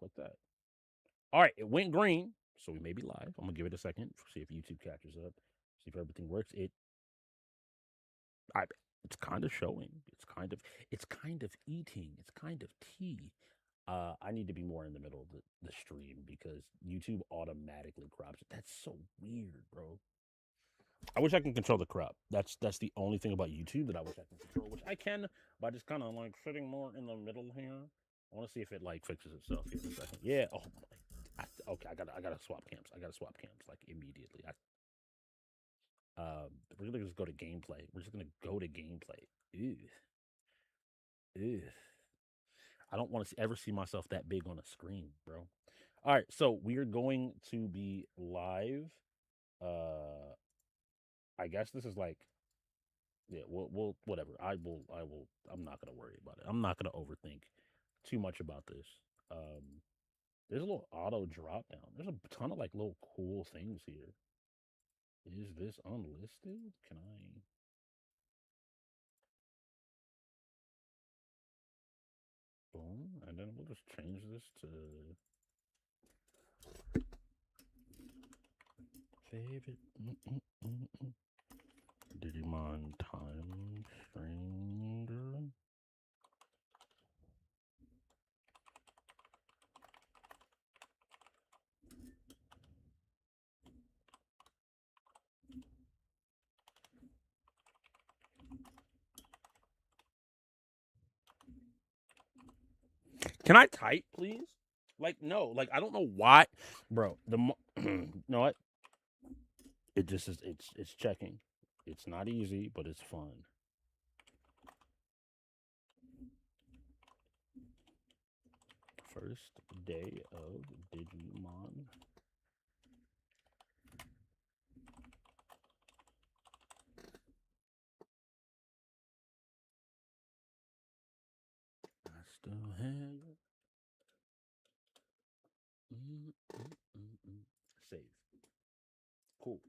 click that. All right, it went green, so we may be live. I'm gonna give it a second, see if YouTube catches up, see if everything works. I, it's kind of showing. It's kind of eating. It's kind of tea. I need to be more in the middle of the stream because YouTube automatically crops it. That's so weird, bro. I wish I can control the crop. That's the only thing about YouTube that I wish I can control, which I can by just kind of like sitting more in the middle here. I want to see if it like fixes itself here in a second. Yeah. Oh, okay. I gotta swap camps. I gotta swap camps like immediately. We're gonna just go to gameplay. We're just gonna go to gameplay. Ew. Ew. I don't want to ever see myself that big on a screen, bro. All right, so we are going to be live. Uh, I guess this is like, yeah, we'll whatever. I will. I'm not gonna worry about it. I'm not gonna overthink too much about this. Um, there's a little auto drop down. There's a ton of like little cool things here. Is this unlisted? Can I? Boom, and then we'll just change this to favorite. Digimon time Stranger. Can I type, please? Like, no, like I don't know why, bro. You know what? It just is. It's checking. It's not easy, but it's fun. First day of Digimon. I still have save. Cool.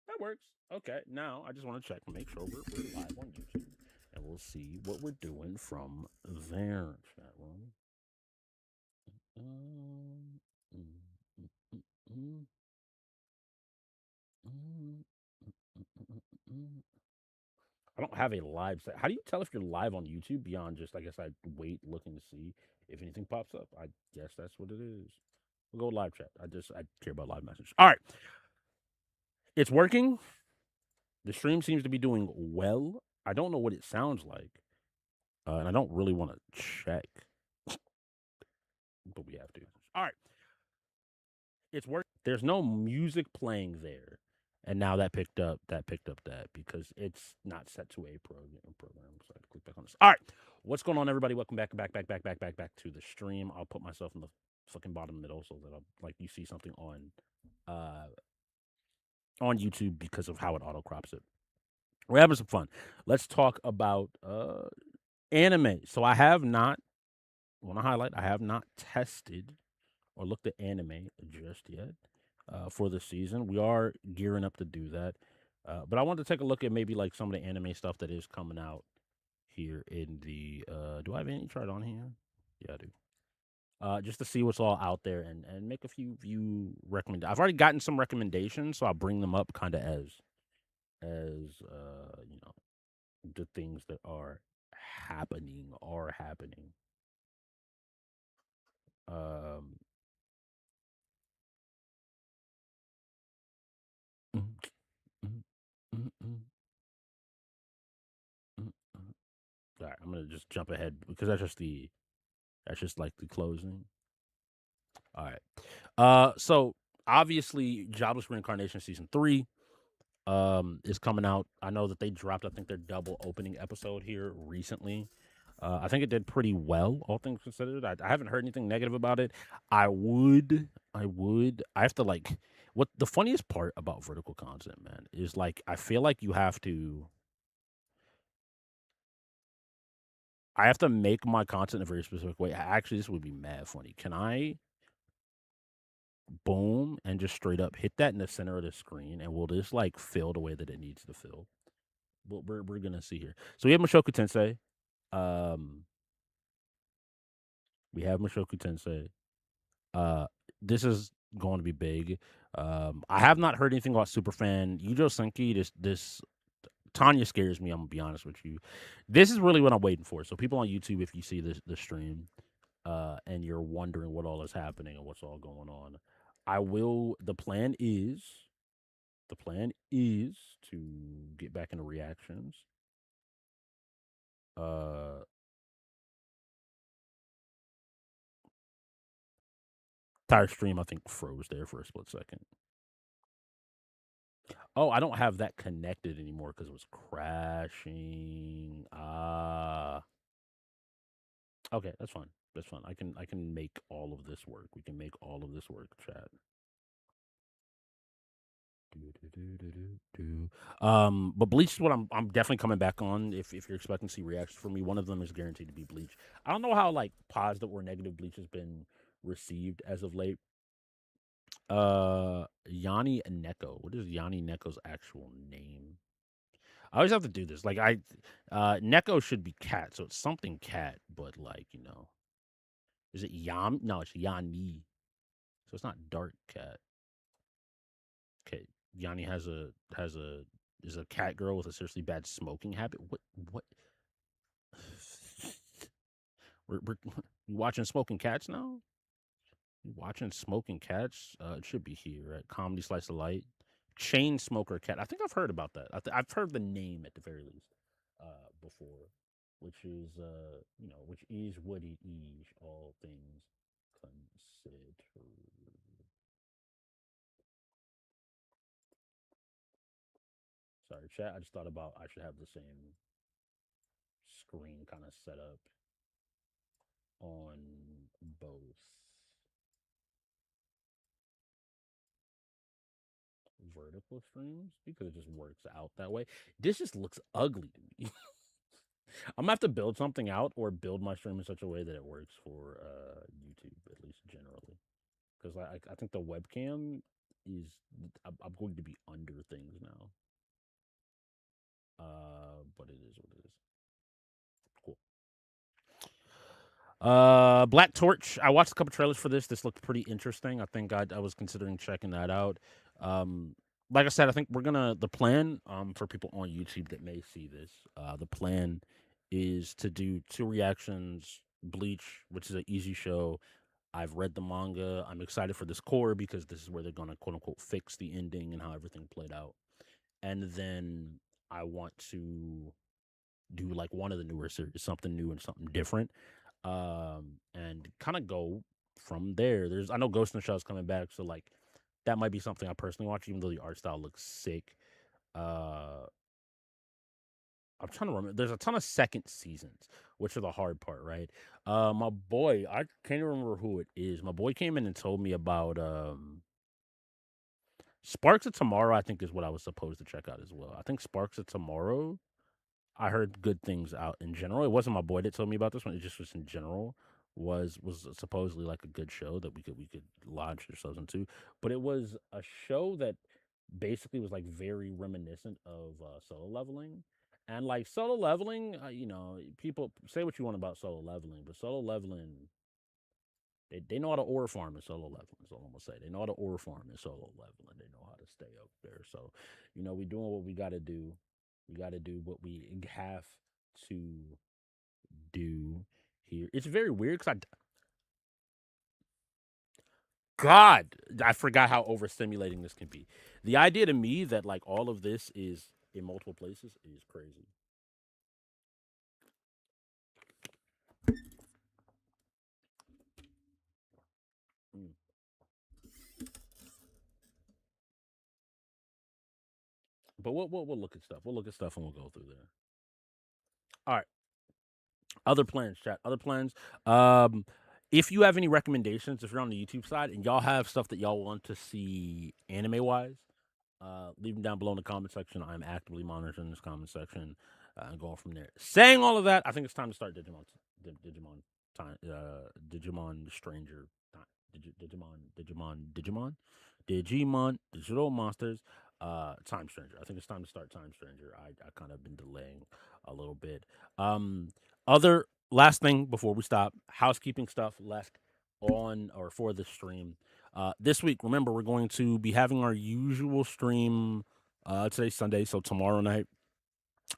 That works. Okay. Now I just want to check and make sure we're live on YouTube, and we'll see what we're doing from there. Chat room. Um, mm, mm, mm, mm, mm, mm. I don't have a live set. How do you tell if you're live on YouTube beyond just, I guess, I wait looking to see if anything pops up? I guess that's what it is. We'll go live chat. I care about live message. All right, it's working. The stream seems to be doing well. I don't know what it sounds like, and I don't really want to check, but we have to. All right, it's working. There's no music playing there, and now that because it's not set to a program. So I have to click back on this. All right, what's going on, everybody? Welcome back to the stream. I'll put myself in the fucking bottom middle so that I'll, like, you see something on YouTube because of how it auto crops it. We're having some fun. Let's talk about anime. So I have not want to highlight. I have not tested or looked at anime just yet for the season. We are gearing up to do that, but I wanted to take a look at maybe like some of the anime stuff that is coming out here in the. Do I have any chart on here? Yeah, I do. Just to see what's all out there and make a few view recommend. I've already gotten some recommendations, so I'll bring them up kind of as you know, the things that are happening. Um, mm, mm, mm, mm, mm, mm. All right, I'm gonna just jump ahead because that's just like the closing. All right. So obviously, Jobless Reincarnation season 3 is coming out. I know that they dropped, I think, their double opening episode here recently. I think it did pretty well, all things considered. I haven't heard anything negative about it. I have to like. What the funniest part about vertical content, man, is like I feel like you have to. I have to make my content in a very specific way. Actually, this would be mad funny. Can I boom and just straight up hit that in the center of the screen, and will this like fill the way that it needs to fill? What we're gonna see here. So we have Mushoku Tensei. Um, we have Mushoku Tensei. Uh, this is going to be big. I have not heard anything about Superfan Yujo Senki. This Tanya scares me. I'm gonna be honest with you. This is really what I'm waiting for. So people on YouTube, if you see this stream, and you're wondering what all is happening and what's all going on, I will. The plan is to get back into reactions. Uh, entire stream I think froze there for a split second. Oh, I don't have that connected anymore because it was crashing. Okay, that's fine. That's fine. I can make all of this work. We can make all of this work, chat. But Bleach is what I'm definitely coming back on. If you're expecting to see reactions from me, one of them is guaranteed to be Bleach. I don't know how like positive or negative Bleach has been received as of late. Yanni Neko. What is Yanni Neko's actual name? I always have to do this. Like Neko should be cat, so it's something cat, but like is it Yam? No, it's Yanni. So it's not dark cat. Okay, Yanni has a is a cat girl with a seriously bad smoking habit. What? we're you watching Smoking Cats now? You watching Smoking Cats? It should be here at Comedy Slice of Light. Chain Smoker Cat. I think I've heard about that. I've heard the name at the very least before, which is which is what it is. All things considered. Sorry, chat. I just thought about I should have the same screen kind of set up on both vertical streams because it just works out that way. This just looks ugly to me. I'm gonna have to build something out or build my stream in such a way that it works for YouTube at least generally. Because I think the webcam is I'm going to be under things now. But it is what it is. Cool. Black Torch. I watched a couple trailers for this. This looked pretty interesting. I think I was considering checking that out. Um, like I said, I think we're gonna the plan for people on YouTube that may see this. The plan is to do two reactions. Bleach, which is an easy show. I've read the manga. I'm excited for this core because this is where they're gonna quote unquote fix the ending and how everything played out. And then I want to do like one of the newer series, something new and something different, and kind of go from there. I know Ghost in the Shell is coming back, so like that might be something I personally watch, even though the art style looks sick. Uh, I'm trying to remember. There's a ton of second seasons, which are the hard part, right? My boy, I can't even remember who it is. My boy came in and told me about Sparks of Tomorrow. I think is what I was supposed to check out as well. I think Sparks of Tomorrow I heard good things out in general. It wasn't my boy that told me about this one. It just was in general was supposedly like a good show that we could launch ourselves into. But it was a show that basically was like very reminiscent of Solo Leveling. And like Solo Leveling, people say what you want about Solo Leveling, but Solo Leveling they know how to ore farm in Solo Leveling. Is all I'm gonna say. They know how to ore farm in Solo Leveling. They know how to stay up there. So, we doing what we got to do. We got to do what we have to do here. It's very weird because I forgot how overstimulating this can be. The idea to me that like all of this is in multiple places is crazy. Mm. But we'll look at stuff. We'll look at stuff and we'll go through there. All right. Other plans, chat. Other plans. Um, if you have any recommendations, if you're on the YouTube side and y'all have stuff that y'all want to see anime wise, leave them down below in the comment section. I'm actively monitoring this comment section and going from there. Saying all of that, I think it's time to start Digimon time. Digimon Stranger time. Digimon Digital Monsters. Time Stranger. I think it's time to start Time Stranger. I kind of been delaying a little bit. Um, other last thing before we stop, housekeeping stuff left. on or for the stream. This week, remember, we're going to be having our usual stream. Today's Sunday, so tomorrow night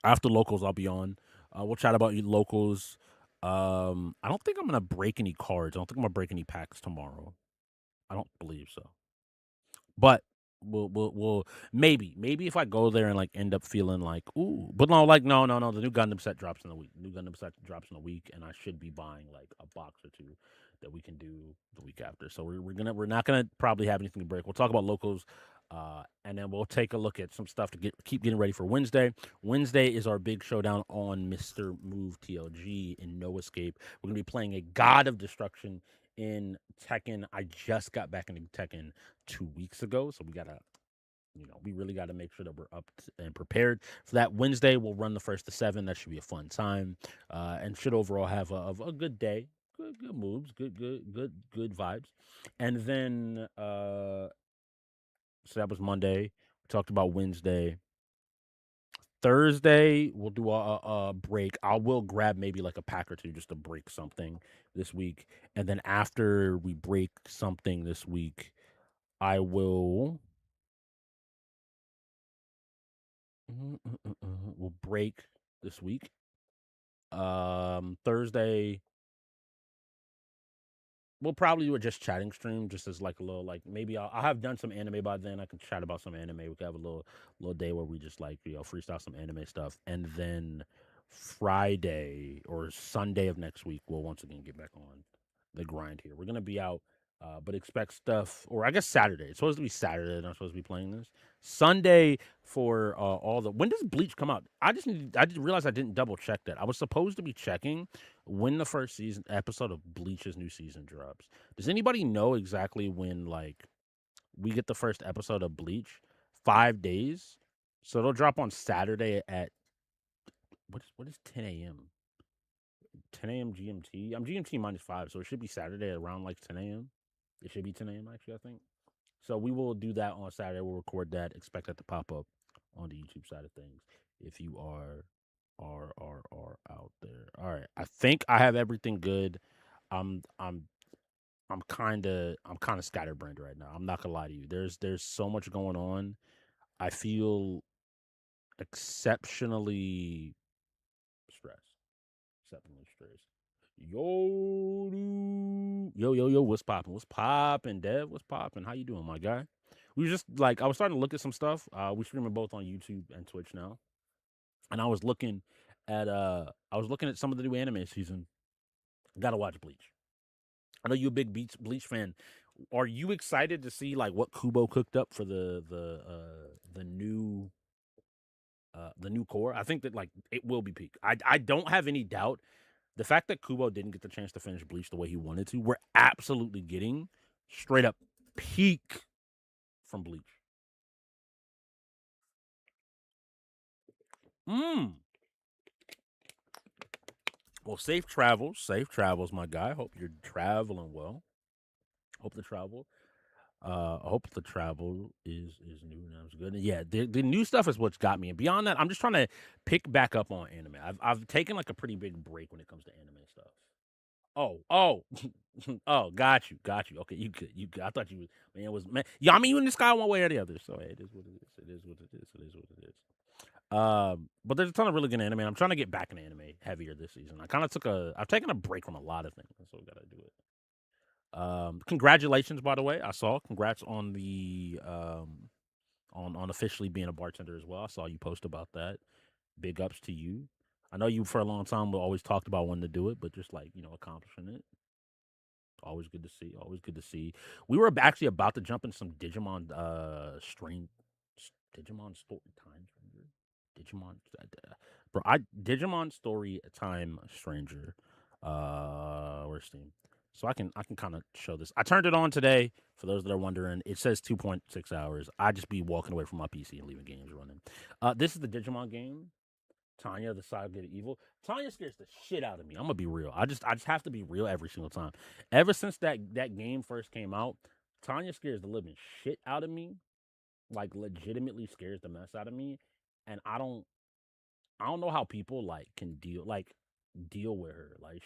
after locals, I'll be on. We'll chat about you locals. I don't think I'm gonna break any cards. I don't think I'm gonna break any packs tomorrow. I don't believe so. But we'll maybe if I go there and like end up feeling like ooh, but no, like no, the new Gundam set drops in a week. New Gundam set drops in a week, and I should be buying like a box or two that we can do the week after. So we're not gonna probably have anything to break. We'll talk about locals. And then we'll take a look at some stuff to keep getting ready for Wednesday. Wednesday is our big showdown on Mr. Move TLG in No Escape. We're gonna be playing a God of Destruction in Tekken. I just got back into Tekken 2 weeks ago, so we gotta, we really gotta make sure that we're up and prepared for that. Wednesday, we'll run the first to seven. That should be a fun time, and should overall have a good day. Good moves, good vibes, and then so that was Monday. We talked about Wednesday. Thursday, we'll do a break. I will grab maybe like a pack or two just to break something this week, and then after we break something this week, I will we'll break this week. Thursday, we'll probably do a just chatting stream, just as like a little like maybe I'll have done some anime by then. I can chat about some anime. We can have a little day where we just like freestyle some anime stuff, and then Friday or Sunday of next week we'll once again get back on the grind here. We're gonna be out, but expect stuff, or I guess Saturday. It's supposed to be Saturday, and I'm supposed to be playing this. Sunday for all the. When does Bleach come out? I didn't realize I didn't double check that. I was supposed to be checking when the first season episode of Bleach's new season drops. Does anybody know exactly when like we get the first episode of Bleach? 5 days. So it'll drop on Saturday at what is 10 a.m. 10 a.m. GMT. I'm GMT -5, so it should be Saturday at around like 10 a.m. It should be 10 a.m. actually, I think. So we will do that on Saturday. We'll record that. Expect that to pop up on the YouTube side of things if you are out there. All right. I think I have everything good. I'm I'm I'm kind of scatterbrained right now. I'm not gonna lie to you. There's so much going on. I feel exceptionally stressed. Exceptionally stressed. Yo, what's popping? What's popping, Dev? What's popping? How you doing, my guy? We were just like I was starting to look at some stuff. We streaming both on YouTube and Twitch now, and I was looking at some of the new anime season. Gotta watch Bleach. I know you're a big Bleach fan. Are you excited to see like what Kubo cooked up for the new core? I think that like it will be peak. I don't have any doubt. The fact that Kubo didn't get the chance to finish Bleach the way he wanted to, we're absolutely getting straight up peak from Bleach. Mm. Well, safe travels, my guy. Hope you're traveling well. Hope the travel I hope the travel is new and that good. And yeah, the new stuff is what's got me. And beyond that, I'm just trying to pick back up on anime. I've taken like a pretty big break when it comes to anime stuff. Oh, oh, got you. Okay, you good, you good. I thought you was man it was man. Yeah, I mean you in the sky one way or the other. So hey, it is what it is. It is what it is. It is what it is. But there's a ton of really good anime. I'm trying to get back in anime heavier this season. I've taken a break from a lot of things, so we gotta do it. Congratulations, by the way. I saw. Congrats on the on officially being a bartender as well. I saw you post about that. Big ups to you. I know you for a long time always talked about wanting to do it, but just like accomplishing it. Always good to see. Always good to see. We were actually about to jump in some Digimon stream, Digimon story time stranger, Digimon, bro. I Digimon story time stranger. Where's Steam? So I can kind of show this. I turned it on today. For those that are wondering, it says 2.6 hours. I just be walking away from my PC and leaving games running. This is the Digimon game. Tanya, the Saga of Evil. Tanya scares the shit out of me. I'm gonna be real. I just have to be real every single time. Ever since that game first came out, Tanya scares the living shit out of me. Like legitimately scares the mess out of me. And I don't know how people like can deal with her. Like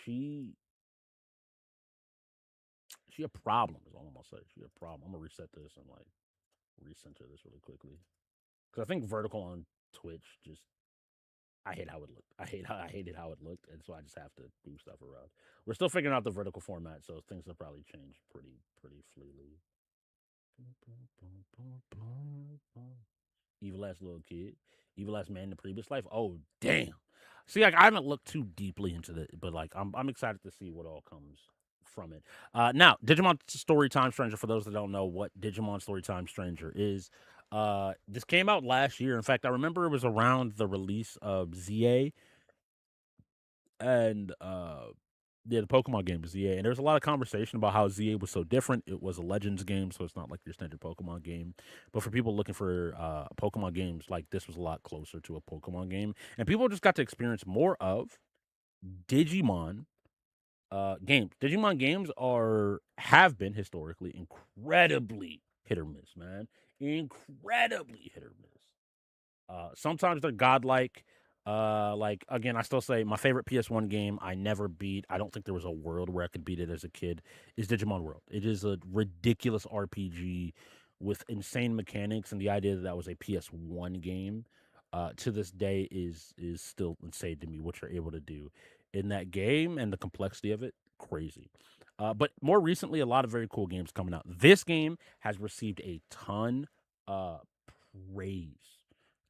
She a problem is all I'm gonna say. She a problem. I'm gonna reset this and like recenter this really quickly because I think vertical on Twitch just I hate how it looked. I hated how it looked, and so I just have to move stuff around. We're still figuring out the vertical format, so things will probably change pretty fleetly. Evil ass little kid, evil ass man in the previous life. Oh damn! See, like I haven't looked too deeply into it, but like I'm excited to see what all comes from it. Now, Digimon Storytime Stranger. For those that don't know what Digimon Storytime Stranger is, this came out last year. In fact, I remember it was around the release of ZA and yeah, the Pokemon game is ZA, and there's a lot of conversation about how ZA was so different. It was a Legends game, so it's not like your standard Pokemon game. But for people looking for Pokemon games, like this was a lot closer to a Pokemon game, and people just got to experience more of Digimon games. Digimon games are have been historically incredibly hit or miss, man. Incredibly hit or miss. Sometimes they're godlike. Like again, I still say my favorite PS1 game I never beat. I don't think there was a world where I could beat it as a kid. Is Digimon World. It is a ridiculous RPG with insane mechanics, and the idea that that was a PS1 game to this day is still insane to me. What you're able to do in that game and the complexity of it, crazy. But more recently, a lot of very cool games coming out. This game has received a ton uh praise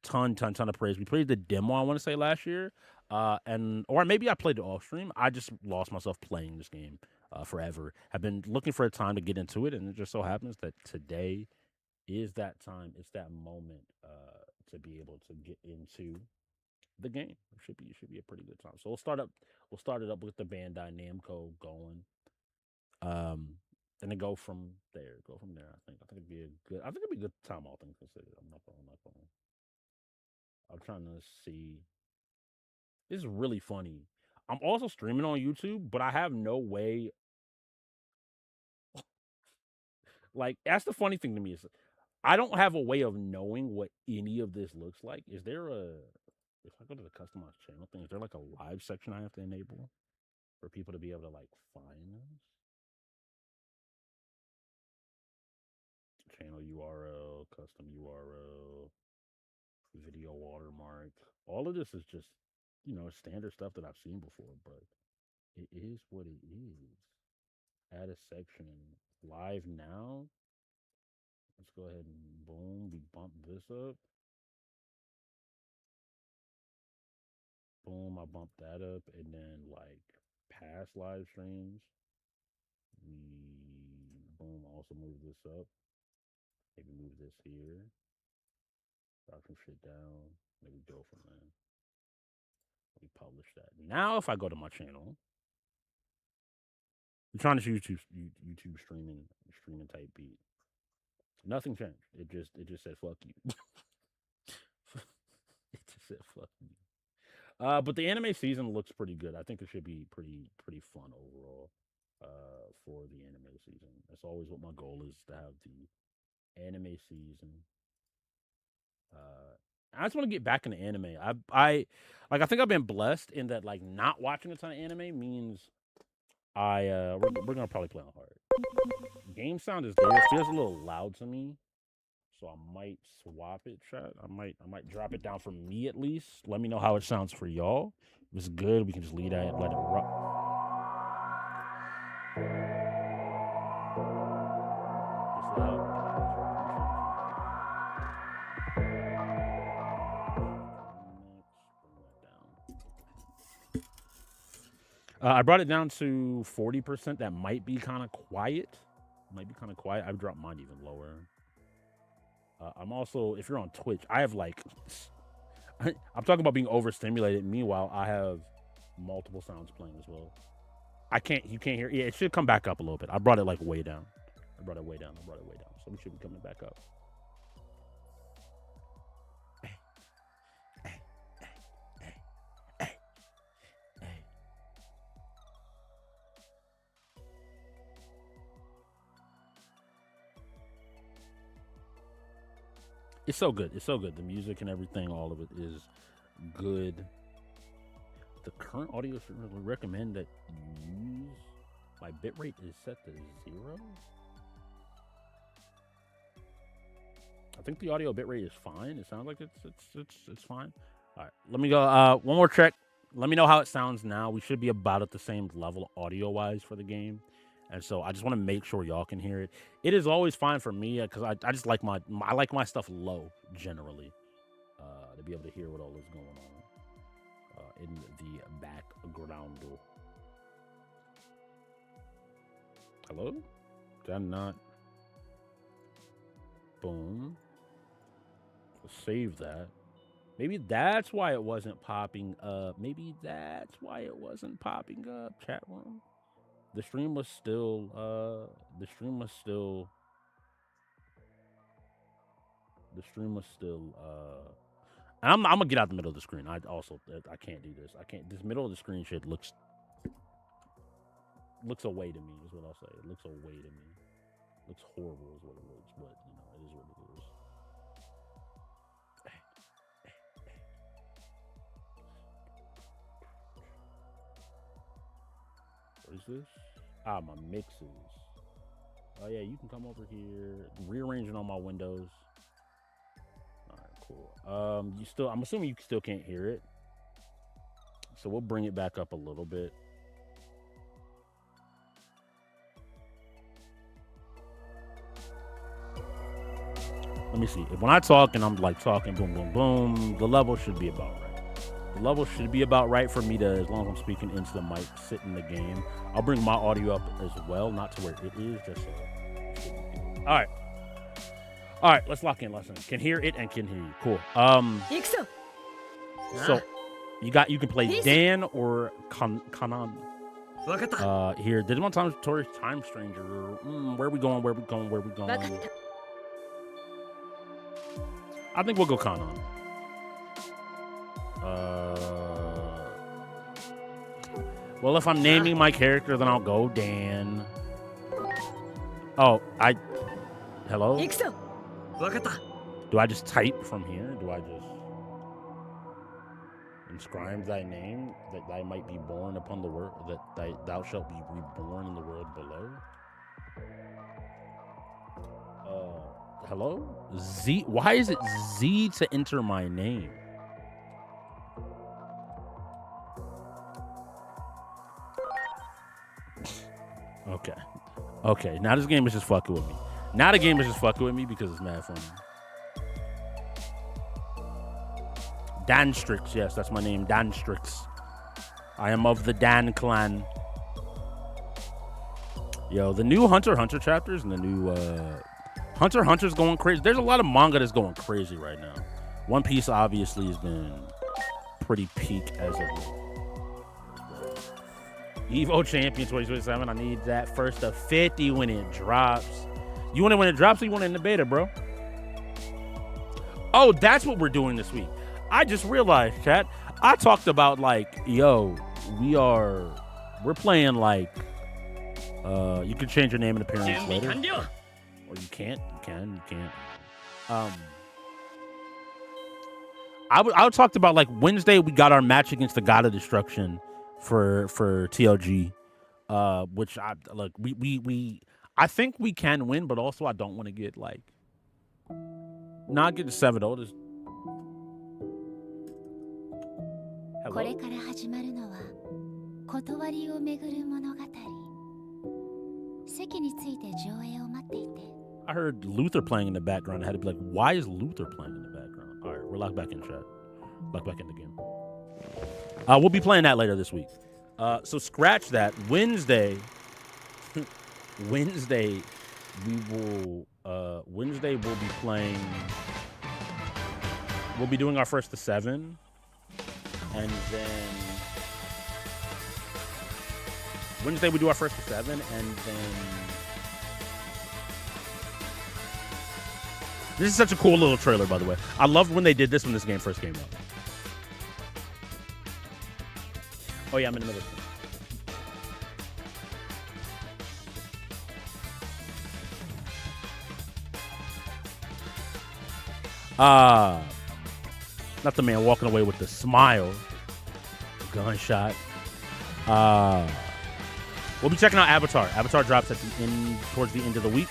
ton of praise. We played the demo, I want to say last year, and or maybe I played it off stream. I just lost myself playing this game forever. I've been looking for a time to get into it, and it just so happens that today is that time. It's that moment to be able to get into the game. It should be a pretty good time. So we'll start it up with the Bandai Namco going. Um, and then go from there. Go from there. I think it'd be a good. I think it'd be a good time. All things considered, I'm not going. I'm trying to see. This is really funny. I'm also streaming on YouTube, but I have no way. Like that's the funny thing to me is I don't have a way of knowing what any of this looks like. Is there a if I go to the customized channel thing, is there like a live section I have to enable for people to be able to like find this? Channel URL, custom URL, video watermark. All of this is just standard stuff that I've seen before, but it is what it is. Add a section live now. Let's go ahead and boom, we bump this up. Boom, I bump that up, and then like past live streams, we boom also move this up. Maybe move this here. Drop some shit down. Maybe go from there. We publish that. Now, if I go to my channel, I'm trying to YouTube streaming type beat. Nothing changed. It just said fuck you. It just said fuck you. But the anime season looks pretty good. I think it should be pretty fun overall. For the anime season, that's always what my goal is to have the anime season. I just want to get back into anime. I think I've been blessed in that like not watching a ton of anime means we're gonna probably play on hard. Game sound is there. It feels a little loud to me. So I might swap it, chat. I might drop it down for me at least. Let me know how it sounds for y'all. If it's good, we can just lead at it, let it rock. It's loud. I brought it down to 40%. That might be kind of quiet. I've dropped mine even lower. I'm also, if you're on Twitch, I have like, I'm talking about being overstimulated. Meanwhile, I have multiple sounds playing as well. You can't hear. Yeah, it should come back up a little bit. I brought it like way down. I brought it way down. So we should be coming back up. It's so good. It's so good. The music and everything, all of it is good. The current audio should really recommend that you use. My bitrate is set to 0. I think the audio bitrate is fine. It sounds like it's fine. All right, let me go. One more check. Let me know how it sounds now. We should be about at the same level audio wise for the game, and so I just want to make sure y'all can hear it. It is always fine for me because I just like I like my stuff low generally to be able to hear what all is going on in the background. Hello? Did I not? Boom. Save that. Maybe that's why it wasn't popping up. Maybe that's why it wasn't popping up, chat room. The stream was still I'm gonna get out the middle of the screen. I can't do this. This middle of the screen shit looks away to me, is what I'll say. It looks away to me. Looks horrible is what it looks, but it is what it is. What is this? My mixes. Oh yeah, you can come over here. Rearranging all my windows. All right, cool. I'm assuming you still can't hear it. So we'll bring it back up a little bit. Let me see. When I talk and I'm like talking boom, boom, boom, the level should be about right. The level should be about right for me to, as long as I'm speaking into the mic, sit in the game. I'll bring my audio up as well, not to where it is, just so. All right, let's lock in. Listen, can hear it and can hear you. Cool. So you can play Dan or Kanan. Here, Digimon Time Stranger. Where are we going? I think we'll go Kanan. Well, if I'm naming my character, then I'll go Dan. Oh, hello? Do I just type from here? Do I just inscribe thy name, that thy might be born upon the world, that thou shalt be reborn in the world below? Hello? Z? Why is it Z to enter my name? Okay. Now this game is just fucking with me. Now the game is just fucking with me because it's mad funny. Danstrix, yes, that's my name, Danstrix. I am of the Dan clan. Yo, the new Hunter x Hunter chapters and the new Hunter x Hunter's going crazy. There's a lot of manga that's going crazy right now. One Piece obviously has been pretty peak as of late. Evo Champion 2027. I need that first of 50 when it drops. You want it when it drops or you want it in the beta, bro? Oh, that's what we're doing this week. I just realized, chat. I talked about like, yo, we're playing like, you can change your name and appearance later. Or you can't. You can't. I talked about like Wednesday we got our match against the God of Destruction for TLG, which I think we can win, but also I don't want to get like not get 7-0. Just hello. I heard Luther playing in the background. I had to be like, why is Luther playing in the background? All right, we're locked back in chat. Locked back in the game. We'll be playing that later this week. So scratch that. Wednesday we'll be playing. We'll be doing our first to 7. And then Wednesday we do our first to 7, and then this is such a cool little trailer, by the way. I loved when they did this when this game first came out. Oh yeah, I'm in the middle of it. Not the man walking away with the smile. Gunshot. We'll be checking out Avatar. Avatar drops at the end, towards the end of the week.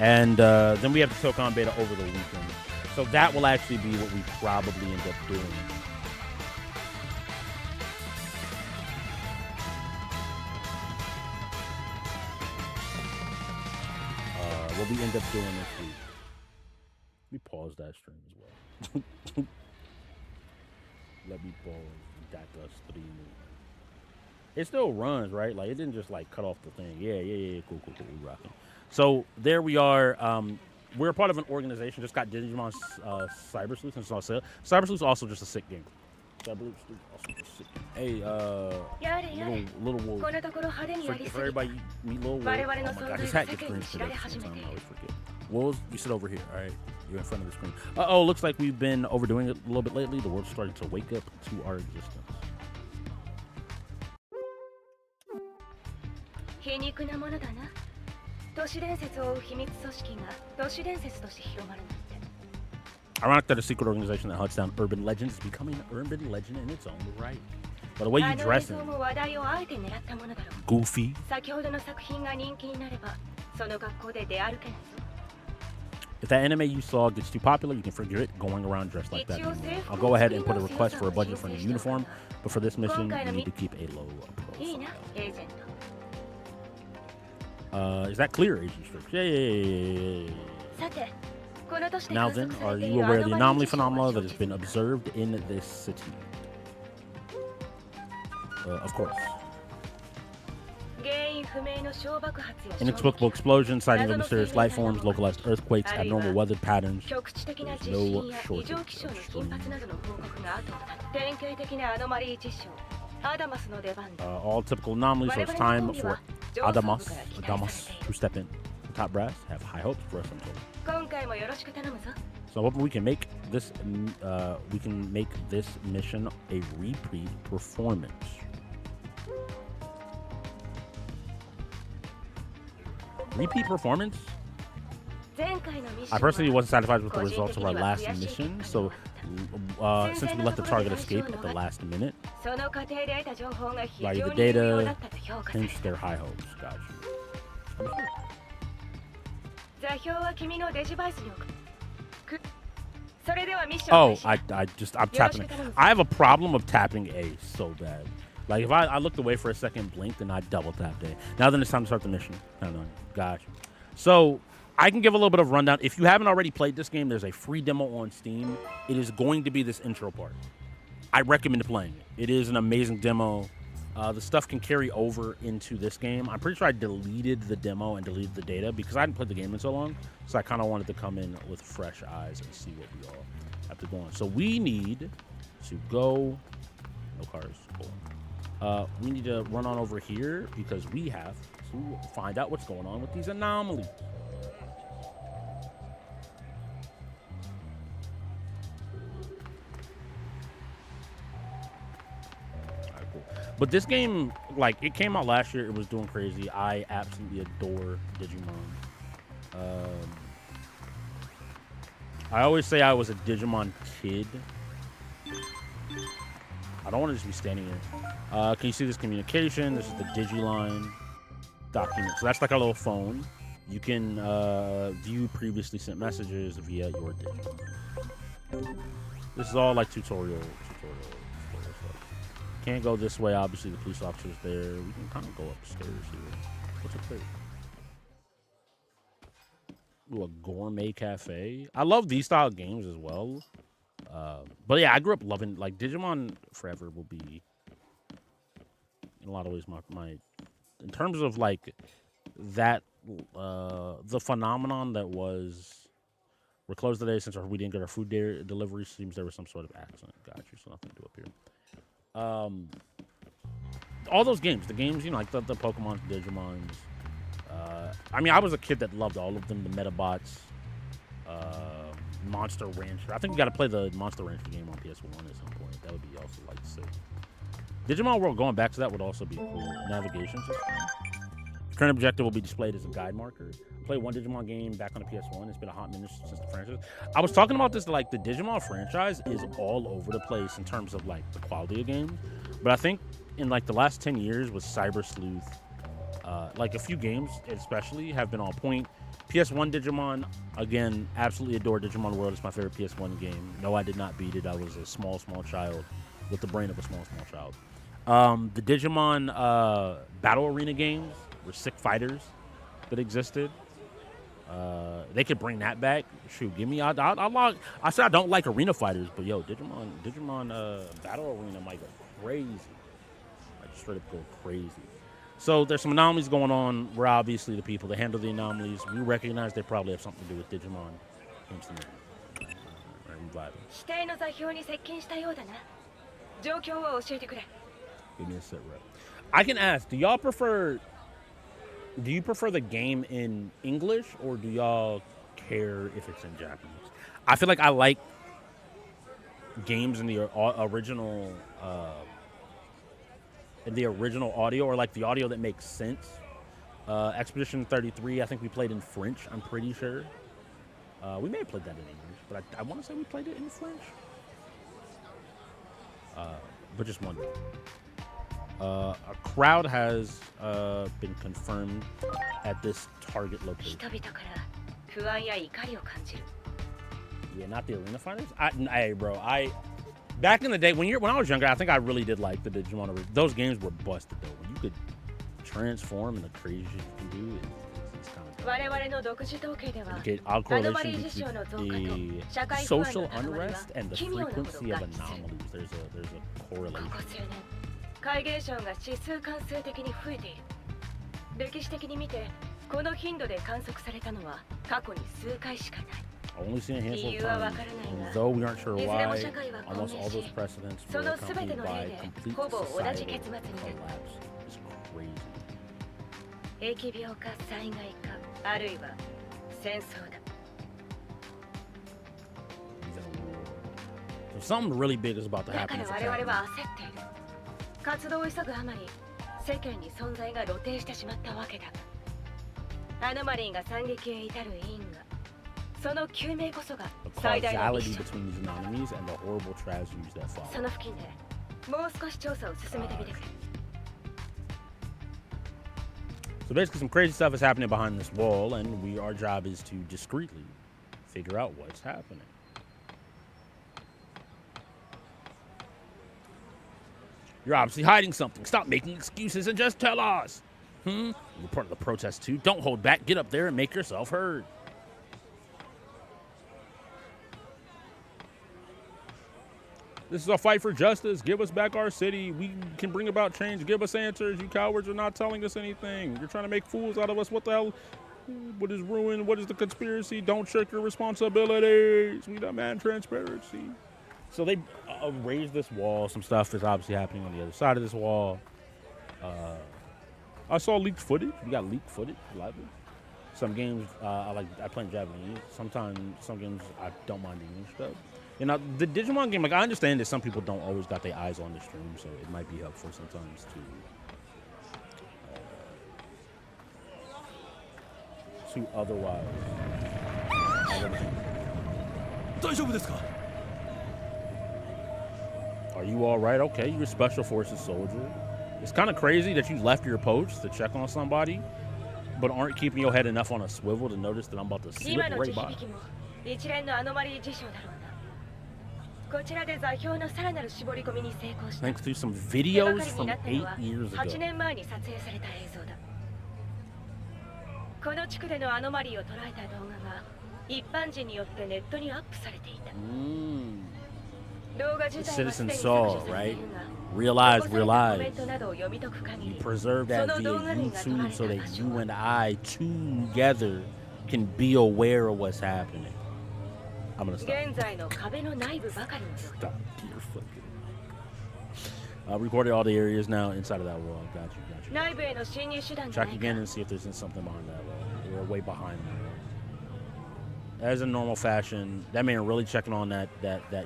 And then we have the Tokon beta over the weekend. So that will actually be what we probably end up doing. What we end up doing this week. Let me pause that stream as well. Let me pause that stream. It still runs, right? Like, it didn't just, like, cut off the thing. Yeah. Cool. We rocking. So, there we are. We're a part of an organization. Just got Digimon Cyber Sleuth and Cyber Sleuth is also just a sick game. Cyber Sleuth is also just a sick game. Hey, little wolf. For everybody, meet little wolf. Oh my god, his hat gets green today. Sometimes I always forget. Wolves, you sit over here. All right, you're in front of the screen. Looks like we've been overdoing it a little bit lately. The world's starting to wake up to our existence. Ironic that a secret organization that hunts down urban legends is becoming an urban legend in its own right. By the way you dress in, goofy. If that anime you saw gets too popular, you can forget it going around dressed like that anymore. I'll go ahead and put a request for a budget-friendly uniform, but for this mission, you need to keep a low profile. Is that clear, Agent Strips? Yeah. Now then, are you aware of the anomaly phenomena that has been observed in this city? Of course. Inexplicable explosions, sighting of mysterious life forms, localized earthquakes, abnormal weather patterns. There's no shortage of strange. All typical anomalies, so it's time for Adamas to step in. The top brass have high hopes for us, I'm told. So I'm hoping we can make this mission a repeat performance. Repeat performance? I personally wasn't satisfied with the results of our last mission, so since we let the target escape at the last minute, value the data, pinch their high hopes. Gotcha. Oh, I'm tapping it. I have a problem of tapping A so bad. Like, if I looked away for a second, blinked, and I double tapped A. Now then it's time to start the mission. Gotcha. So, I can give a little bit of rundown. If you haven't already played this game, there's a free demo on Steam. It is going to be this intro part. I recommend playing it. It is an amazing demo. The stuff can carry over into this game. I'm pretty sure I deleted the demo and deleted the data because I hadn't played the game in so long. So I kind of wanted to come in with fresh eyes and see what we all have to go on. So we need to go... No cars. Cool. We need to run on over here because we have to find out what's going on with these anomalies. But this game, like, it came out last year. It was doing crazy. I absolutely adore Digimon. I always say I was a Digimon kid. I don't want to just be standing here. Can you see this communication? This is the Digiline document. So that's like a little phone. You can view previously sent messages via your Digimon. This is all like tutorial stuff. Can't go this way. Obviously, the police officer's there. We can kind of go upstairs here. What's up there? Ooh, a gourmet cafe. I love these style games as well. But yeah, I grew up loving, like, Digimon forever will be, in a lot of ways, my in terms of, like, that, the phenomenon that was, we're closed today since we didn't get our food delivery. Seems there was some sort of accident. Got you, so nothing to do up here. All those games, the games, you know, like the Pokemon, Digimons. I mean, I was a kid that loved all of them. The Metabots, Monster Rancher. I think we got to play the Monster Rancher game on PS1 at some point. That would be also like sick. Digimon World, going back to that would also be cool. Navigation system. Current objective will be displayed as a guide marker. Play one Digimon game back on the PS1. It's been a hot minute since the franchise. I was talking about this, like the Digimon franchise is all over the place in terms of like the quality of games. But I think in like the last 10 years with Cyber Sleuth, like a few games especially have been on point. PS1 Digimon, again, absolutely adore Digimon World. It's my favorite PS1 game. No, I did not beat it. I was a small child with the brain of a small child. The Digimon Battle Arena games were sick fighters that existed. They could bring that back. Shoot, give me. I said I don't like arena fighters, but yo, Digimon Battle Arena might go crazy. Like straight up go crazy. So there's some anomalies going on. We're obviously the people that handle the anomalies. We recognize they probably have something to do with Digimon. Give me a sit rep. I can ask, do you prefer the game in English or do y'all care if it's in Japanese? I feel like I like games in the original audio, or like the audio that makes sense. Expedition 33, I think we played in French, I'm pretty sure. We may have played that in English, but I want to say we played it in French. But just wondering. A crowd has been confirmed at this target location. Yeah, not the arena fighters. Hey, bro, back in the day when I was younger, I think I really did like the Digimon. Those games were busted though. When you could transform and the crazy shit you can do, it's kind of. Okay, our correlation between the social unrest and the frequency of anomalies. There's a correlation. 怪現象が指数関数的に増えている。歴史的に見て、この頻度で観測されたのは過去に数回しかない。Only seen a handful of times, and though we aren't sure why, almost all those precedents were accompanied by complete societal collapse. It's crazy. 疫病か災害か、あるいは戦争だ。So something really big is about to happen. だから我々は焦っている。活動を急ぐあまり、世間に存在が露呈してしまったわけだ。アノマリーが惨劇へ至る因果、その究明こそが最大のミッション。その付近でもう少し調査を進めてみてくれ。So basically some crazy stuff is happening behind this wall, and our job is to discreetly figure out what's happening. You're obviously hiding something. Stop making excuses and just tell us. You're part of the protest too. Don't hold back. Get up there and make yourself heard. This is a fight for justice. Give us back our city. We can bring about change. Give us answers. You cowards are not telling us anything. You're trying to make fools out of us. What the hell? What is ruin? What is the conspiracy? Don't shirk your responsibilities. We demand transparency. So they raised this wall. Some stuff is obviously happening on the other side of this wall. I saw leaked footage. We got leaked footage live. Some games I play in Japanese. Sometimes some games I don't mind the English stuff. You know, the Digimon game, like I understand that some people don't always got their eyes on the stream, so it might be helpful sometimes to otherwise. Are you all right? Okay, you're a Special Forces soldier. It's kind of crazy that you left your post to check on somebody, but aren't keeping your head enough on a swivel to notice that I'm about to slip right by. Thanks to some videos from 8 years ago. この地区でのアノマリーを捉えた動画が一般人によってネットにアップされていた。The citizens saw, right? Realize. You preserve that via YouTube so that you and I together can be aware of what's happening. I'm gonna stop. Stop. Recorded all the areas now inside of that wall. Got you. Check again and see if there's something behind that wall. We're way behind that wall. As in normal fashion, that man really checking on that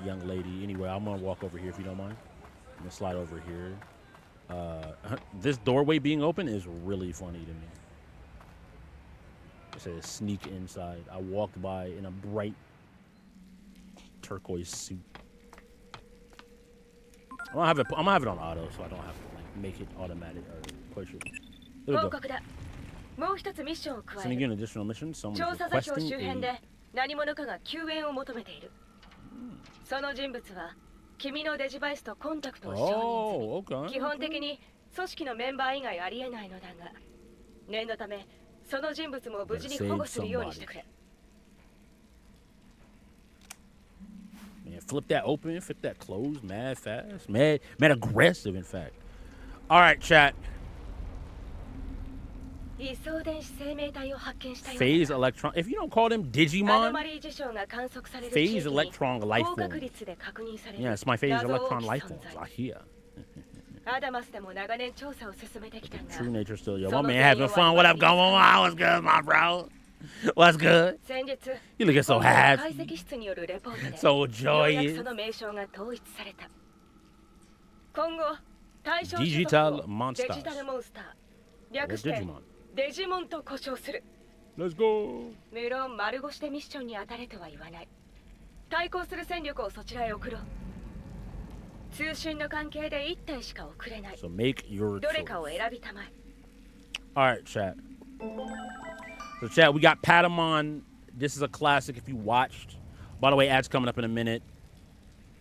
young lady. Anyway, I'm gonna walk over here if you don't mind. I'm gonna slide over here. This doorway being open is really funny to me. It says sneak inside. I walked by in a bright turquoise suit. I'm gonna have it on auto, so I don't have to like make it automatic or push it. There we 報 go. 告だ。もう一つミッションを加え Sending る。 you an additional mission. Someone 調 is 査座標 requesting 周辺 a. で何者かが救援を求めている。その人物は君のデジバイスとコンタクトを承認済 Oh, み。 okay. 基本的に組織のメンバー以外ありえないのだが、念のためその人物も無事に保護するようにしてくれ。 Man, flip that open, flip that closed, mad fast, mad aggressive, in fact. All right, chat. 異相電子生命体を発見したようだ。 Phase electron. If you don't call them アノ Digimon, マリー事象が観測される地域 phase に electron life 高確 forms. 率で確認される Yeah, it's my phase 謎多 electron き life 存 forms. 在。 I hear. アダマスでも長年調査を進めてきたが、 True nature still. Yo, my Solo man video having fun. What up, going on? What's good, my bro? What's good? 先日 You looking so 解 happy, 析室によるレポートで so ようやく joyous. その名称が統一された。今後対象種 Digital 族を monsters. デジタルモンスター Or 略して Digimon. デジモンと呼称する。 Let's go. 無論丸腰でミッションに当たれとは言わない。対抗する戦力をそちらへ送ろう。通信の関係で1体しか送れない。 So make your どれ choice. かを選びたまえ。 All right, chat. So, chat, we got Patamon. This is a classic if you watched. By the way, ads coming up in a minute.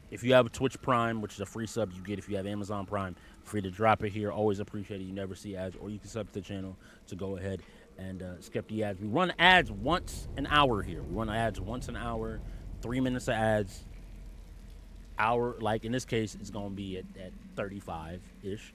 If you have Twitch Prime, which is a free sub you get if you have Amazon Prime, free to drop it here. Always appreciate it. You never see ads, or you can sub to the channel to go ahead and skip the ads. We run ads once an hour here. We run ads once an hour, 3 minutes of ads. Hour, like in this case, it's going to be at 35-ish,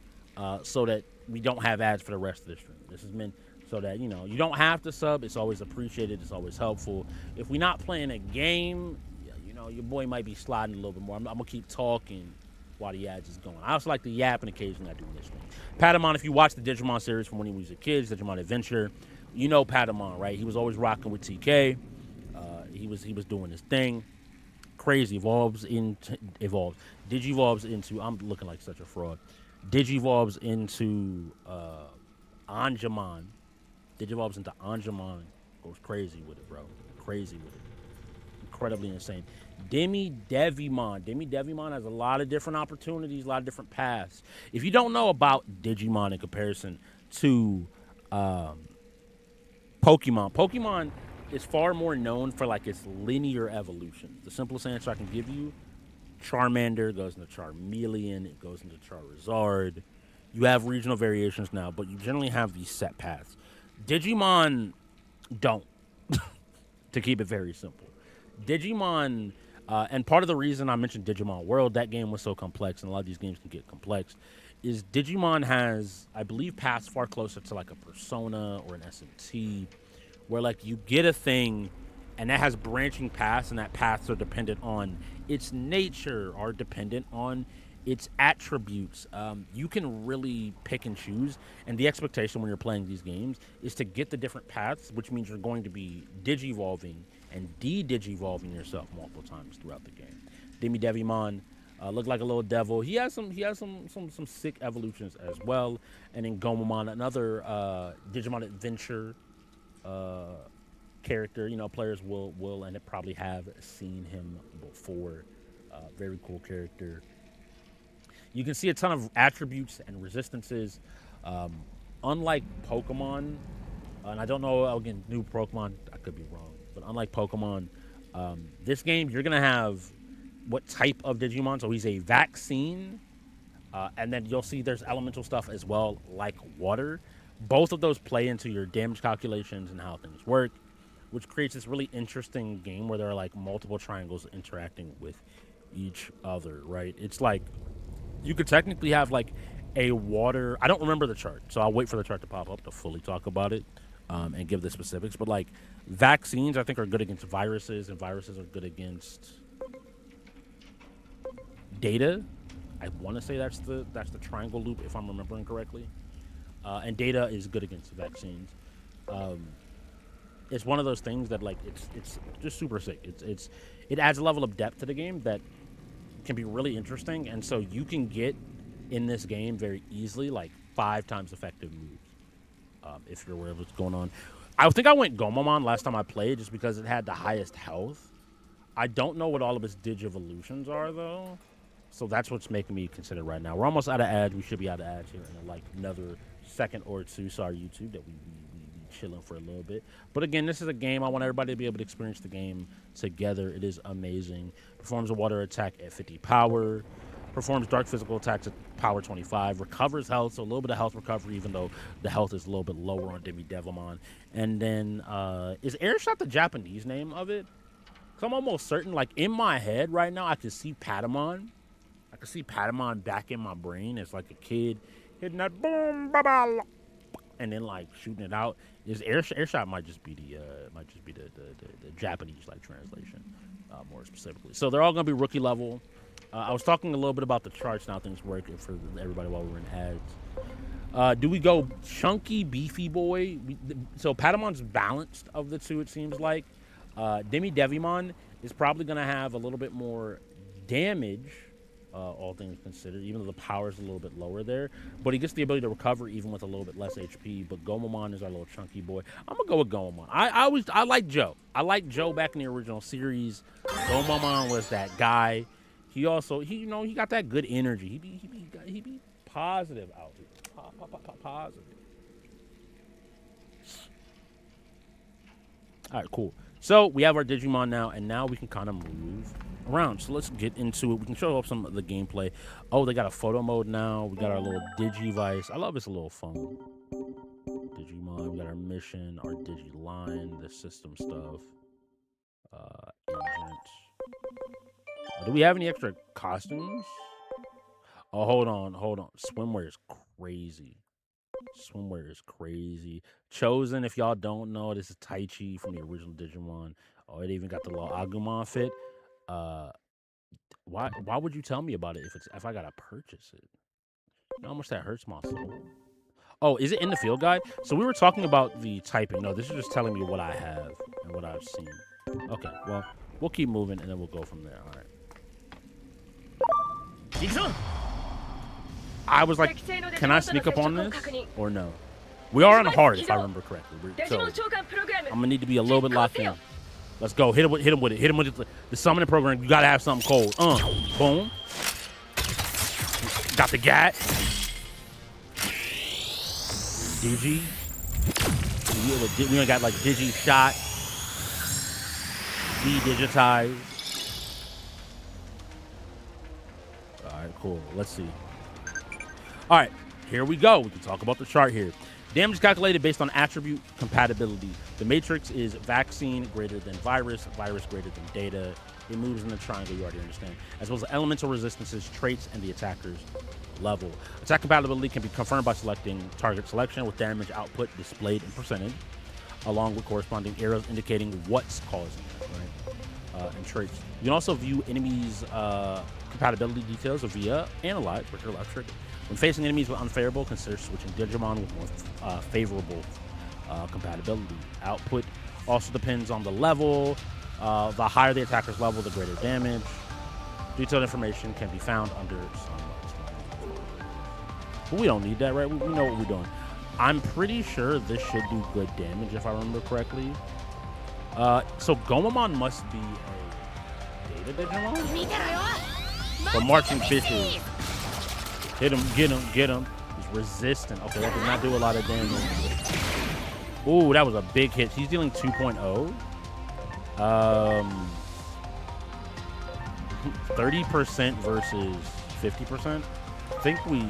so that we don't have ads for the rest of the stream. This is meant so that, you know, you don't have to sub. It's always appreciated. It's always helpful. If we're not playing a game, you know, your boy might be sliding a little bit more. I'm going to keep talking while the ads is going. I also like to yap, and occasionally I do this one. Patamon, if you watch the Digimon series from when he was a kid, Digimon Adventure, you know Patamon, right? He was always rocking with TK. He was doing his thing. Crazy digivolves into. I'm looking like such a fraud. Digivolves into Anjumon. Digivolves into Anjumon. Goes crazy with it, bro. Crazy with it. Incredibly insane. Devimon. Devimon has a lot of different opportunities, a lot of different paths. If you don't know about Digimon in comparison to Pokemon is far more known for like its linear evolution. The simplest answer I can give you: Charmander goes into Charmeleon, it goes into Charizard. You have regional variations now, but you generally have these set paths. Digimon don't. To keep it very simple, Digimon, and part of the reason I mentioned Digimon World, that game was so complex, and a lot of these games can get complex, is Digimon has, I believe, paths far closer to like a Persona or an SMT, where like you get a thing and that has branching paths, and that paths are dependent on its nature, are dependent on its attributes. You can really pick and choose, and the expectation when you're playing these games is to get the different paths, which means you're going to be digivolving and de-digivolving yourself multiple times throughout the game. Devimon looked like a little devil. He has some sick evolutions as well. And then Gomamon, another Digimon Adventure character. You know, players will and probably have seen him before. Very cool character. You can see a ton of attributes and resistances. Unlike Pokemon, and I don't know, again, new Pokemon, I could be wrong, but unlike Pokemon, this game, you're going to have what type of Digimon. So he's a vaccine, and then you'll see there's elemental stuff as well, like water. Both of those play into your damage calculations and how things work, which creates this really interesting game where there are like multiple triangles interacting with each other, right? It's like you could technically have like a water. I don't remember the chart, so I'll wait for the chart to pop up to fully talk about it and give the specifics. But like vaccines, I think are good against viruses, and viruses are good against data. I want to say that's the triangle loop if I'm remembering correctly. And data is good against vaccines. It's one of those things that like it's just super sick. It adds a level of depth to the game that can be really interesting, and so you can get in this game very easily like 5 times effective moves if you're aware of what's going on. I think I went Gomamon last time I played just because it had the highest health. I don't know what all of its Digivolutions are, though. So that's what's making me consider right now. We're almost out of ads. We should be out of ads here in like another second or two. Sorry, YouTube, that we chilling for a little bit. But again, this is a game. I want everybody to be able to experience the game together. It is amazing. Performs a water attack at 50 power. Performs dark physical attacks at power 25. Recovers health, so a little bit of health recovery, even though the health is a little bit lower on Devilmon. And then, is Airshot the Japanese name of it? Because I'm almost certain, like, in my head right now, I can see Patamon. I can see Patamon back in my brain. It's like a kid hitting that boom, ba ba, and then like shooting it out. Is Airshot might just be the Japanese like translation, more specifically. So they're all gonna be rookie level. I was talking a little bit about the charts and how things work for everybody while we were in ads. Do we go chunky, beefy boy? So Patamon's balanced of the two, it seems like. Devimon is probably going to have a little bit more damage, all things considered, even though the power is a little bit lower there. But he gets the ability to recover even with a little bit less HP. But Gomamon is our little chunky boy. I'm going to go with Gomamon. I like Joe. I liked Joe back in the original series. Gomamon was that guy. He also, he got that good energy. He be positive out here. Positive. All right, cool. So we have our Digimon now, and now we can kind of move around. So let's get into it. We can show up some of the gameplay. Oh, they got a photo mode now. We got our little Digivice. I love this little phone. Digimon. We got our mission, our Digiline, the system stuff. Agent. Do we have any extra costumes? Oh, hold on. Swimwear is crazy. Chosen, if y'all don't know, this is Taichi from the original Digimon. Oh, it even got the little Agumon fit. Why would you tell me about it if I gotta purchase it? You know how much that hurts my soul. Oh, is it in the field guide? So we were talking about the typing. No, this is just telling me what I have and what I've seen. Okay, well, we'll keep moving and then we'll go from there. All right. I was like, can I sneak up on this or no? We are on hard, if I remember correctly. So I'm gonna need to be a little bit locked in. Let's go. Hit him with it. Hit him with it. The summoning program. You gotta have something cold. Boom. Got the gat. Digi. We only got like Digi shot. De-digitize. All right, cool. Let's see. All right, here we go. We can talk about the chart here. Damage is calculated based on attribute compatibility. The matrix is vaccine greater than virus greater than data. It moves in the triangle, you already understand. As well as elemental resistances, traits, and the attacker's level. Attack compatibility can be confirmed by selecting target selection with damage output displayed in percentage, along with corresponding arrows indicating what's causing it, right? And traits. You can also view enemies' compatibility details via Analyze, with your left trigger. When facing enemies with unfavorable, consider switching Digimon with more favorable compatibility. Output also depends on the level. The higher the attacker's level, the greater damage. Detailed information can be found under some. But we don't need that, right? We know what we're doing. I'm pretty sure this should do good damage, if I remember correctly. So Gomamon must be a data Digimon? The marching fishes. Hit him, get him. He's resistant. Okay, that did not do a lot of damage. Ooh, that was a big hit. He's dealing 2.0. 30% versus 50%. I think we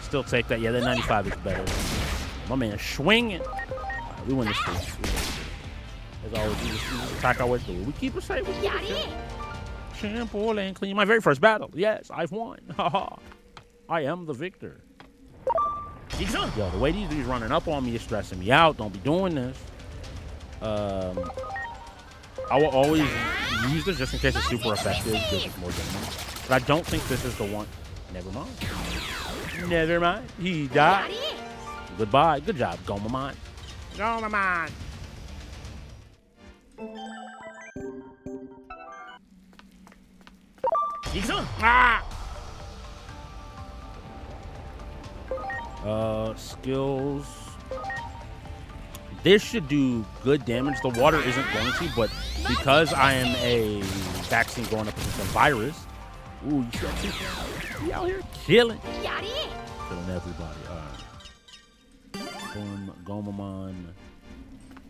still take that. Yeah, that 95 is better. My man swinging. Right, we win this fight. As always, we just attack our way through. We keep it safe. Simple and clean. My very first battle. Yes, I've won. I am the victor. Yo, the way these dudes running up on me is stressing me out. Don't be doing this. I will always use this just in case it's super effective because it's more damage. But I don't think this is the one. Never mind. Never mind. He died. Goodbye. Good job, Gomamon. Gomamon. Ah! Skills. This should do good damage. The water isn't going to, but because I am a vaccine going up against a virus, ooh, you see that too? We out here killing everybody. All right. Boom, Gomamon.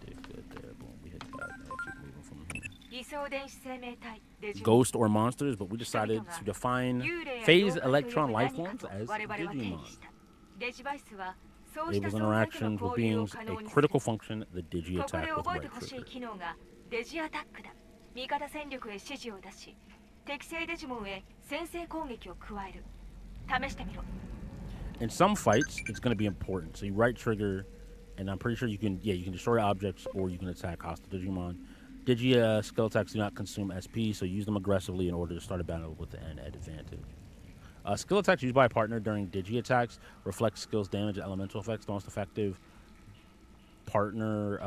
Did good there. Boom, we hit that. Now keep moving from here. Ghost or monsters, but we decided to define phase electron life forms as Digimon. Able's interaction with beings, a critical function, the Digi attack with right trigger. In some fights, it's going to be important. So you right trigger, and I'm pretty sure you can destroy objects or you can attack hostile Digimon. Digi skill attacks do not consume SP, so use them aggressively in order to start a battle with an advantage. Skill attacks used by a partner during Digi attacks reflect skills damage and elemental effects. The most effective partner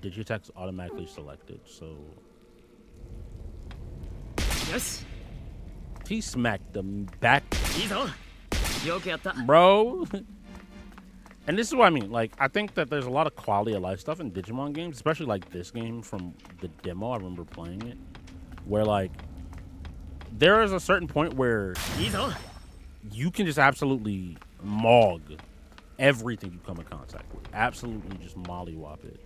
Digi attacks automatically selected. So Yes. he smacked them back, bro. And this is what I mean. Like, I think that there's a lot of quality of life stuff in Digimon games, especially like this game from the demo. I remember playing it, where like there is a certain point where you can just absolutely mog everything you come in contact with. Absolutely just mollywop it.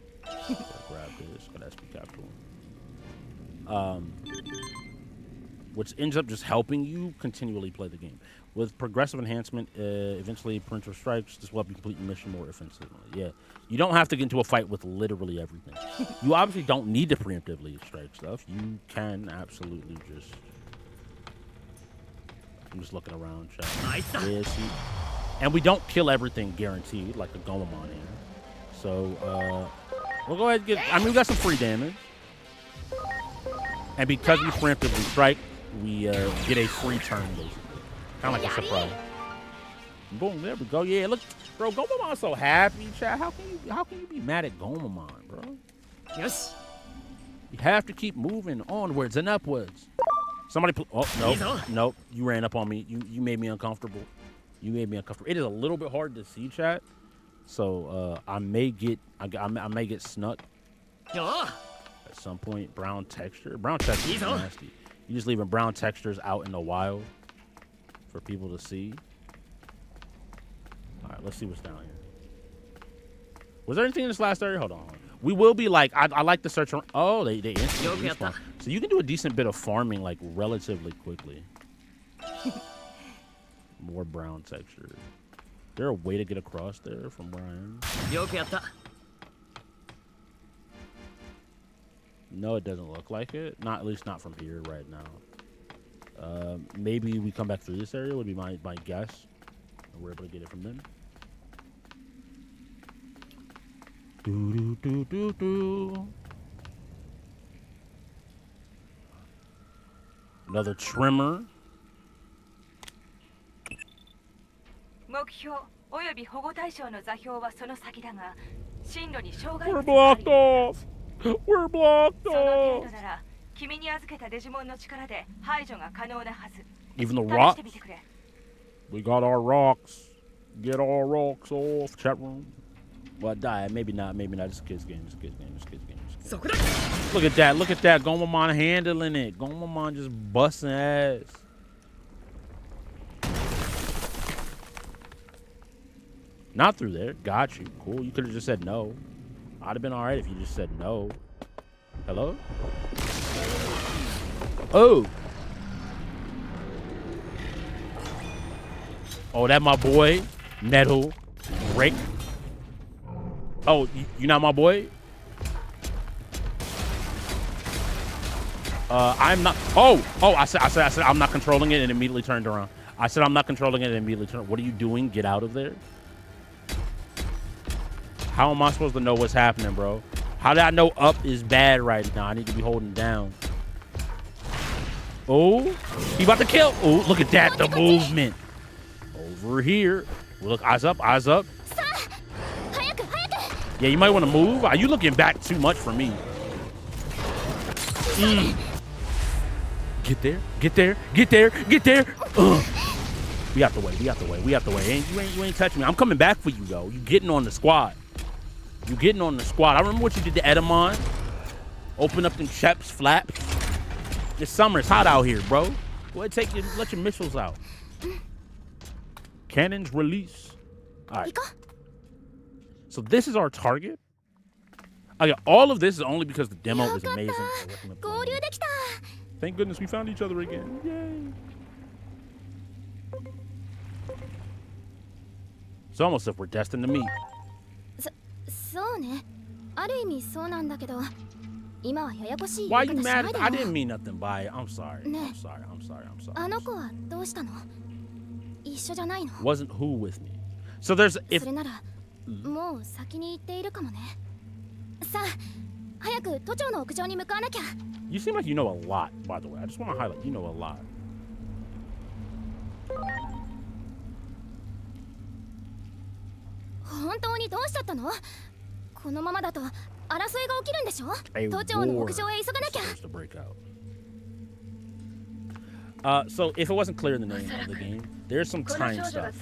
Grab this, got SP capital. Which ends up just helping you continually play the game. With progressive enhancement, eventually preemptive strikes, this will help you complete your mission more offensively. Yeah, you don't have to get into a fight with literally everything. You obviously don't need to preemptively strike stuff. You can absolutely just... I'm just looking around, chat. Yeah, see? And we don't kill everything guaranteed, like the Gomamon here. So, we'll go ahead and get... I mean, we got some free damage. And because we preemptively strike, we get a free turn, basically. Kind of like a surprise. Boom, there we go. Yeah, look, bro, Gomamon's so happy, chat. How can you be mad at Gomamon, bro? Yes. You have to keep moving onwards and upwards. Somebody nope. You ran up on me. You made me uncomfortable. You made me uncomfortable. It is a little bit hard to see, chat. So I may get snuck at some point. Brown texture. Brown texture is nasty. You just leaving brown textures out in the wild for people to see. All right, let's see what's down here. Was there anything in this last area? Hold on. We will be like, I like to search around. Oh, they instantly respawn. So you can do a decent bit of farming like relatively quickly. More brown texture. Is there a way to get across there from where I am? No, it doesn't look like it. Not, at least not from here right now. Maybe we come back through this area would be my guess. And we're able to get it from them. Another trimmer. We're blocked off. We're blocked off. Even the rocks. We got our rocks. Get our rocks off. Chat room. Well, die. Maybe not. Maybe not. It's a kid's game. It's a kid's game. It's a kid's game. It's a kid's game. Look at that. Look at that. Gomamon handling it. Gomamon just busting ass. Not through there. Got you. Cool. You could have just said no. I'd have been all right if you just said no. Hello? Oh. Oh, that my boy. Nettle. Rick. Oh, you not my boy? I'm not. Oh, I said I'm not controlling it and immediately turned around. I said I'm not controlling it and immediately turned. What are you doing? Get out of there. How am I supposed to know what's happening, bro? How did I know up is bad right now? I need to be holding down. Oh, he about to kill. Oh, look at that. The movement. Over here. Look, eyes up, eyes up. Yeah, you might want to move. Are you looking back too much for me? Get there, get there, get there, get there. We out the way, we out the way, we out the way. You ain't touching me. I'm coming back for you, though. You getting on the squad. You getting on the squad. I remember what you did to Edamon. Open up them cheps, flaps. It's summer. It's hot out here, bro. Go ahead, let your missiles out. Cannons release. All right. So this is our target. Okay, all of this is only because the demo is amazing. Thank goodness we found each other again. Yay. It's almost as if we're destined to meet. Why are you mad? I didn't mean nothing by it. I'm sorry. I'm sorry. Wasn't who with me? So there's if. You seem like you know a lot, by the way. I just want to highlight you know a lot. A war starts to break out. So if it wasn't clear in the name of the game, there's some time stuff.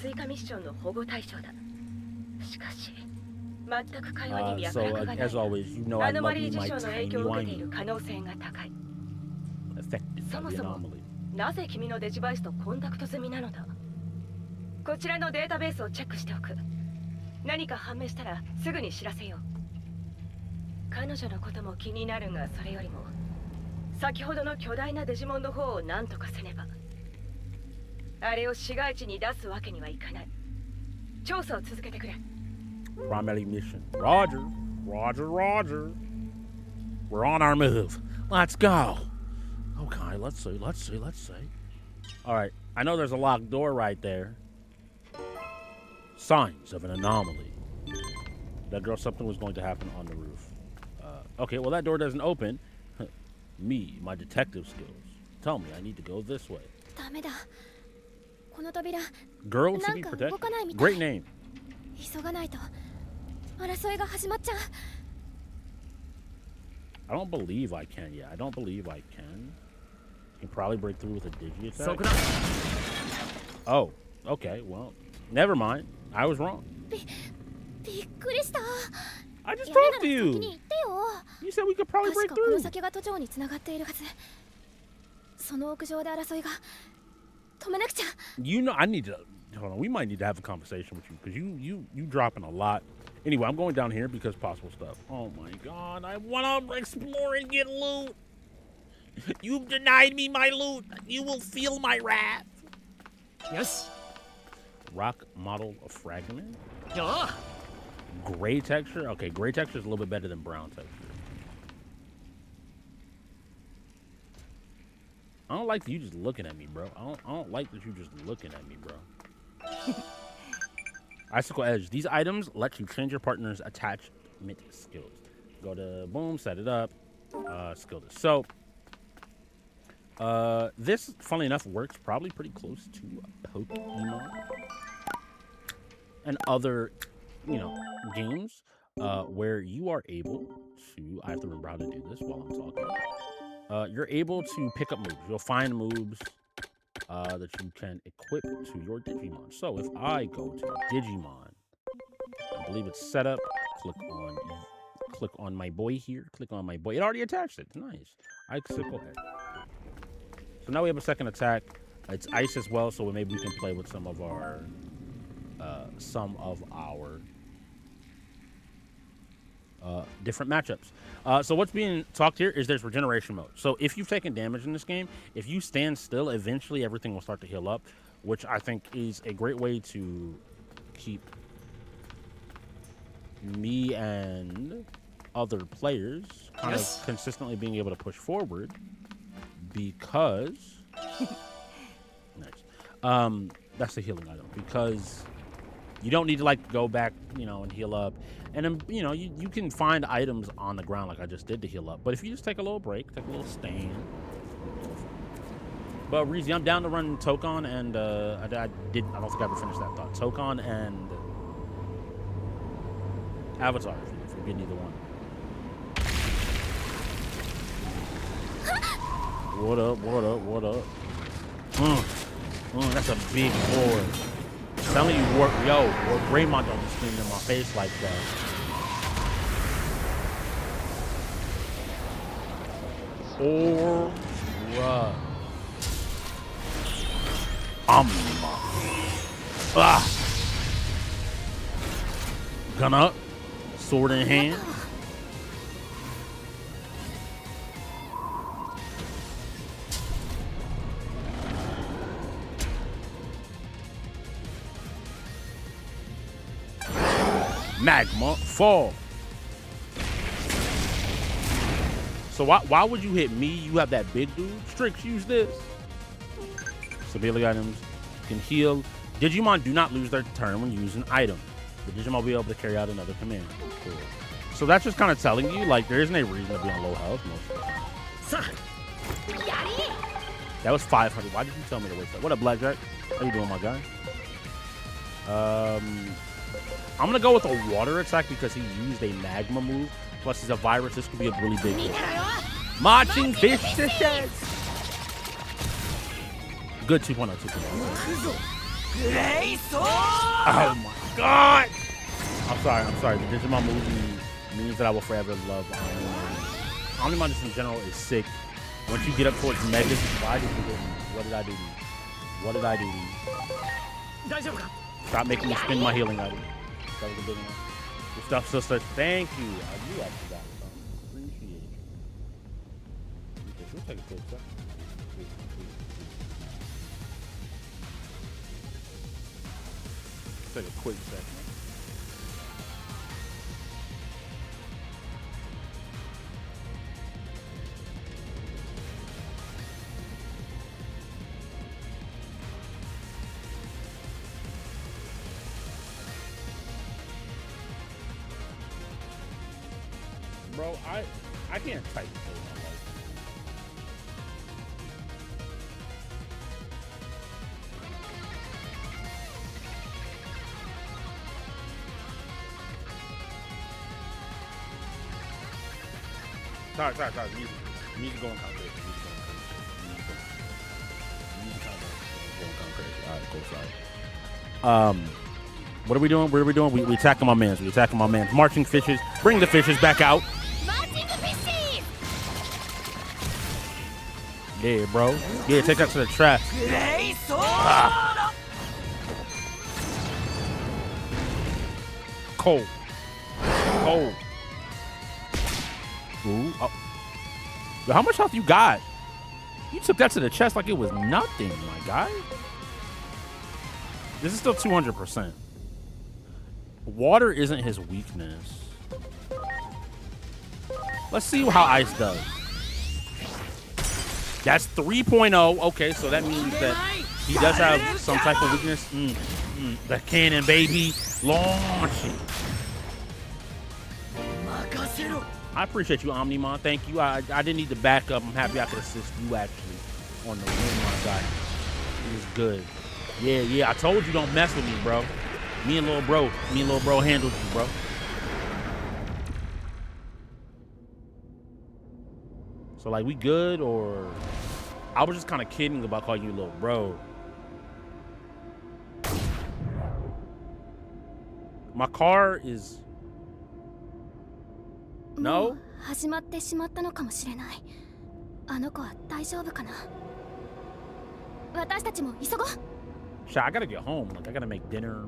So as always, you know I love me my timey-wimey. Affected by the anomaly. なぜ君のデジバイスとコンタクト済みなのだ。こちらのデータベースをチェックしておく。何か判明したらすぐに知らせよう。彼女のことも気になるが、それよりも先ほどの巨大なデジモンの方を何とかせねば。あれを市街地に出すわけにはいかない。調査を続けてくれ。Primary mission. Roger. We're on our move. Let's go. Okay, let's see. All right, I know there's a locked door right there. Signs of an anomaly. That girl, something was going to happen on the roof. Okay, well that door doesn't open. Me, my detective skills. Tell me I need to go this way. Girl to be protected. Great name. I don't believe I can. Yeah, I don't believe I can. Can probably break through with a digi attack. Oh, okay. Well, never mind. I was wrong. I just talked to you. You said we could probably break through. You know, I need to. Hold on. We might need to have a conversation with you because you dropping a lot. Anyway, I'm going down here because possible stuff. Oh my god, I want to explore and get loot. You've denied me my loot. You will feel my wrath. Yes. Rock model of fragment. Yeah. Gray texture. Okay, gray texture is a little bit better than brown texture. I don't like you just looking at me, bro. I don't like that you just looking at me, bro. Icicle Edge. These items let you change your partner's attachment skills. Go to boom, set it up. Skill this. So this, funnily enough, works probably pretty close to Pokemon and other, games where you are able to. I have to remember how to do this while I'm talking. You're able to pick up moves. You'll find moves that you can equip to your Digimon. So if I go to Digimon, I believe it's set up. Click on my boy here. Click on my boy. It already attached it. Nice. Icicle Edge. So now we have a second attack. It's ice as well, so maybe we can play with some of our different matchups. So what's being talked here is there's regeneration mode. So if you've taken damage in this game, if you stand still, eventually everything will start to heal up, which I think is a great way to keep me and other players kind of consistently being able to push forward because nice. That's the healing item because you don't need to go back, and heal up. And then, you can find items on the ground like I just did to heal up. But if you just take a little break, take a little stand. But Reezy, I'm down to run Tokon and I don't think I ever finished that thought. Tokon and Avatar, if you get neither one. What up? That's a big boy. Some of you Raymond don't be screaming in my face like that. Aura. Omnima. Ah. Gun up. Sword in hand. Magma fall. So why would you hit me? You have that big dude. Strix, use this. Stability items can heal. Digimon do not lose their turn when using an item. The Digimon will be able to carry out another command. Cool. So that's just kind of telling you, like, there isn't a reason to be on low health most of the time. That was 500. Why did you tell me to wait? What up, Blackjack? How you doing, my guy? I'm gonna go with a water attack because he used a magma move. Plus, he's a virus. This could be a really big hit. Marching fish dishes. Good 2.0, 2.0. Oh my god! I'm sorry. The Digimon movie means that I will forever love Omnimon. Omnimon just in general is sick. Once you get up towards Megas, why did you hit me? What did I do to you? What did I do to you? Stop making me spin my healing item. That was a big one. Good stuff, sister. Thank you. I knew I forgot something. Appreciate you. Okay, we'll take a quick second. Take a quick second. Bro, I can't type to save my life. Sorry. Music going kind of crazy. Music kind of going crazy. All right, cool. Sorry. What are we doing? We attacking my mans. Marching fishes. Bring the fishes back out. Yeah, bro. Yeah, take that to the trash. Ah. Cold. Ooh. Oh. Yo, how much health you got? You took that to the chest like it was nothing, my guy. This is still 200%. Water isn't his weakness. Let's see how ice does. That's 3.0. Okay, so that means that he does have some type of weakness. The cannon, baby. Launching. I appreciate you, Omnimon. Thank you. I didn't need the backup. I'm happy I could assist you actually on the win, my guy. It was good. Yeah. I told you don't mess with me, bro. Me and little bro handled you, bro. So like, we good, or I was just kind of kidding about calling you little bro. My car is no. 始まってしまったのかもしれない。あの子は大丈夫かな。私たちも急ごう。Shit, I gotta get home. Like, I gotta make dinner.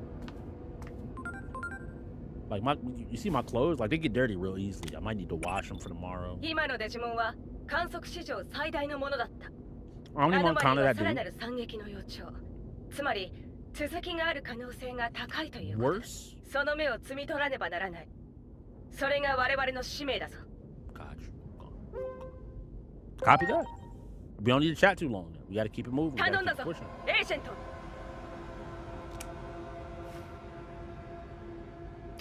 Like, you see my clothes? Like, they get dirty real easily. I might need to wash them for tomorrow. 今のデジモンは観測史上最大のものだった。Omnimon counted that さらな dude. る惨劇の予兆。つまり続きがある可能性が高いということ。 Worse? その目を摘み取らねばならない。それが我々の使命だぞ。Got you. Copy that. We don't need to chat too long. We gotta keep it moving. We 頼 gotta んだ keep ぞ it pushing. エージェント。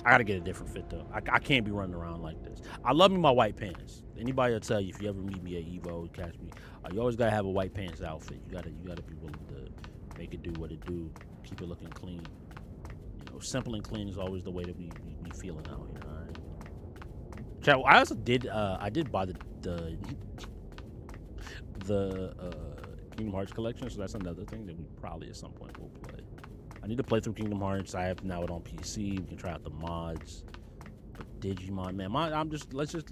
I gotta get a different fit though. I can't be running around like this. I love me my white pants. Anybody will tell you if you ever meet me at Evo, catch me. You always gotta have a white pants outfit. You gotta be willing to make it do what it do. Keep it looking clean. You know, simple and clean is always the way that we feeling out here. All right. Chat. I also did. I did buy the Kingdom Hearts collection, so that's another thing that we probably at some point will play. I need to play through Kingdom Hearts. I have now it on PC. We can try out the mods. But Digimon, man, let's just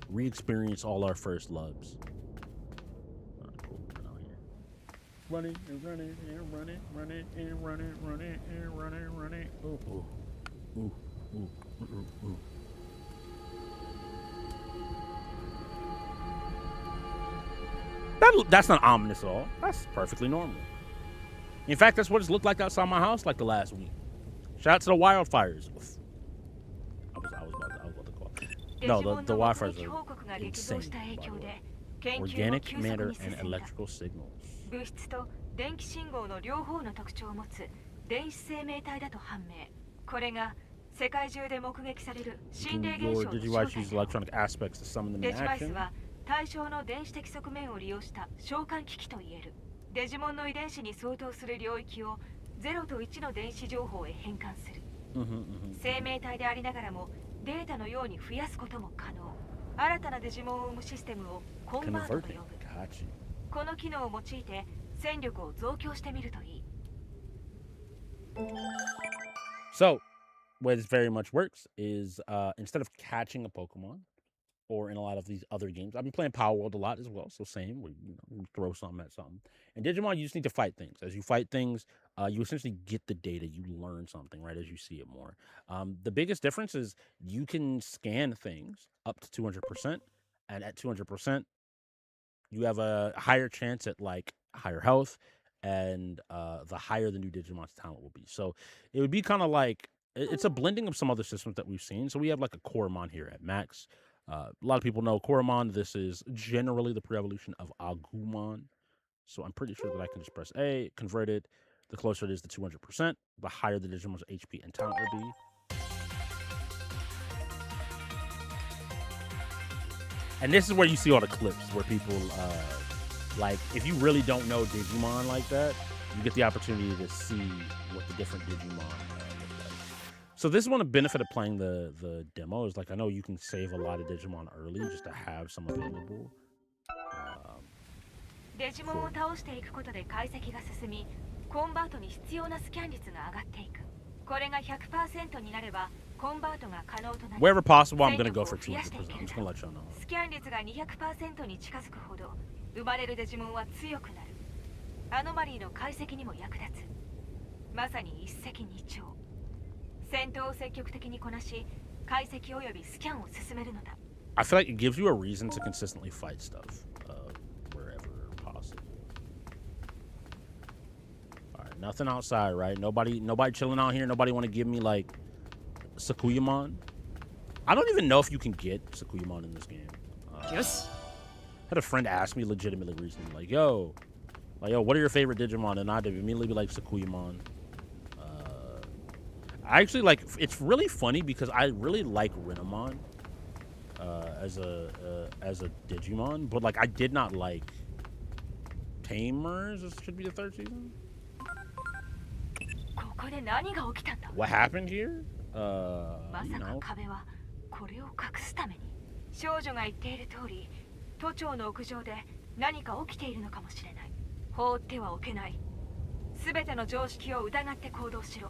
re-experience all our first loves. Running and running and running, running and running, running and running, running. Ooh, ooh, ooh, ooh, ooh, ooh. That's not ominous at all. That's perfectly normal. In fact, that's what it's looked like outside my house like the last week. Shout out to the wildfires. I was about to call. No, the wildfires are insane, by the way. Organic matter and electrical signals. 物質と電気信号の両方の特徴を持つ電子生命体だと判明。これが世界中で目撃される心霊現象の正体だ。デジバイスは対象の電子的側面を利用した召喚機器と言える。デジモンの遺伝子に相当する領域を0と1の電子情報へ変換する。生命体でありながらもデータのように増やすことも可能。新たなデジモンを生むシステムをコンバートと呼ぶ。この機能を用いて戦力を増強してみるといい。So, way this very much works is instead of catching a Pokemon, or in a lot of these other games, I've been playing Power World a lot as well. So same, where you throw something at something. In Digimon, you just need to fight things. As you fight things, you essentially get the data. You learn something, right, as you see it more. The biggest difference is you can scan things up to 200%, and at 200%, you have a higher chance at like higher health, and the higher the new Digimon's talent will be. So it would be kind of like it's a blending of some other systems that we've seen. So we have like a Koromon here at max. A lot of people know Koromon. This is generally the pre-evolution of Agumon. So I'm pretty sure that I can just press A, convert it. The closer it is to 200%, the higher the Digimon's HP and talent will be. And this is where you see all the clips where people, like, if you really don't know Digimon like that, you get the opportunity to see what the different Digimon look like. So this is one of the benefit of playing the demo is like I know you can save a lot of Digimon early just to have some available. デジモンを倒していくことで解析が進み、コンバートに必要なスキャン率が上がっていく。これが 100% になればコンバートが可能となる。Wherever possible, I'm gonna go for 200%. I'm just gonna let y'all know. スキャン率が 200% に近づくほど生まれるデジモンは強くなる。アノマリーの解析にも役立つ。まさに一石二鳥。戦闘を積極的にこなし、解析およびスキャンを進めるのだ。I feel like it gives you a reason to consistently fight stuff wherever possible. All right, nothing outside, right? Nobody chilling out here. Nobody want to give me like Sakuyamon. I don't even know if you can get Sakuyamon in this game. Yes. I had a friend ask me legitimately recently, like, yo, what are your favorite Digimon? And I'd immediately be like Sakuyamon. I actually like. It's really funny because I really like Renamon as a Digimon, but like I did not like Tamers. This should be the third season. What happened here? You know. これを隠すために少女が言っている通り都庁の屋上で何か起きているのかもしれない。放ってはおけない。すべての常識を疑って行動しろ。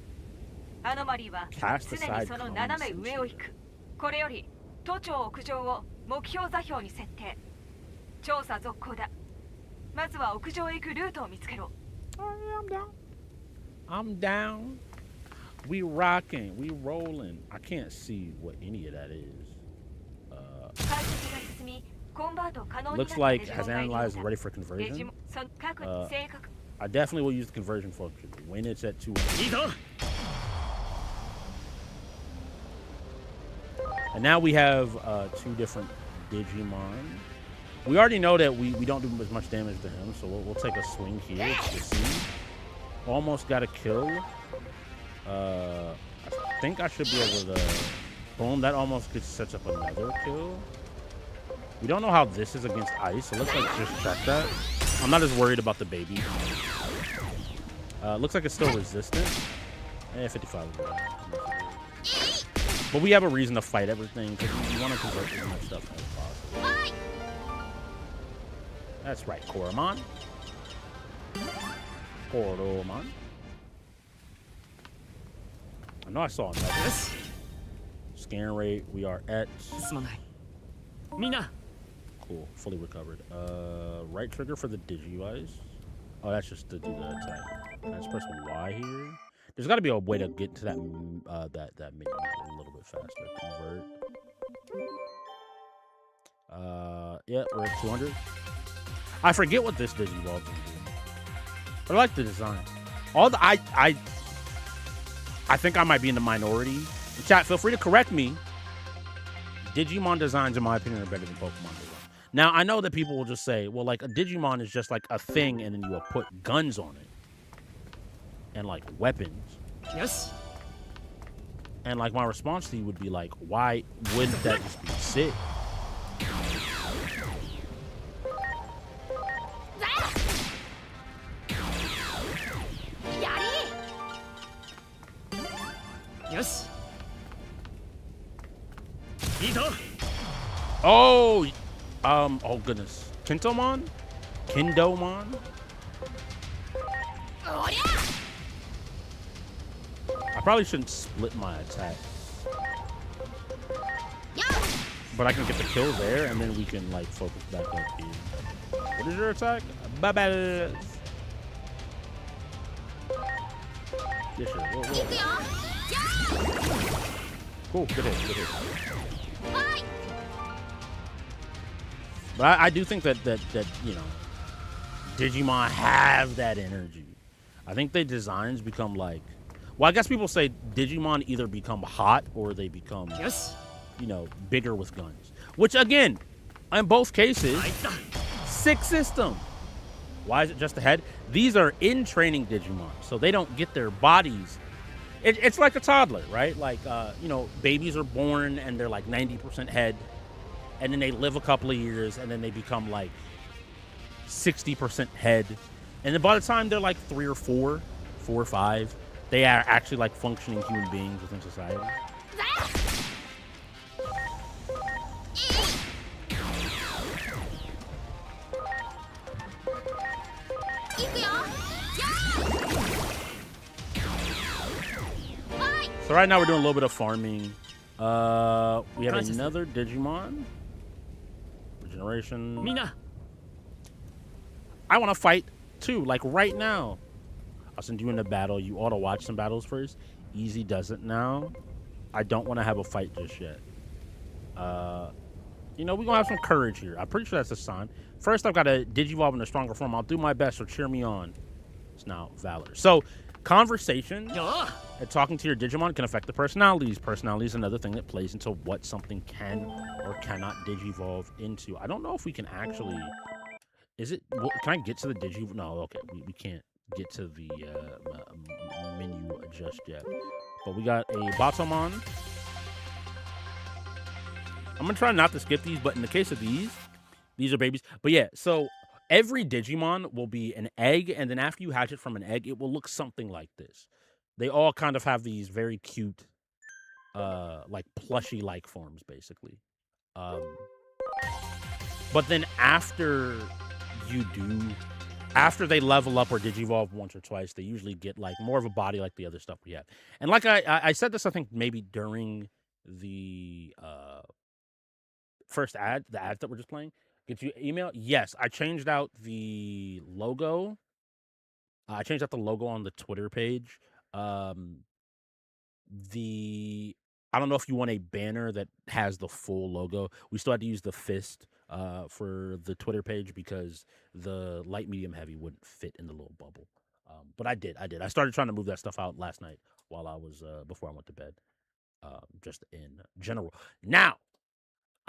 アノマリーは常にその斜め上を行く。これより都庁屋上を目標座標に設定。調査続行だ。まずは屋上へ行くルートを見つけろ。I'm down. We rocking. We rolling. I can't see what any of that is. Looks like has analyzed and ready for conversion. I definitely will use the conversion function when it's at 200. And now we have two different Digimon. We already know that we don't do as much damage to him, so we'll take a swing here to see. Almost got a kill. I think I should be able to... Boom, that almost gets sets up another kill. We don't know how this is against ice, so let's like just check that. I'm not as worried about the baby. Looks like it's still resistant. 55. But we have a reason to fight everything because we want to convert as much stuff as possible. That's right, Koromon. Koromon. I know I saw another. Scan rate, we are at... Cool, fully recovered. Right trigger for the Digivice. Oh, that's just to do the attack. Can I just press Y here? There's got to be a way to get to that that menu a little bit faster. Convert. Yeah, we're at 200. I forget what this Digivolve can do, but I like the design. All the I think I might be in the minority. Chat, feel free to correct me. Digimon designs, in my opinion, are better than Pokemon designs. Now, I know that people will just say, well, like, a Digimon is just like a thing, and then you will put guns on it. And, like, weapons. Yes. And, like, my response to you would be, like, why wouldn't that just be sick? Yes. Oh, oh goodness. Kintomon? Kindomon? I probably shouldn't split my attack. But I can get the kill there, and then we can, like, focus back up here. What is your attack? Bye-bye. Yeah, sure. Whoa. Cool, good hit. But I do think that you know, Digimon have that energy. I think their designs become like, well, I guess people say Digimon either become hot or they become, Yes. you know, bigger with guns. Which again, in both cases, sick system. Why is it just the head? These are in training Digimon, so they don't get their bodies. It's like a toddler, right? Like, you know, babies are born and they're like 90% head, and then they live a couple of years, and then they become like 60% head, and then by the time they're like 3 or 4 or 5, they are actually like functioning human beings within society. So right now we're doing a little bit of farming. We have another Digimon. Regeneration. Mina. I want to fight too, like right now. I'll send you into battle. You ought to watch some battles first. Easy does it now. I don't want to have a fight just yet. You know, we're going to have some courage here. I'm pretty sure that's a sign. First, I've got to Digivolve in a stronger form. I'll do my best, so cheer me on. It's now Valor. So, conversation and talking to your Digimon can affect the personalities. Personality is another thing that plays into what something can or cannot Digivolve into. I don't know if we can actually... Is it... Can I get to the Digivolve? No, okay. We can't get to the menu just yet. But we got a Batomon. I'm going to try not to skip these, but in the case of these are babies. But yeah, so every Digimon will be an egg, and then after you hatch it from an egg, it will look something like this. They all kind of have these very cute, like plushy-like forms, basically. But then after they level up or Digivolve once or twice, they usually get like more of a body like the other stuff we have. And like I said this, I think maybe during the first ad, the ads that we're just playing. Get you email? Yes, I changed out the logo. I changed out the logo on the Twitter page. The I don't know if you want a banner that has the full logo. We still had to use the fist for the Twitter page because the light, medium, heavy wouldn't fit in the little bubble. But I did. I started trying to move that stuff out last night while I was before I went to bed. Just in general. Now,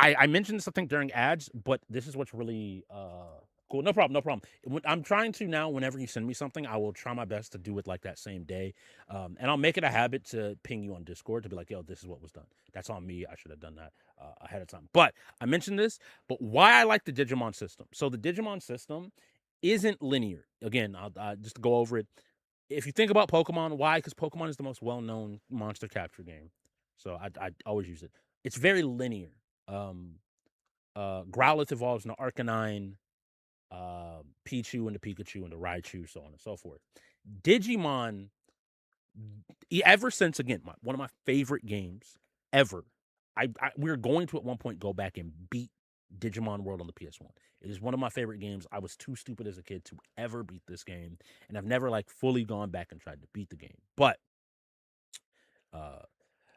I mentioned this, I think, during ads, but this is what's really cool. No problem. I'm trying to now, whenever you send me something, I will try my best to do it like that same day. And I'll make it a habit to ping you on Discord to be like, yo, this is what was done. That's on me. I should have done that ahead of time. But I mentioned this, but why I like the Digimon system. So the Digimon system isn't linear. Again, I'll just to go over it. If you think about Pokemon, why? Because Pokemon is the most well-known monster capture game. So I always use it. It's very linear. Growlithe evolves into Arcanine, Pichu into Pikachu into Raichu, so on and so forth. Digimon, ever since, again, one of my favorite games ever. We're going to at one point go back and beat Digimon World on the PS1. It is one of my favorite games. I was too stupid as a kid to ever beat this game, and I've never like fully gone back and tried to beat the game. But uh,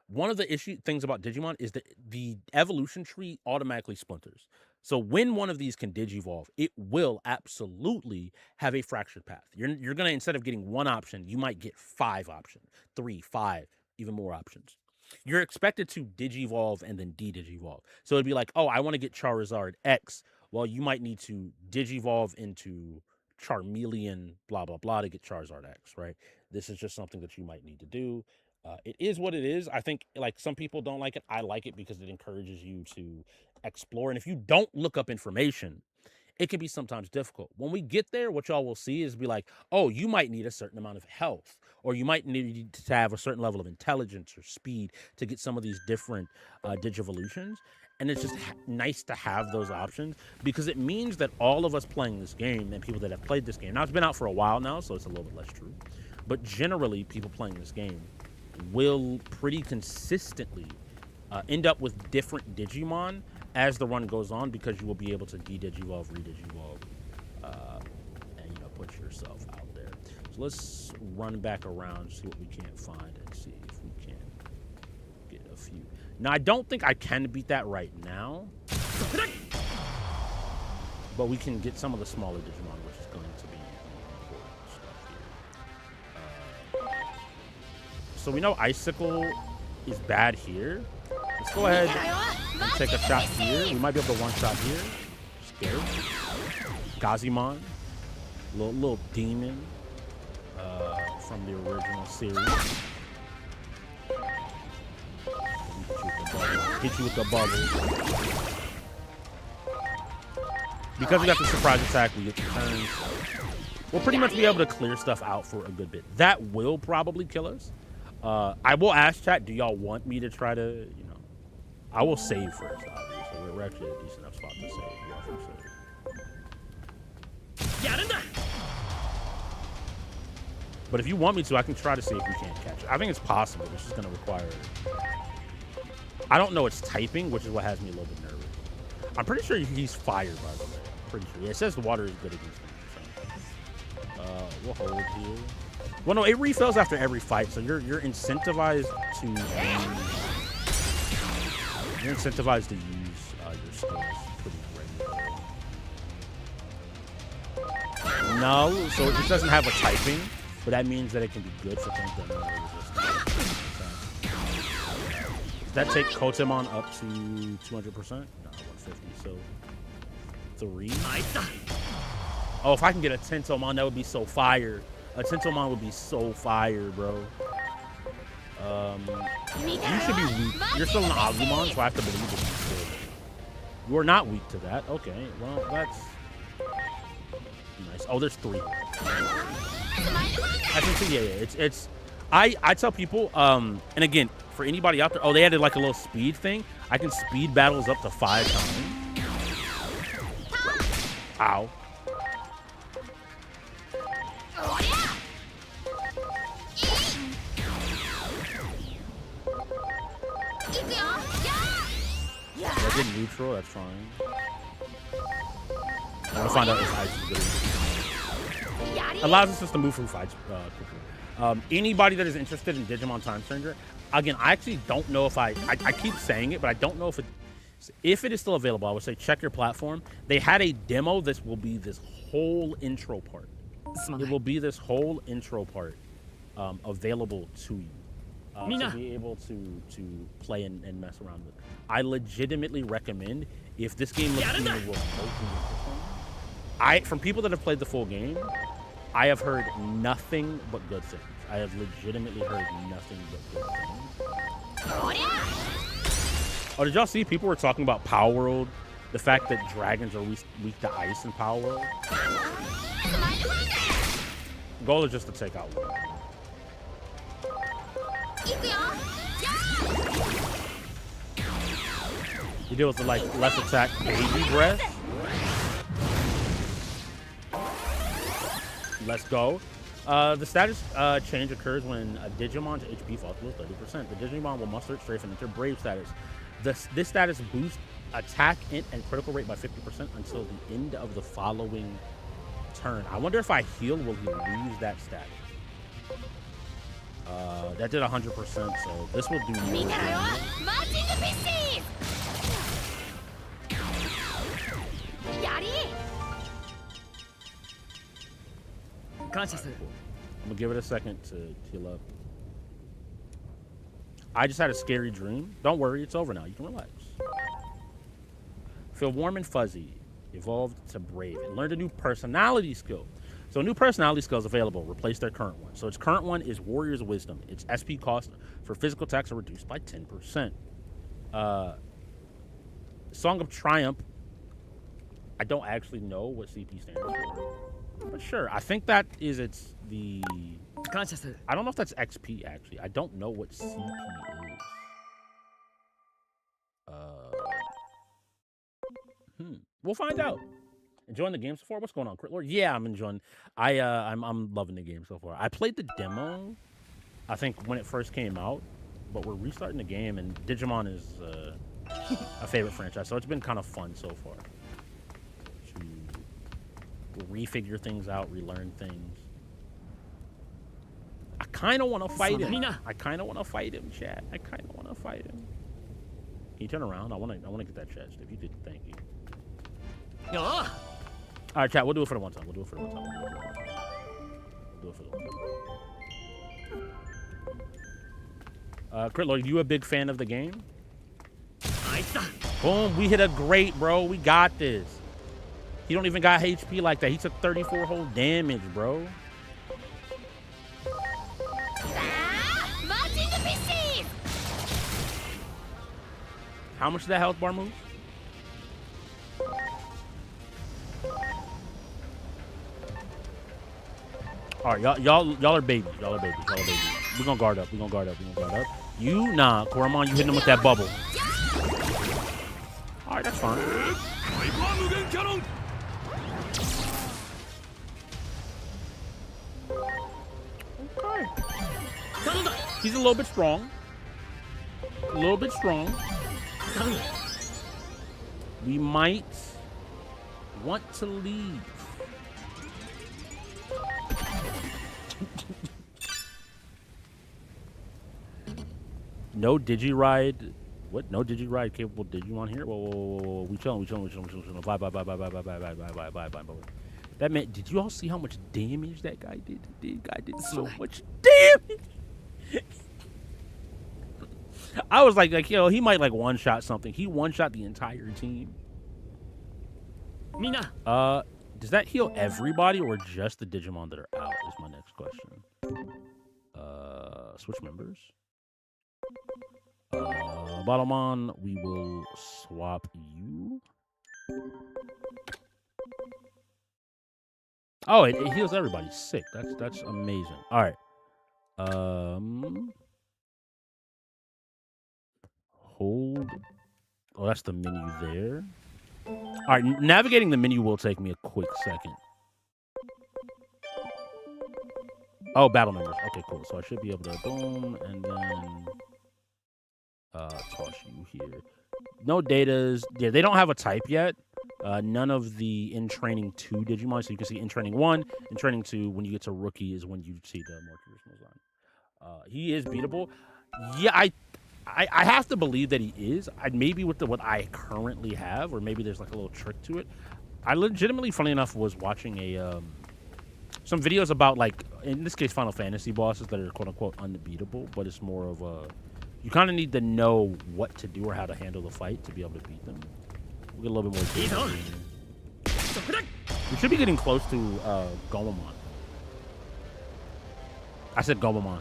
one of the things about Digimon is that the evolution tree automatically splinters. So when one of these can digivolve, it will absolutely have a fractured path. You're gonna, instead of getting one option, you might get 5 options, 3, 5, even more options. You're expected to digivolve and then de-digivolve. So it'd be like, oh, I want to get Charizard X. Well, you might need to digivolve into Charmeleon, blah blah blah, to get Charizard X. Right? This is just something that you might need to do. It is what it is. I think like some people don't like it. I like it because it encourages you to explore. And if you don't look up information, it can be sometimes difficult. When we get there, what y'all will see is be like, oh, you might need a certain amount of health, or you might need to have a certain level of intelligence or speed to get some of these different Digivolutions. And it's just nice to have those options because it means that all of us playing this game and people that have played this game, now it's been out for a while now, so it's a little bit less true, but generally people playing this game will pretty consistently end up with different Digimon as the run goes on because you will be able to de-digivolve, re-digivolve, and put yourself out there. So let's run back around, see what we can't find, and see if we can get a few. Now I don't think I can beat that right now, but we can get some of the smaller Digimon, which is going to be important stuff here. So we know Icicle is bad here. Let's go ahead and take a shot here. We might be able to one-shot here. Scared. Gazimon. Little demon from the original series. Hit you with the bubble. Because we got the surprise attack, we get the turns. We'll pretty much be able to clear stuff out for a good bit. That will probably kill us. I will ask chat, do y'all want me to try to, I will save first, obviously. We're actually at a decent enough spot to save. But if you want me to, I can try to see if we can't catch it. I think it's possible. It's just going to require... I don't know its typing, which is what has me a little bit nervous. I'm pretty sure he's fire, by the way. Pretty sure. Yeah, it says the water is good against him. So. We'll hold here. Well, no, it refills after every fight, so you're incentivized to use... You're incentivized to use your skills pretty regularly. No, so it just doesn't have a typing, but that means that it can be good for things that are resistant. Does that take Kotemon up to 200%? No, 150, so 3. Oh, if I can get a Tentomon, that would be so fire. A Tentomon would be so fire, bro. You should be weak. You're still an Agumon, so I have to believe that you should. You are not weak to that. Okay, well, that's nice. Oh, there's 3. I can see, yeah. It's. I tell people, and again, for anybody out there, oh, they added like a little speed thing. I can speed battles up to 5 times. Ow. I did neutral, that's fine. I want to find out if ice is good. Allows us just to move through fights quickly. Anybody that is interested in Digimon Time Stranger, again, I actually don't know if I keep saying it, but I don't know if it is still available. I would say check your platform. They had a demo. This will be this whole intro part. It will be this whole intro part available to you. To be able to play and mess around with. I legitimately recommend, if this game looks even remotely interesting, from people that have played the full game, I have heard nothing but good things. I have legitimately heard nothing but good things. Oh, did y'all see people were talking about Power World? The fact that dragons are weak to ice in Power World? The goal is just to take out one. You deal with the less attack baby breath. Let's go. The status change occurs when a Digimon's HP falls below 30%. The Digimon will muster its strength and enter Brave status. This status boost attack and critical rate by 50% until the end of the following turn. I wonder if I heal, will he lose that status? That did 100%, so this will do more damage. I'm gonna give it a second to heal up. I just had a scary dream. Don't worry, it's over now. You can relax. Feel warm and fuzzy. Evolved to brave and learned a new personality skill. So a new personality skill is available. Replace their current one. So its current one is Warrior's Wisdom. Its SP cost for physical attacks are reduced by 10%. Song of Triumph. I don't actually know what CP stands for. But sure, I think that is the... I don't know if that's XP, actually. I don't know what CP is. We'll find out. Enjoying the game so far? What's going on, Crit Lord? Yeah, I'm enjoying. I'm loving the game so far. I played the demo, I think, when it first came out, but we're restarting the game, and Digimon is a favorite franchise, so it's been kind of fun so far to refigure things out, relearn things. I kind of want to fight him. I kind of want to fight him, chat. I kind of want to fight him. Can you turn around? I want to get that chest. If you did, thank you. All right, chat. We'll do it for the one time. We'll do it for the one time. We'll do it for the one time. Crit Lord, you a big fan of the game? Boom. We hit a great, bro. We got this. He don't even got HP like that. He took 34 whole damage, bro. How much did that health bar move? All right, y'all are babies. Y'all are babies. We're gonna guard up. You, nah, Koromon, you hitting him with that bubble. All right, that's fine. Okay. He's a little bit strong. We might want to leave. No Digiride. What? No Digiride capable Digimon here? Whoa. We chilling. Bye. That man, did you all see how much damage that guy did? The guy did so much damage. I was like, yo, he might like one-shot something. He one-shot the entire team. Mina. Does that heal everybody or just the Digimon that are out is my next question. Switch members. Battlemon, we will swap you. Oh, it heals everybody. Sick. That's amazing. All right. Hold. Oh, that's the menu there. All right, navigating the menu will take me a quick second. Oh, battle members. Okay, cool. So I should be able to boom and then toss you here. No datas. Yeah, they don't have a type yet. None of the in training 2 Digimon. So you can see in training 1, in training 2. When you get to rookie is when you see the more traditional design. He is beatable. Yeah, I have to believe that he is. Maybe with what I currently have, or maybe there's like a little trick to it. I legitimately, funny enough, was watching some videos about, like, in this case, Final Fantasy bosses that are quote unquote unbeatable, but it's more of a, you kind of need to know what to do or how to handle the fight to be able to beat them. We'll get a little bit more detail. We should be getting close to Gomamon. I said Gomamon.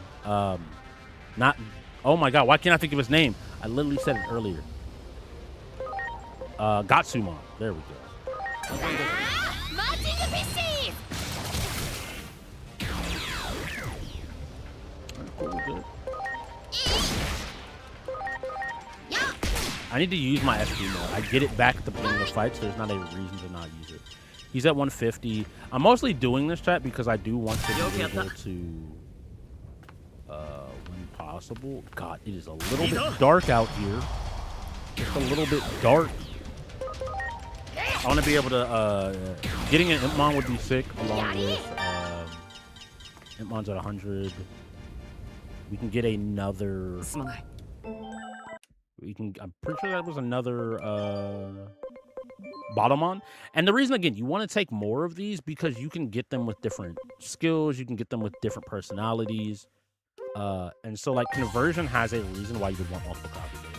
Not. Oh my god, why can't I think of his name? I literally said it earlier. Gatsumon. There we go. I need to use my SP more. I get it back at the beginning of the fight, so there's not a reason to not use it. He's at 150. I'm mostly doing this, chat, because I do want to be able to, when possible. God, it is a little bit dark out here. Just a little bit dark. I want to be able to getting an Impmon would be sick along with Impmon's at 100. We can get another. I'm pretty sure that was another Botomon. And the reason, again, you want to take more of these because you can get them with different skills. You can get them with different personalities. And so, like, conversion has a reason why you would want multiple copies of it.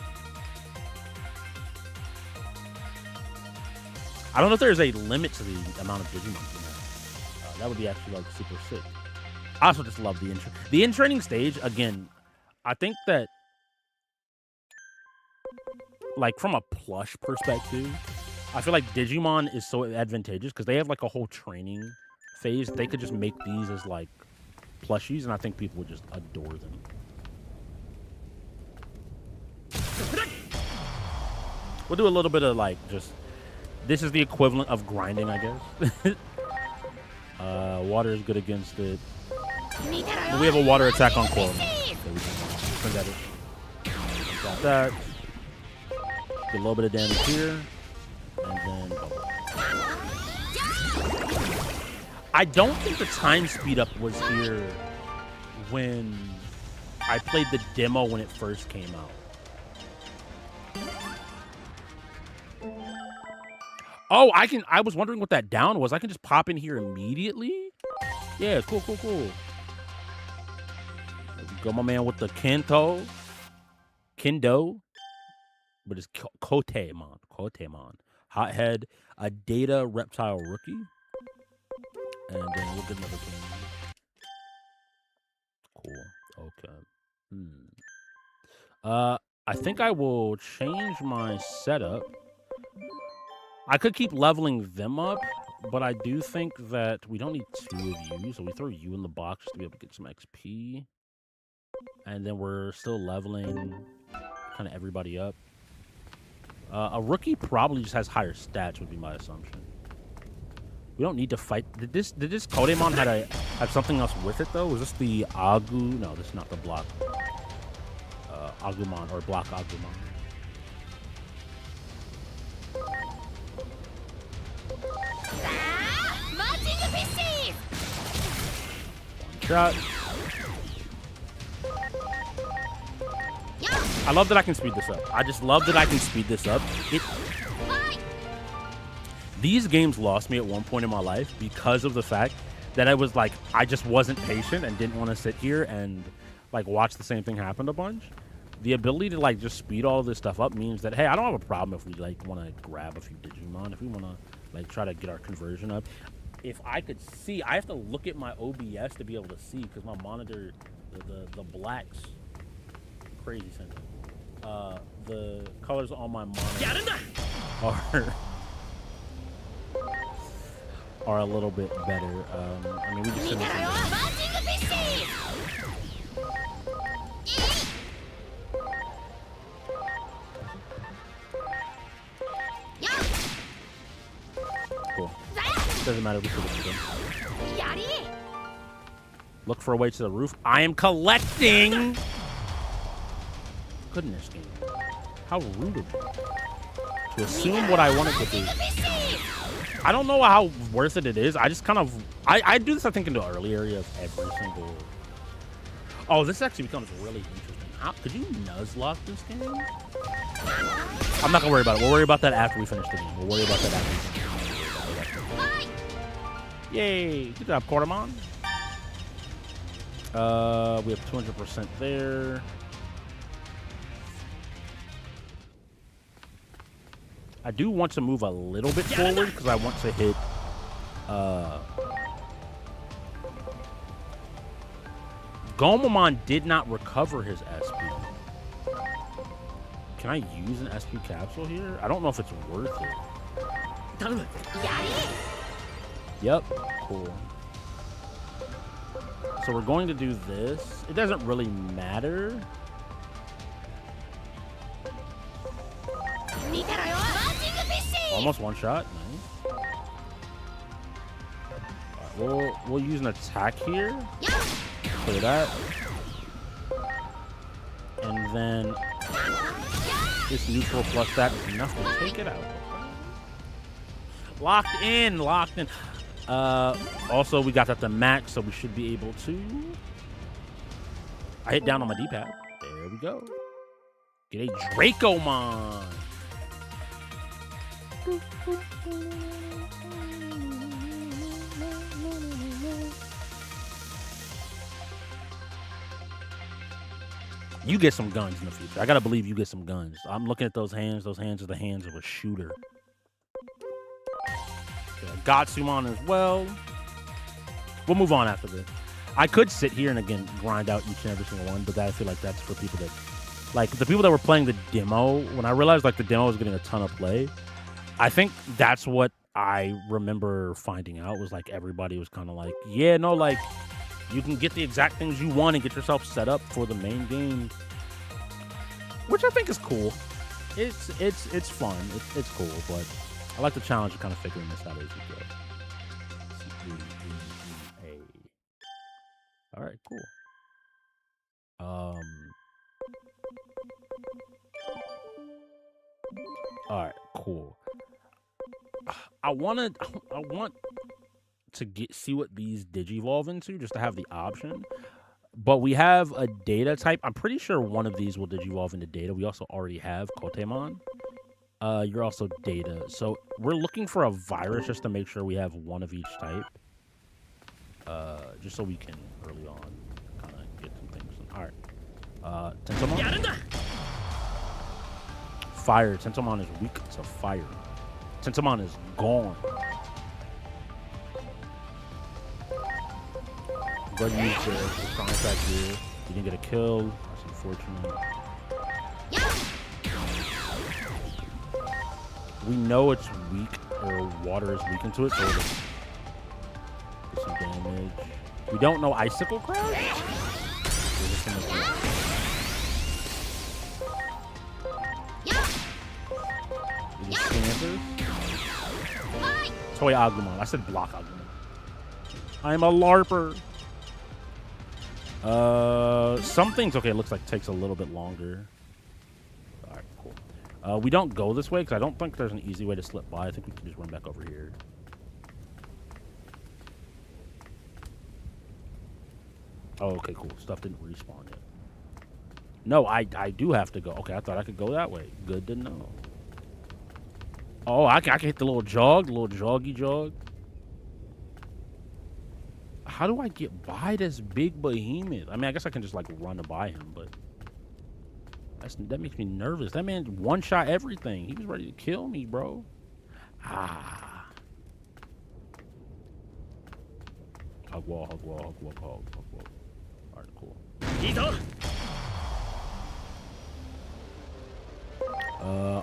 I don't know if there's a limit to the amount of Digimon you have. That would be actually, like, super sick. I also just love the in-training stage. Again, I think that, like, from a plush perspective, I feel like Digimon is so advantageous because they have, like, a whole training phase. They could just make these as, like, plushies, and I think people would just adore them. We'll do a little bit of, like, just... This is the equivalent of grinding, I guess. Water is good against it. But we have a water attack on Coral. Got that. Get a little bit of damage here. And then... I don't think the time speed up was here when I played the demo when it first came out. Oh, I was wondering what that down was. I can just pop in here immediately? Yeah, cool. There we go, my man, with the Kendo. But it's Kotemon. Hothead, a Data Reptile Rookie. And then we'll get another thing. Cool. Okay. I think I will change my setup. I could keep leveling them up, but I do think that we don't need 2 of you, so we throw you in the box to be able to get some XP. And then we're still leveling kind of everybody up. A rookie probably just has higher stats, would be my assumption. We don't need to fight. Did this Kodemon have something else with it though? Was this the Agu? No, this is not the block. Agumon or block Agumon. One shot. I love that I can speed this up. I just love that I can speed this up. These games lost me at one point in my life because of the fact that I was like, I just wasn't patient and didn't want to sit here and like watch the same thing happen a bunch. The ability to like just speed all this stuff up means that, hey, I don't have a problem if we like want to grab a few Digimon, if we want to like try to get our conversion up. If I could see, I have to look at my OBS to be able to see because my monitor, the blacks, crazy sensitive. The colors on my monitor are a little bit better. I mean, we just cool. Doesn't matter. We should have. Look for a way to the roof. I am collecting. Goodness game. How rude of you to assume what I wanted to do. I don't know how worth it is. I just kind of... I do this, I think, in the early area of every single... Oh, this actually becomes really interesting. How could you Nuzlocke this game? I'm not going to worry about it. We'll worry about that after we finish the game. We'll worry about that after we finish the game. Yay! Good job, Quartermon. We have 200% there. I do want to move a little bit forward because I want to hit Gomamon did not recover his SP. Can I use an SP capsule here? I don't know if it's worth it. Yep, cool. So we're going to do this. It doesn't really matter. Almost one shot. Nice. All right, we'll use an attack here. Clear that. And then this neutral plus that is enough to take it out. Locked in. Locked in. Also, we got that to max, so we should be able to. I hit down on my D-pad. There we go. Get a Dracomon. You get some guns in the future. I gotta believe you get some guns. I'm looking at those hands. Those hands are the hands of a shooter. Gatsumon as well. We'll move on after this. I could sit here and again grind out each and every single one, but that, I feel like that's for people that, like the people that were playing the demo. When I realized like the demo was getting a ton of play, I think that's what I remember finding out was like everybody was kind of like, yeah, no, like you can get the exact things you want and get yourself set up for the main game, which I think is cool. It's fun. It's cool, but I like the challenge of kind of figuring this out as you go. All right, cool. All right, cool. I want to see what these digivolve into, just to have the option. But we have a data type. I'm pretty sure one of these will digivolve into data. We also already have Kotemon. You're also data. So we're looking for a virus just to make sure we have one of each type. Just so we can early on kind of get some things. All right. Tentomon. Fire. Tentomon is weak to fire. Tentomon is gone. Go ahead and use the strong attack here. You didn't get a kill. That's unfortunate. We know it's weak, or water is weakened to it, so it'll get some damage. We don't know Icicle Crash? Toy Agumon. I said block Agumon. I'm a LARPer. Some things, okay, it looks like takes a little bit longer. All right, cool. We don't go this way because I don't think there's an easy way to slip by. I think we can just run back over here. Oh, okay, cool. Stuff didn't respawn yet. No, I do have to go. Okay, I thought I could go that way. Good to know. Oh, I can hit the little jog, the little joggy jog. How do I get by this big behemoth? I mean, I guess I can just like run by him, but that makes me nervous. That man one-shot everything. He was ready to kill me, bro. Ah. Hug wall, hug wall, hug wall, hug wall. All right, cool.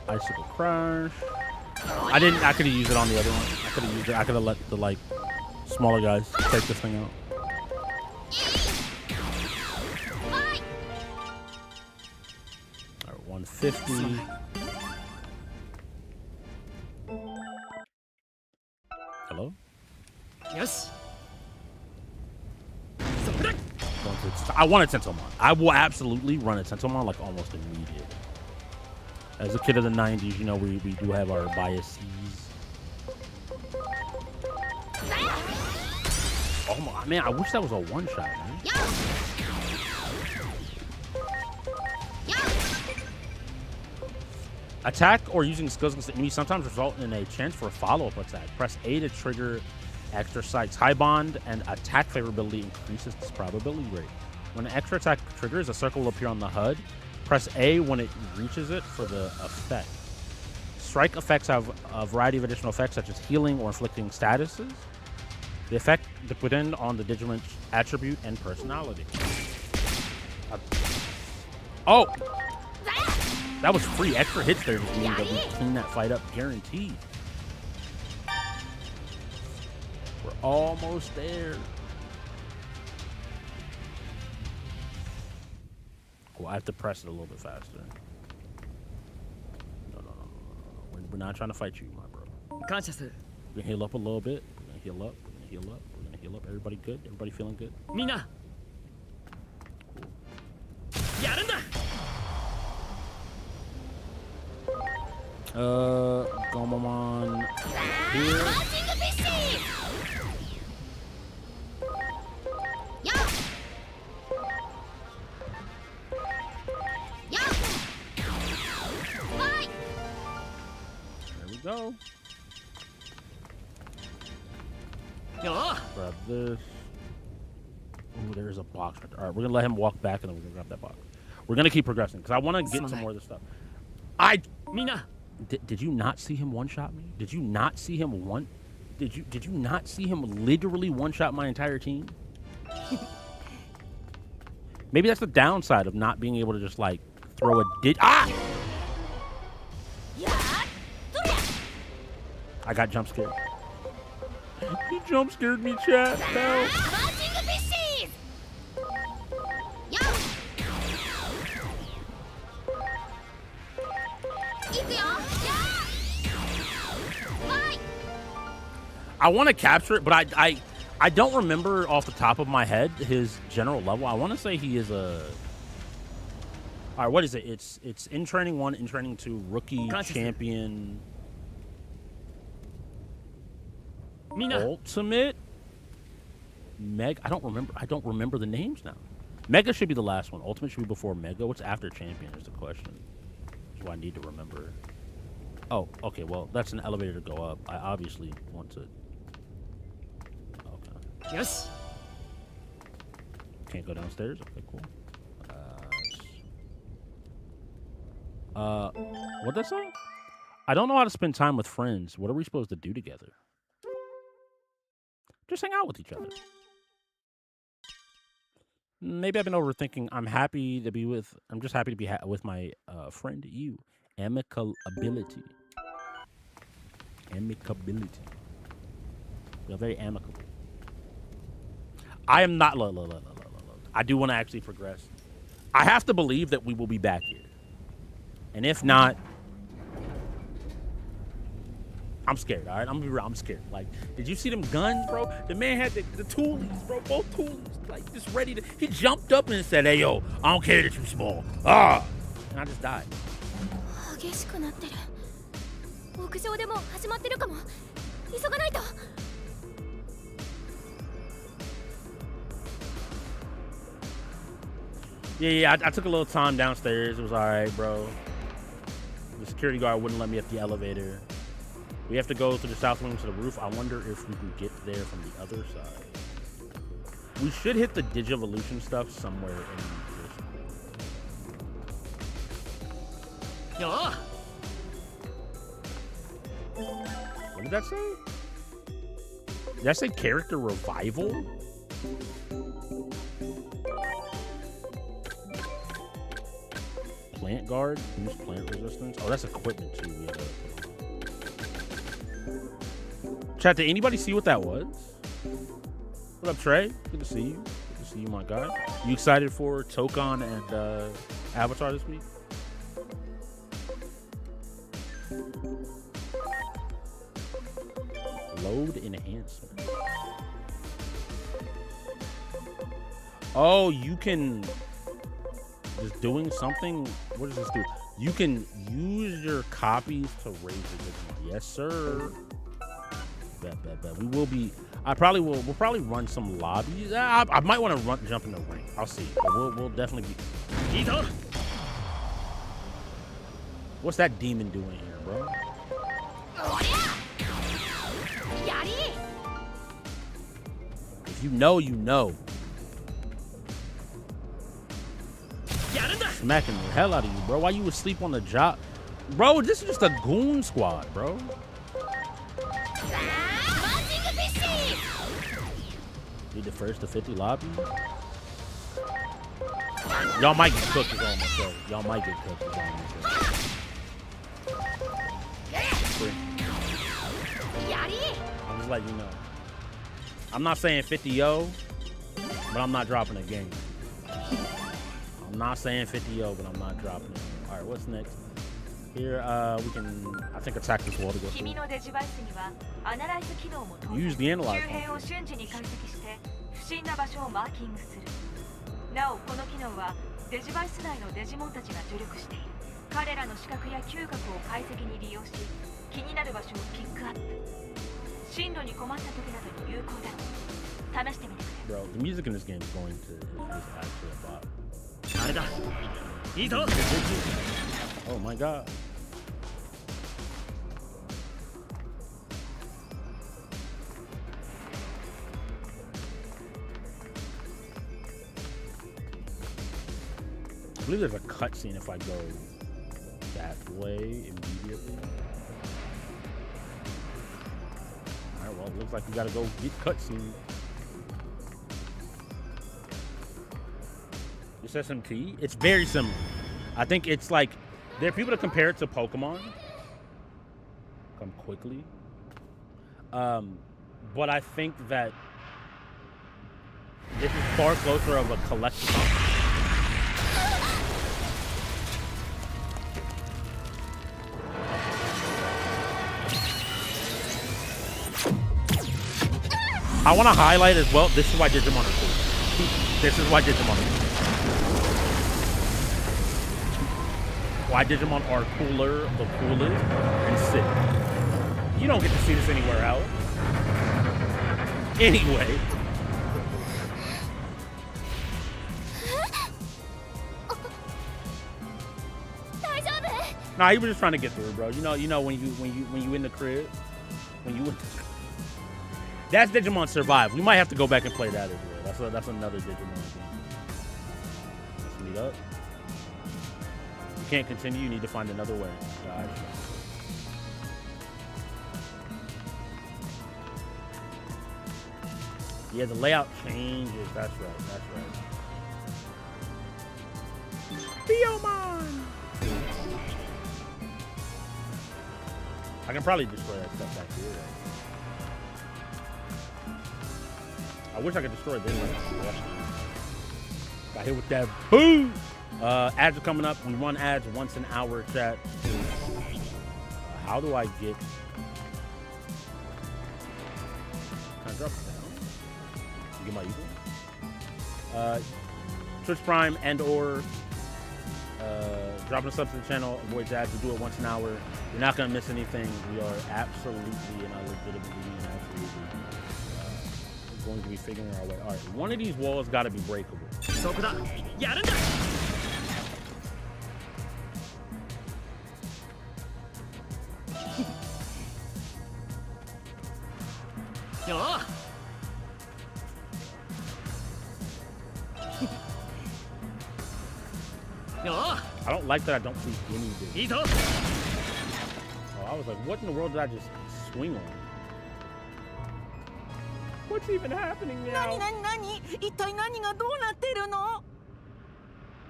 Icicle Crash. I could have used it on the other one. I could have used it. I could have let the like smaller guys take this thing out. All right, 150. Hello? Yes. I want a Tentomon. I will absolutely run a Tentomon like almost immediate. As a kid of the 90s, you know, we do have our biases. Oh my man, I wish that was a one-shot, man. Attack or using skills against the enemy sometimes result in a chance for a follow-up attack. Press A to trigger extra sights. High bond and attack favorability increases this probability rate. When an extra attack triggers, a circle will appear on the HUD. Press A when it reaches it for the effect. Strike effects have a variety of additional effects such as healing or inflicting statuses. The effect depends on the Digimon's attribute and personality. Oh! That was free. Extra hits there just means that we clean that fight up guaranteed. We're almost there. Well, I have to press it a little bit faster. No. We're not trying to fight you, my bro. We're gonna heal up a little bit. We're gonna heal up. We're gonna heal up. We're gonna heal up. Everybody good? Everybody feeling good? Mina. Cool. Gomamon here. There we go. Grab this. Ooh, there's a box right there. All right, we're gonna let him walk back, and then we're gonna grab that box. We're gonna keep progressing because I want to get some more of this stuff. Mina. Did you not see him one shot me? Did you not see him one? Did you not see him literally one shot my entire team? Maybe that's the downside of not being able to just like throw a ah! I got jump scared. He jump scared me, chat. No. I want to capture it, but I don't remember off the top of my head his general level. I want to say he is a... All right, what is it? It's in training 1, in training 2, rookie, champion, ultimate, Mega. I don't remember the names now. Mega should be the last one. Ultimate should be before Mega. What's after champion is the question. That's what I need to remember. Oh, okay. Well, that's an elevator to go up. I obviously want to... Yes. Can't go downstairs. Okay, cool. What'd that say? I don't know how to spend time with friends. What are we supposed to do together? Just hang out with each other. Maybe I've been overthinking. I'm just happy to be with my friend. You. Amicability. Amicability. We're very amicable. I am not. I do want to actually progress. I have to believe that we will be back here. And if not, I'm scared, all right? I'm gonna be real, I'm scared. Like, did you see them guns, bro? The man had the toolies, bro, both toolies, like, just ready to... He jumped up and said, hey, yo, I don't care that you're small. Ah! And I just died. Yeah, I took a little time downstairs. It was all right, bro. The security guard wouldn't let me up the elevator. We have to go through the south wing to the roof. I wonder if we can get there from the other side. We should hit the Digivolution stuff somewhere in this. What did that say? Did that say character revival? Plant guard, boost plant resistance. Oh, that's equipment too. We have to put on. Chat, did anybody see what that was? What up, Trey? Good to see you. Good to see you, my guy. You excited for Tokon and Avatar this week? Load enhancement. Oh, you can... Just doing something. What does this do? You can use your copies to raise your Digimon. Yes, sir. Bet. We will be. We'll probably run some lobbies. I might want to jump in the ring. I'll see. But we'll definitely be. What's that demon doing here, bro? If you know, you know. Smacking the hell out of you, bro. Why you asleep on the job? Bro, this is just a goon squad, bro. Be the first to 50 lobby. Y'all might get cooked as on myself. Y'all might get cooked as on myself. I'm just letting you know. I'm not saying 50-0, but I'm not dropping a game. I'm not saying 50-0, but I'm not dropping it. All right, what's next? Here, we can, I think, attack this wall to go through. Use the analyze function. 気になる場所をピックアップ。進路に困った時などに有効だろう。試してみてくれ。 Bro, the music in this game is going to is actually a bop. あれだいいぞ Oh my god. I believe there's a cutscene if I go that way immediately. Alright, well, it looks like we gotta go get cutscene. This SMT, it's very similar. I think it's like, there are people that compare it to Pokemon. Come quickly. But I think that this is far closer of a collectible. I want to highlight as well, this is why Digimon are cool. This is why Digimon are cool. Why Digimon are cooler, the coolest, and sick. You don't get to see this anywhere else. Anyway. Nah, he was just trying to get through, bro. You know when you in the crib, that's Digimon Survive. We might have to go back and play that as well. That's another Digimon game. Let's meet up. You can't continue. You need to find another way, guys. Yeah, the layout changes. That's right. Digimon. I can probably destroy that stuff back here. I wish I could destroy this. Got hit with that boom. Ads are coming up. We run ads once an hour, chat. How do I get? Can I drop it down? Get my equal. Twitch Prime and or dropping a sub to the channel. Avoid ads. We do it once an hour. You're not gonna miss anything. We are absolutely and I legitimately and absolutely going to be figuring our way. All right, one of these walls got to be breakable. I don't like that I don't see any of this. Oh, I was like, what in the world did I just swing on? What's even happening now?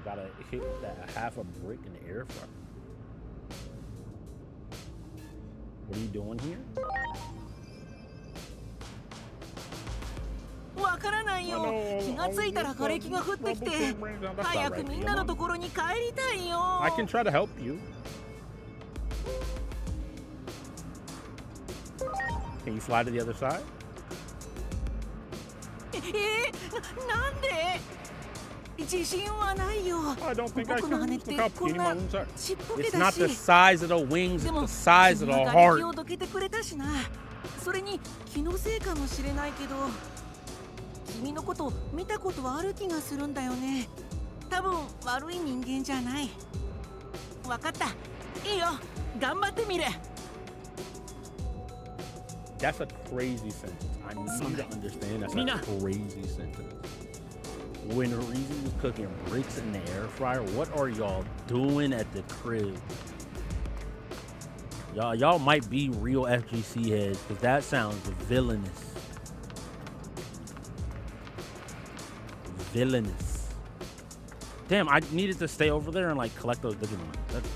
Gotta hit that half a brick in the air fryer. What are you doing here? わからないよ。気がついたら瓦礫が降ってきて、早くみんなのところに帰りたいよ。I can try to help you. Can you fly to the other side? なんで？自信はないよ。 I don't think I 僕の羽 can. って Look how こん skinny な my wings are. ちっぽけ It's だ not し。 the size of the wings, で it's も the size of 君 the が瓦礫 heart. をどけてくれたしな。それに気のせいかもしれないけど、君のこと見たことある気がするんだよね。多分悪い人間じゃない。わかった。いいよ。頑張ってみる。 That's a crazy sentence. I need you to understand that's a crazy sentence. When Reezy was cooking bricks in the air fryer, what are y'all doing at the crib? Y'all might be real FGC heads, because that sounds villainous. Villainous. Damn, I needed to stay over there and like collect those Digimon. That's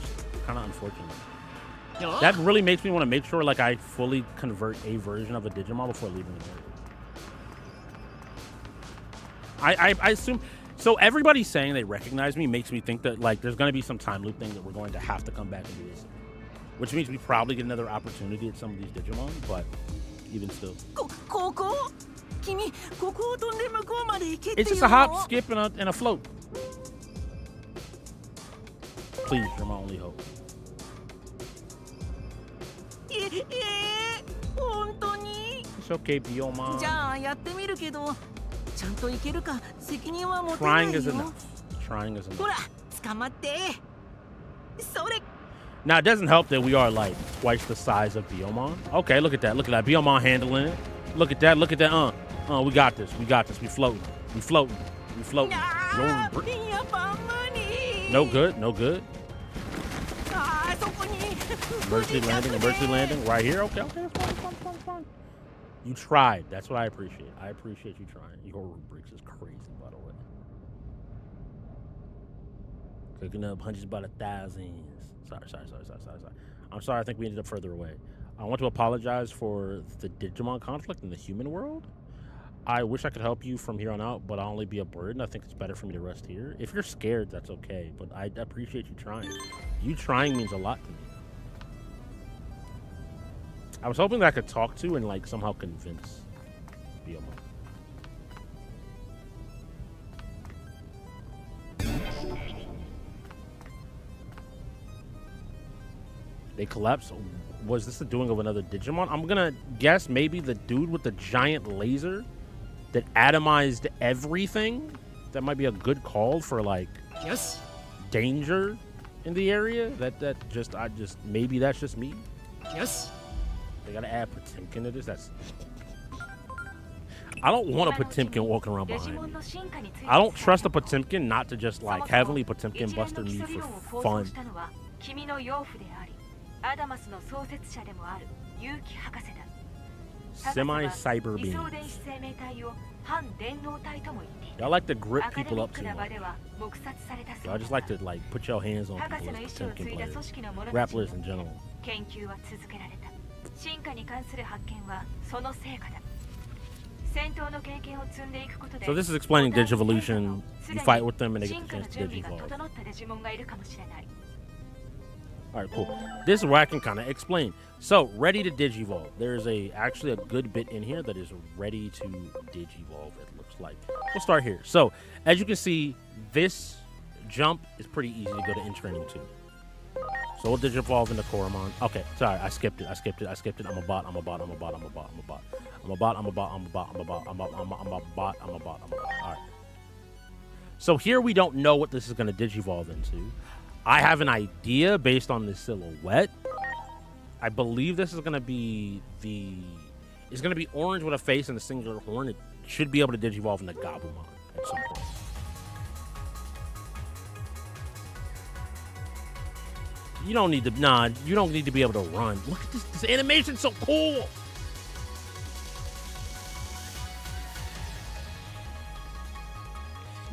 kind of unfortunate. That really makes me want to make sure like I fully convert a version of a Digimon before leaving the area. I assume so. Everybody saying they recognize me makes me think that like there's going to be some time loop thing that we're going to have to come back and do this, which means we probably get another opportunity at some of these Digimon. But even still, it's just a hop, skip, and a float. Please, you're my only hope. 本当に It's okay, Biomon. じゃあやってみるけどちゃんといけるか責任は持てな Trying い is よ enough. Trying is ほ enough. ら捕まってそれ Now, it doesn't help that we are like twice the size of Biomon. Okay, look at that. Look at that. Biomon handling it. Look at that. Look at that. We got this. We got this. We floating. We floating. We floating. あーやっぱ無理 No good. No good. あーそこに Emergency landing. Emergency landing. Right here. Okay. Okay. It's fine. It's fine. It's fine. It's fine. You tried. That's what I appreciate. I appreciate you trying. Your rubrics is crazy, by the way. Cooking up hundreds by the thousands. Sorry. I'm sorry. I think we ended up further away. I want to apologize for the Digimon conflict in the human world. I wish I could help you from here on out, but I'll only be a burden. I think it's better for me to rest here. If you're scared, that's okay, but I appreciate you trying. You trying means a lot to me. I was hoping that I could talk to and like somehow convince Biomon. They collapse. Was this the doing of another Digimon? I'm gonna guess maybe the dude with the giant laser that atomized everything. That might be a good call for like Yes. danger in the area. Maybe that's just me. Yes. They gotta add Potemkin to this. I don't want a Potemkin walking around デジ behind モン me. の進化について I don't trust a Potemkin not to just そも like そも heavenly Potemkin 一連 buster の me 基礎理論を for 構想 fun. したのは君の養父でありアダマスの創設者でもある結城博士だ。博士は Semi-cyber 理想 beings. 電子生命体を反電脳体とも言っていた。 Y'all like to grip アカデ people ミッ up ク too な場 much. では黙殺されたそう Y'all だ just が like to like put your hands on 博 people 士の意 as 志を継 Potemkin いだ組 players. 織の者たちに Grapplers in general. 研究は続けられた。進化に関する発見はその成果だ。戦闘の経験を積んでいくことで So this is explaining Digivolution. You fight with them and they get 進 the 化の chance to 準備が Digivolve. 整ったデジモンがいるかもしれない。 Alright, cool. This is where I can kind of explain. So, ready to Digivolve. There's actually a good bit in here that is ready to Digivolve, it looks like. We'll start here. So, as you can see, this jump is pretty easy to go to in training too. So we'll Digivolve into Koromon. Okay, sorry, I skipped it. I'm a bot. Alright. So here we don't know what this is going to Digivolve into. I have an idea based on the silhouette. I believe this is going to be it's going to be orange with a face and a singular horn. It should be able to Digivolve into Gabumon at some point. You don't need to, you don't need to be able to run. Look at this, this animation's so cool.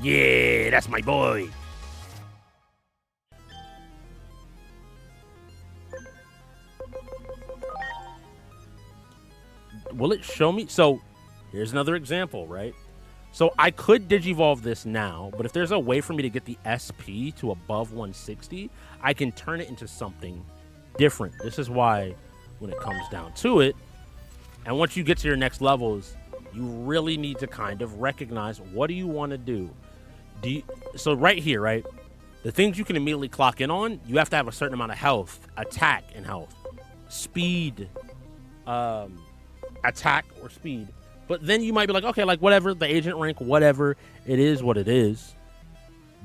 Yeah, that's my boy. Will it show me? So, here's another example, right? So, I could Digivolve this now, but if there's a way for me to get the SP to above 160, I can turn it into something different. This is why, when it comes down to it, and once you get to your next levels, you really need to kind of recognize what do you want to do. So right here, right? The things you can immediately clock in on, you have to have a certain amount of health, attack and health, speed, attack or speed. But then you might be like, okay, like whatever, the agent rank, whatever, it is what it is.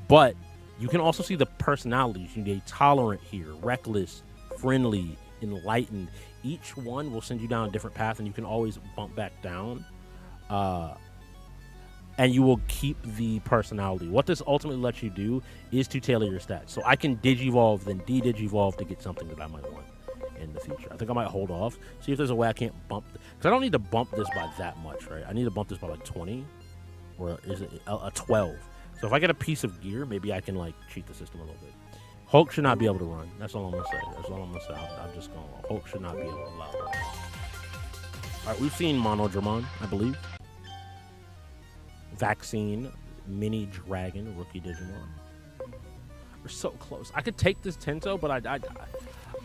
But you can also see the personalities. You need a tolerant here, reckless, friendly, enlightened. Each one will send you down a different path, and you can always bump back down. And you will keep the personality. What this ultimately lets you do is to tailor your stats. So I can Digivolve, then de-Digivolve to get something that I might want in the future. I think I might hold off, see if there's a way I can't bump, because I don't need to bump this by that much, right? I need to bump this by like 20, or is it a 12? So if I get a piece of gear, maybe I can like cheat the system a little bit. Hulk should not be able to run. That's all I'm gonna say. I'm just going. Hulk should not be able to allow it. All right, we've seen Monodramon, I believe. Vaccine, Mini Dragon, Rookie Digimon. We're so close. I could take this Tento, but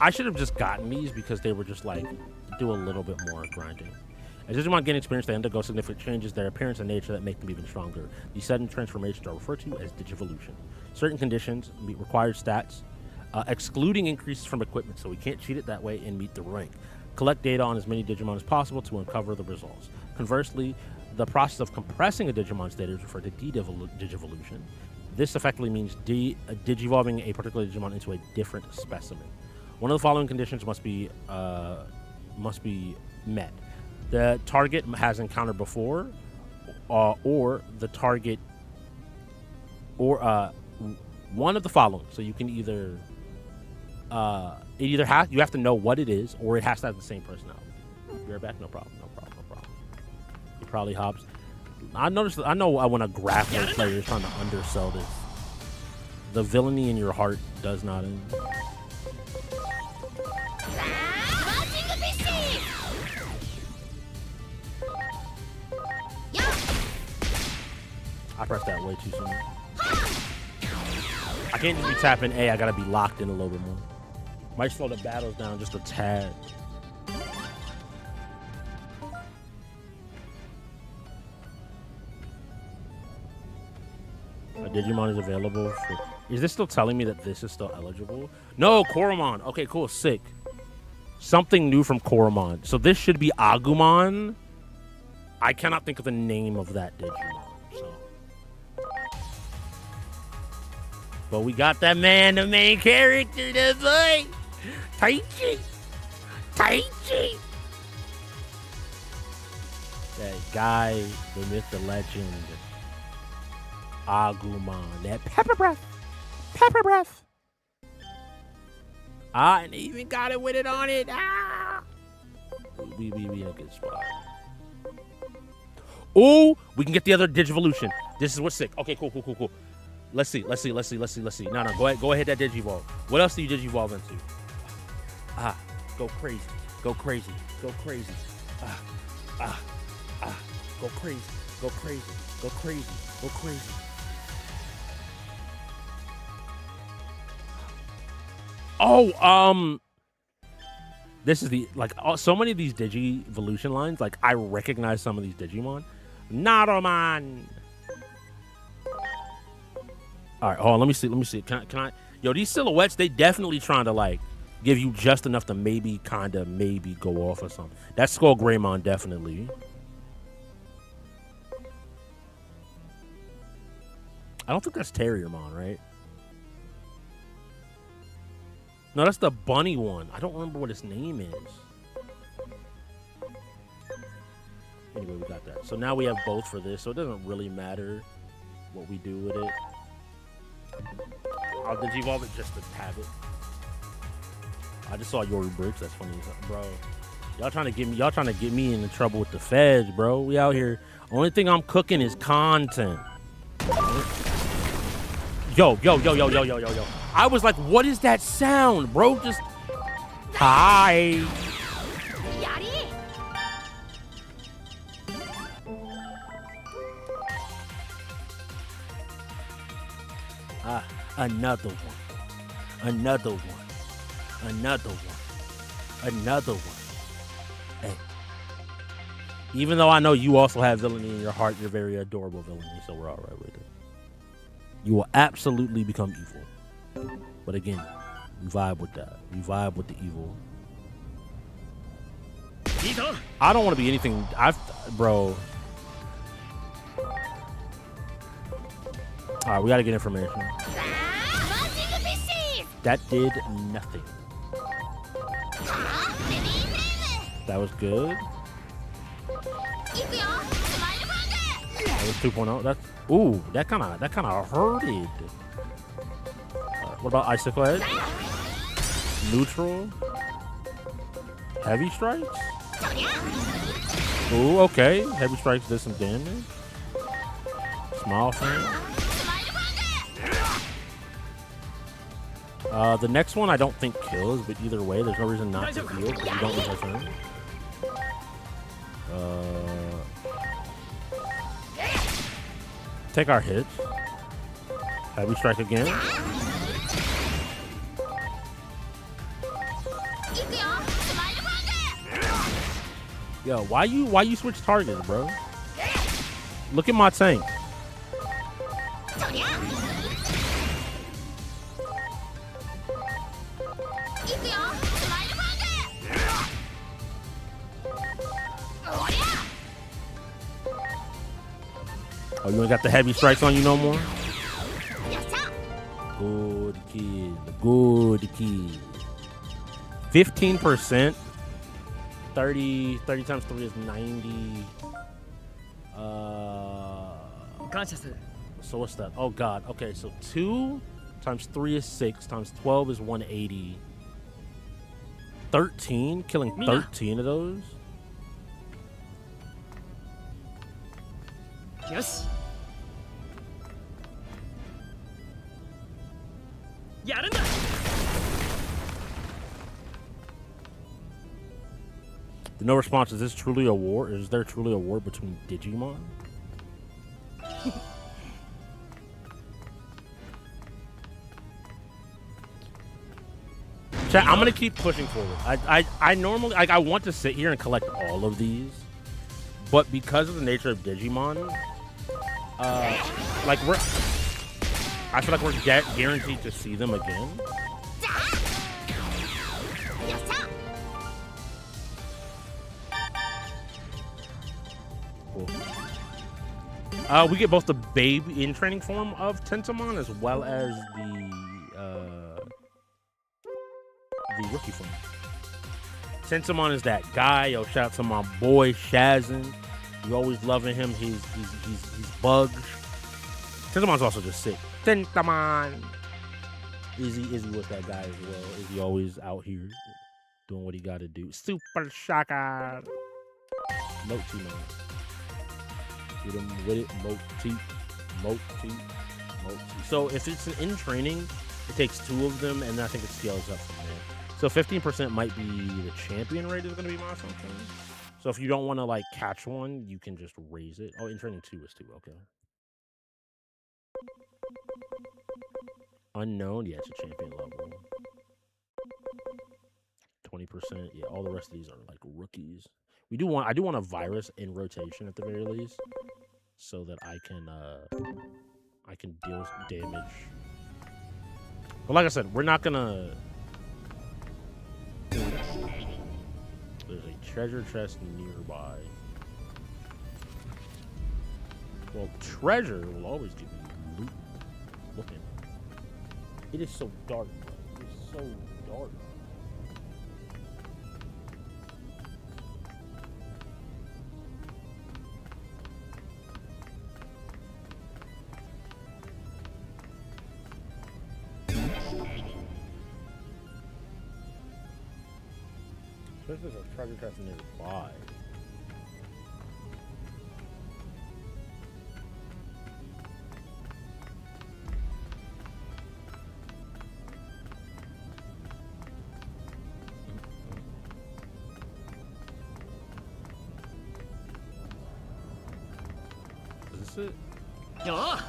I should have just gotten these because they were just like do a little bit more grinding. As Digimon gain experience, they undergo significant changes their appearance and nature that make them even stronger. These sudden transformations are referred to as Digivolution. Certain conditions meet required stats, excluding increases from equipment, so we can't cheat it that way and meet the rank. Collect data on as many Digimon as possible to uncover the results. Conversely, the process of compressing a Digimon's data is referred to digivolution. This effectively means digivolving a particular Digimon into a different specimen. One of the following conditions must be met. The target has encountered before, or the target, or one of the following. So you can either you have to know what it is, or it has to have the same personality. You're back, no problem. He probably hops. I know when a grappler player is trying to undersell this. The villainy in your heart does not end. I pressed that way too soon. I can't just be tapping A, I gotta be locked in a little bit more. Might slow the battles down just a tad. A Digimon is available for... Is this still telling me that this is still eligible? No, Koromon. Okay, cool, sick. Something new from Koromon. So this should be Agumon. I cannot think of the name of that Digimon. So. But we got that man, the main character, the boy. Taichi. That guy, the myth, the legend. Agumon. That pepper breath. And they even got it with it on it. We in a good spot. Oh, we can get the other Digivolution. This is what's sick. Okay, cool. Let's see. No, go ahead that Digivolve. What else do you Digivolve into? Go crazy. Go crazy. Go crazy. Oh, this is the, like, so many of these Digivolution lines, like, I recognize some of these Digimon. Naruman. All right, hold on, let me see. Can I? Yo, these silhouettes, they definitely trying to, like, give you just enough to maybe go off or something. That's Skull Greymon, definitely. I don't think that's Terriermon, right? No, that's the bunny one. I don't remember what his name is. Anyway, we got that. So now we have both for this, so it doesn't really matter what we do with it. I'll Digivolve it just to have it. I just saw Yori Bricks. That's funny, bro. Y'all trying to get me into trouble with the feds, bro. We out here. Only thing I'm cooking is content. Yo. I was like, what is that sound, bro? Just hi. Another one. Hey. Even though I know you also have villainy in your heart, you're very adorable villainy, so we're all right with it. You will absolutely become evil. But again, we vibe with that. We vibe with the evil. I don't want to be anything. Bro. All right, we got to get information. That did nothing. That was good. That was 2.0. That's that kind of hurted. What about Icicle Edge? Neutral. Heavy Strikes. Ooh, okay. Heavy Strikes did some damage. Small frame. The next one I don't think kills, but either way, there's no reason not to heal because you don't lose our turn. Take our hits. Heavy Strike again. Yo, why you switch targets, bro? Look at my tank. Oh, you ain't got the heavy strikes on you no more? Good kid. Good kid. 15%. 30 times 3 is 90. 感謝する So what's that? Oh god. Okay, so 2 times 3 is 6 times 12 is 180. 13? Killing 13 of those? よしやるんだ No response. Is this truly a war? Is there truly a war between Digimon? Chat, I'm gonna keep pushing forward. I normally I want to sit here and collect all of these, but because of the nature of Digimon, like I feel like we're guaranteed to see them again. Cool. We get both the baby in training form of Tentamon as well as the rookie form. Tentamon is that guy. Yo, shout out to my boy Shazin. You always loving him. He's bugs. Tentamon's also just sick. Tentamon. Izzy was that guy as well. Izzy always out here doing what he got to do. Super shocker. Moti man. Get him with it. Moti. So if it's an in training, it takes 2 of them, and I think it scales up from there. So 15% might be the champion rate is going to be my assumption. So if you don't want to like catch one, you can just raise it. Oh, in training 2 is 2. Okay. Unknown, yeah, it's a champion level. 20%, yeah. All the rest of these are like rookies. I do want a virus in rotation at the very least, so that I can deal damage. But like I said, we're not gonna. There's a treasure chest nearby. Well, treasure will always give you loot. Look at it. It is so dark, bro. It is so dark. There's a treasure chest nearby. Is this it? よー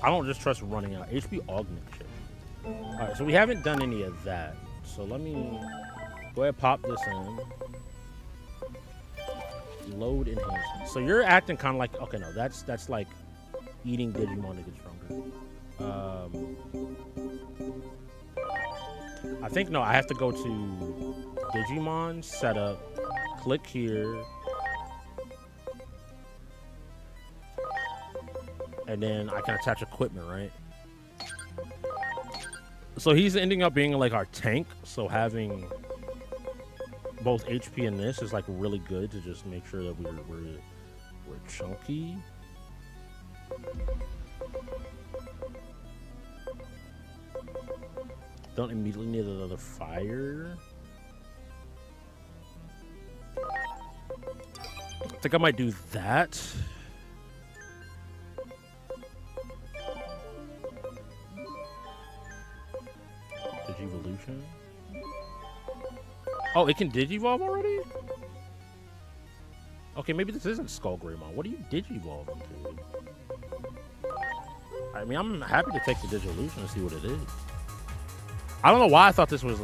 I don't just trust running out. HP augment shit. Alright, so we haven't done any of that. So let me go ahead and pop this in. Load enhancement. So you're acting kind of like, okay, no, that's like eating Digimon to get stronger. I think, no, I have to go to Digimon setup, click here, and then I can attach equipment, right? So he's ending up being like our tank. So having both HP and this is like really good to just make sure that we're chunky. Don't immediately need another fire. I think I might do that. Digivolution. Oh, it can Digivolve already? Okay, maybe this isn't Skull Greymon. What do you Digivolve into? I mean, I'm happy to take the Digivolution and see what it is. I don't know why I thought this was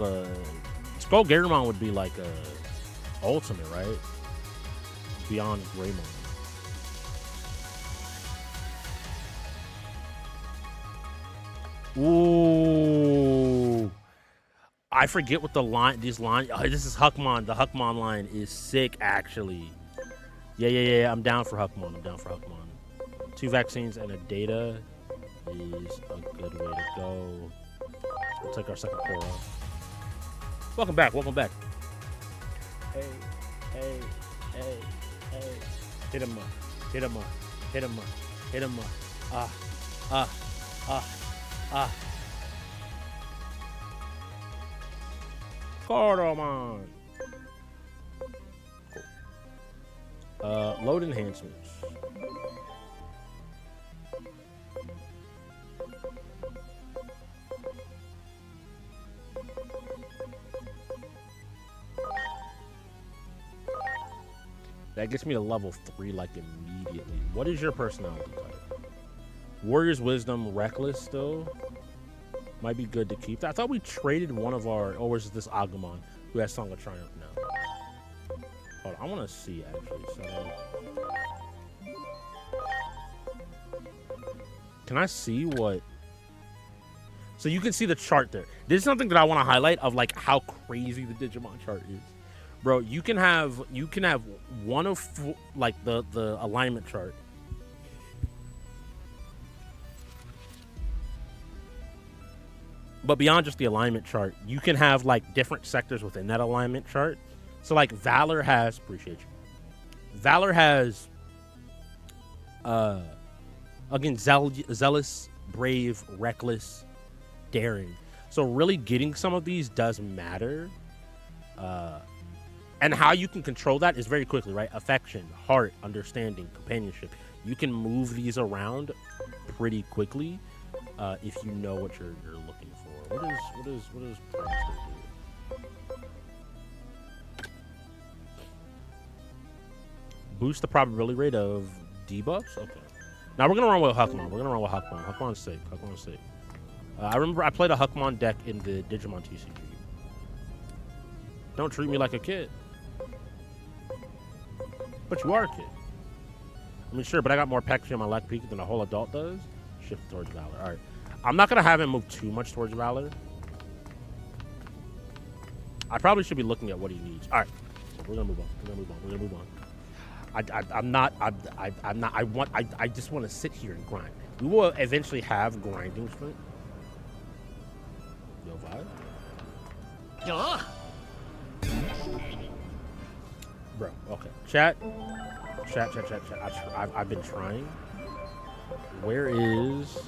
Skull Greymon would be like a ultimate, right? Beyond Greymon. Ooh. I forget what the line. These line. Oh, this is Huckmon. The Huckmon line is sick, actually. Yeah. I'm down for Huckmon. 2 vaccines and a data is a good way to go. We'll take our second core off. Welcome back. Hey. Hit him up. Cardamon. Load enhancements. That gets me to level 3 like immediately. What is your personality type? Warrior's Wisdom, Reckless still. Might be good to keep. I thought we traded one of our... Or was this Agumon who has Song of Triumph now? Hold on, I want to see actually. So, can I see what... So you can see the chart there. This is something that I want to highlight of like how crazy the Digimon chart is. Bro, you can have one of like the alignment chart. But beyond just the alignment chart, you can have like different sectors within that alignment chart. So like Valor has, appreciate you. Valor has again zealous, brave, reckless, daring. So really getting some of these does matter. And how you can control that is very quickly, right? Affection, heart, understanding, companionship. You can move these around pretty quickly if you know what you're looking for. What is Prankster do? Boost the probability rate of debuffs? Okay. Now we're gonna run with Huckmon. Huckmon's safe. I remember I played a Huckmon deck in the Digimon TCG. Don't treat me like a kid. But you are a kid. I mean, sure, but I got more Pekshi on my left peak than a whole adult does. Shift towards Valor. All right. I'm not going to have him move too much towards Valor. I probably should be looking at what he needs. All right. So we're going to move on. I just want to sit here and grind. We will eventually have grinding strength. Yo, vibe. Yo. Bro, okay. Chat. I've been trying. Where is...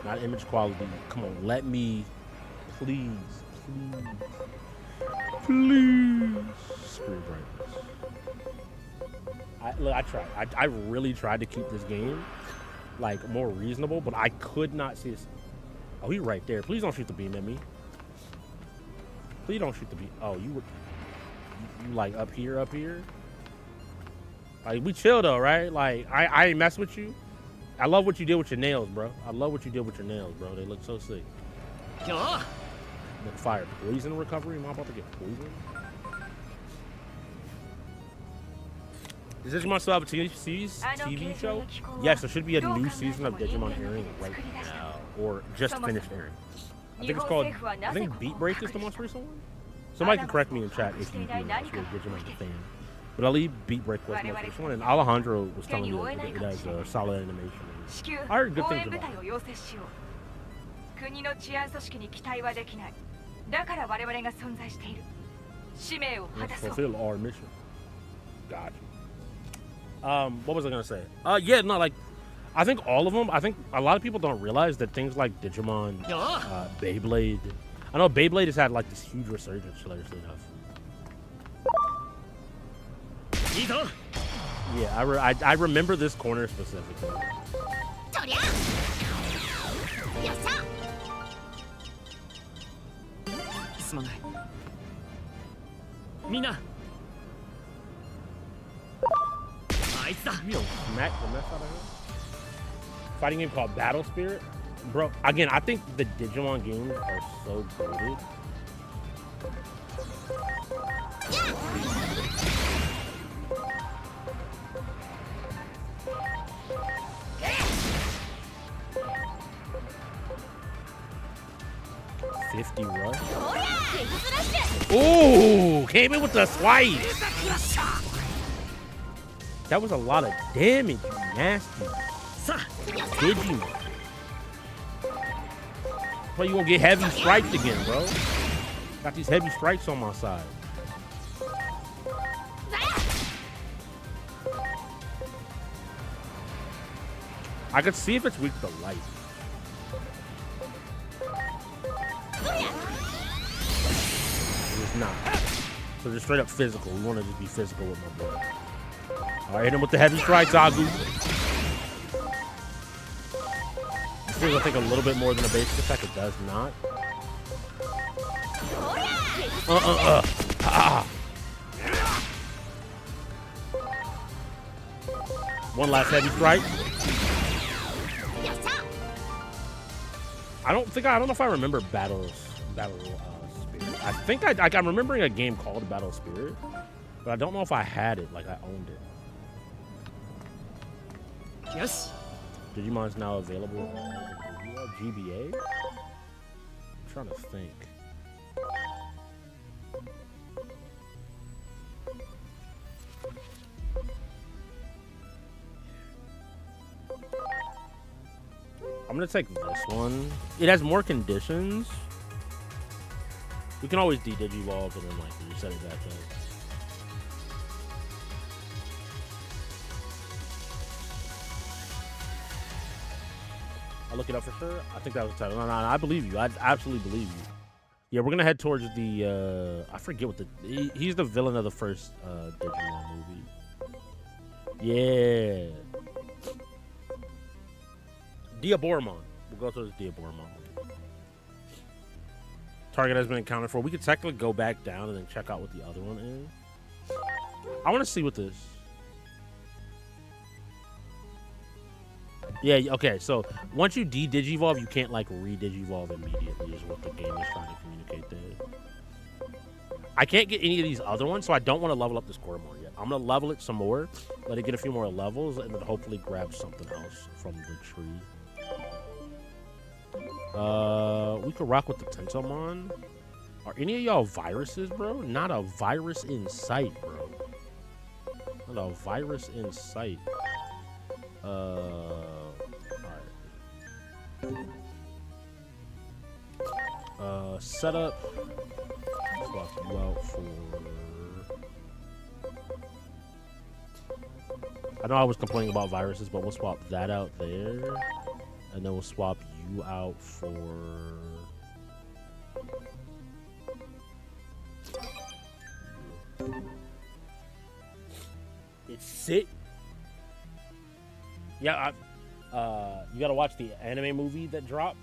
Not image quality. Come on, let me... Please. Screw brightness. I tried. I really tried to keep this game, like, more reasonable, but I could not see this. Oh, he's right there. Please don't shoot the beam at me. Please don't shoot the beam. Oh, you like up here? Like, we chill though, right? Like, I ain't mess with you. I love what you did with your nails, bro. They look so sick. Yo. Look, fire. Poison recovery? Am I about to get poisoned? Does Digimon still have a TV show? Yes, there should be a new season of Digimon airing right now. Or just finished airing. I think it's called... I think Beat Break is the most recent one? Somebody can correct me in chat if you do know if you're a Digimon fan. But I believe Beat Break was the most recent one, and Alejandro was telling me that it has a solid animation. I heard good things about it. 国の治安組織に期待はできない。だから我々が存在している。使命を果たそう。 Fulfill our mission. Gotcha. What was I gonna say? Yeah, no, like, I think all of them. I think a lot of people don't realize that things like Digimon, Beyblade. I know Beyblade has had like this huge resurgence, hilariously enough. Yeah, I remember this corner specifically. Mina. You don't smack the mess out of him. Fighting game called Battle Spirit, bro. Again, I think the Digimon games are so goated. Lefty rush. Ooh, came in with the swipe. That was a lot of damage, you nasty. Digimon. Well, you gonna get heavy strikes again, bro. Got these heavy strikes on my side. I could see if it's weak to light. It's not. So just straight up physical. We want to just be physical with my boy. All right, hit him with the heavy strikes, Agu. This feels, I think, a little bit more than a basic attack. It does not. One last heavy strike. I don't know if I remember Battle Spirit. I think I'm remembering a game called Battle Spirit, but I don't know if I had it, like I owned it. Yes. Digimon's now available on GBA. I'm trying to think. I'm gonna take this one. It has more conditions. We can always de-digivolve and then like reset it back up. I'll look it up for sure. I think that was the title. No, I believe you. I absolutely believe you. Yeah, we're gonna head towards the I forget what he's the villain of the first Digimon movie. Yeah. Diaboromon. We'll go towards Diaboromon. Target has been accounted for. We could technically go back down and then check out what the other one is. I want to see what this. Yeah, okay, so once you de-digivolve, you can't like re-digivolve immediately is what the game is trying to communicate there. I can't get any of these other ones, so I don't want to level up this Coromon yet. I'm going to level it some more, let it get a few more levels, and then hopefully grab something else from the tree. We could rock with the Tentomon. Are any of y'all viruses, bro? Not a virus in sight, bro. Not a virus in sight. Alright. Setup. Swap you out for. I know I was complaining about viruses, but we'll swap that out there. And then we'll swap you out for. It's sick. Yeah, you gotta watch the anime movie that dropped.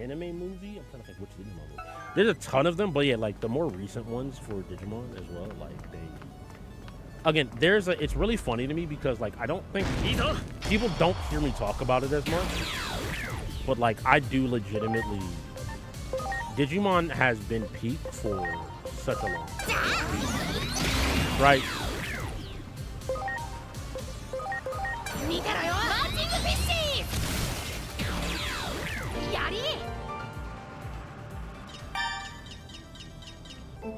Anime movie? I'm trying to think which Digimon movie. There's a ton of them, but yeah, like the more recent ones for Digimon as well. Like they, again, it's really funny to me because like I don't think people don't hear me talk about it as much, but like I do legitimately. Digimon has been peak for such a long time, right?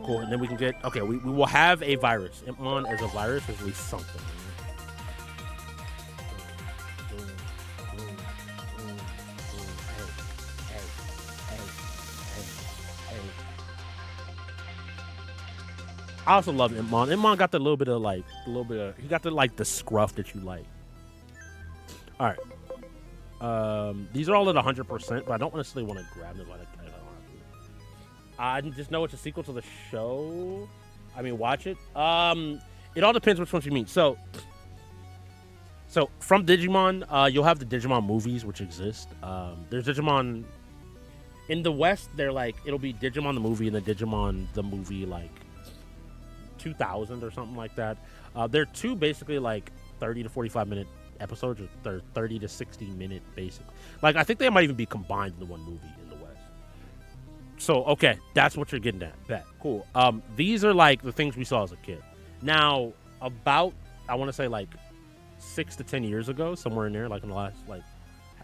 Cool, and then we can get, okay, we will have a virus. Impmon as a virus is at least something. I also love Impmon. Impmon got the little bit of he got the like the scruff that you like. All right. These are all at 100%, but I don't necessarily want to grab them. I just know it's a sequel to the show. I mean, watch it. It all depends which ones you mean. So from Digimon, you'll have the Digimon movies, which exist. There's Digimon in the West. They're like it'll be Digimon the movie and then Digimon the movie like 2000 or something like that. They're two basically like 30 to 45 minute episodes, or they're 30 to 60 minute basically. Like I think they might even be combined into one movie in the West. So, okay, that's what you're getting at. Bet. Cool. These are like the things we saw as a kid. Now, about, I want to say like 6 to 10 years ago, somewhere in there, like in the last, like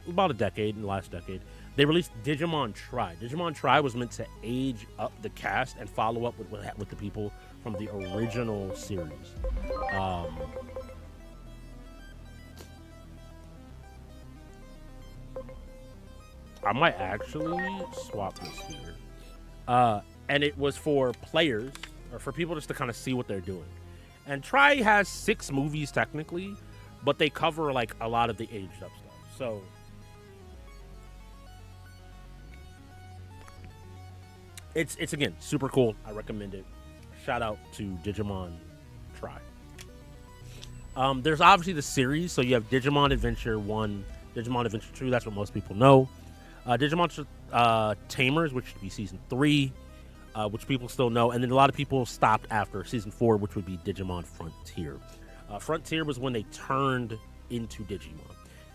about a decade, in the last decade, they released Digimon Tri. Digimon Tri was meant to age up the cast and follow up with the people from the original series. I might actually swap this here. And it was for players, or for people just to kind of see what they're doing. And Tri has 6 movies technically, but they cover like a lot of the aged up stuff. So it's again super cool. I recommend it. Shout out to Digimon Tri. There's obviously the series, so you have Digimon Adventure 1, Digimon Adventure 2, that's what most people know. Digimon Tamers, which would be season 3, which people still know, and then a lot of people stopped after season 4, which would be Digimon Frontier. Frontier was when they turned into Digimon.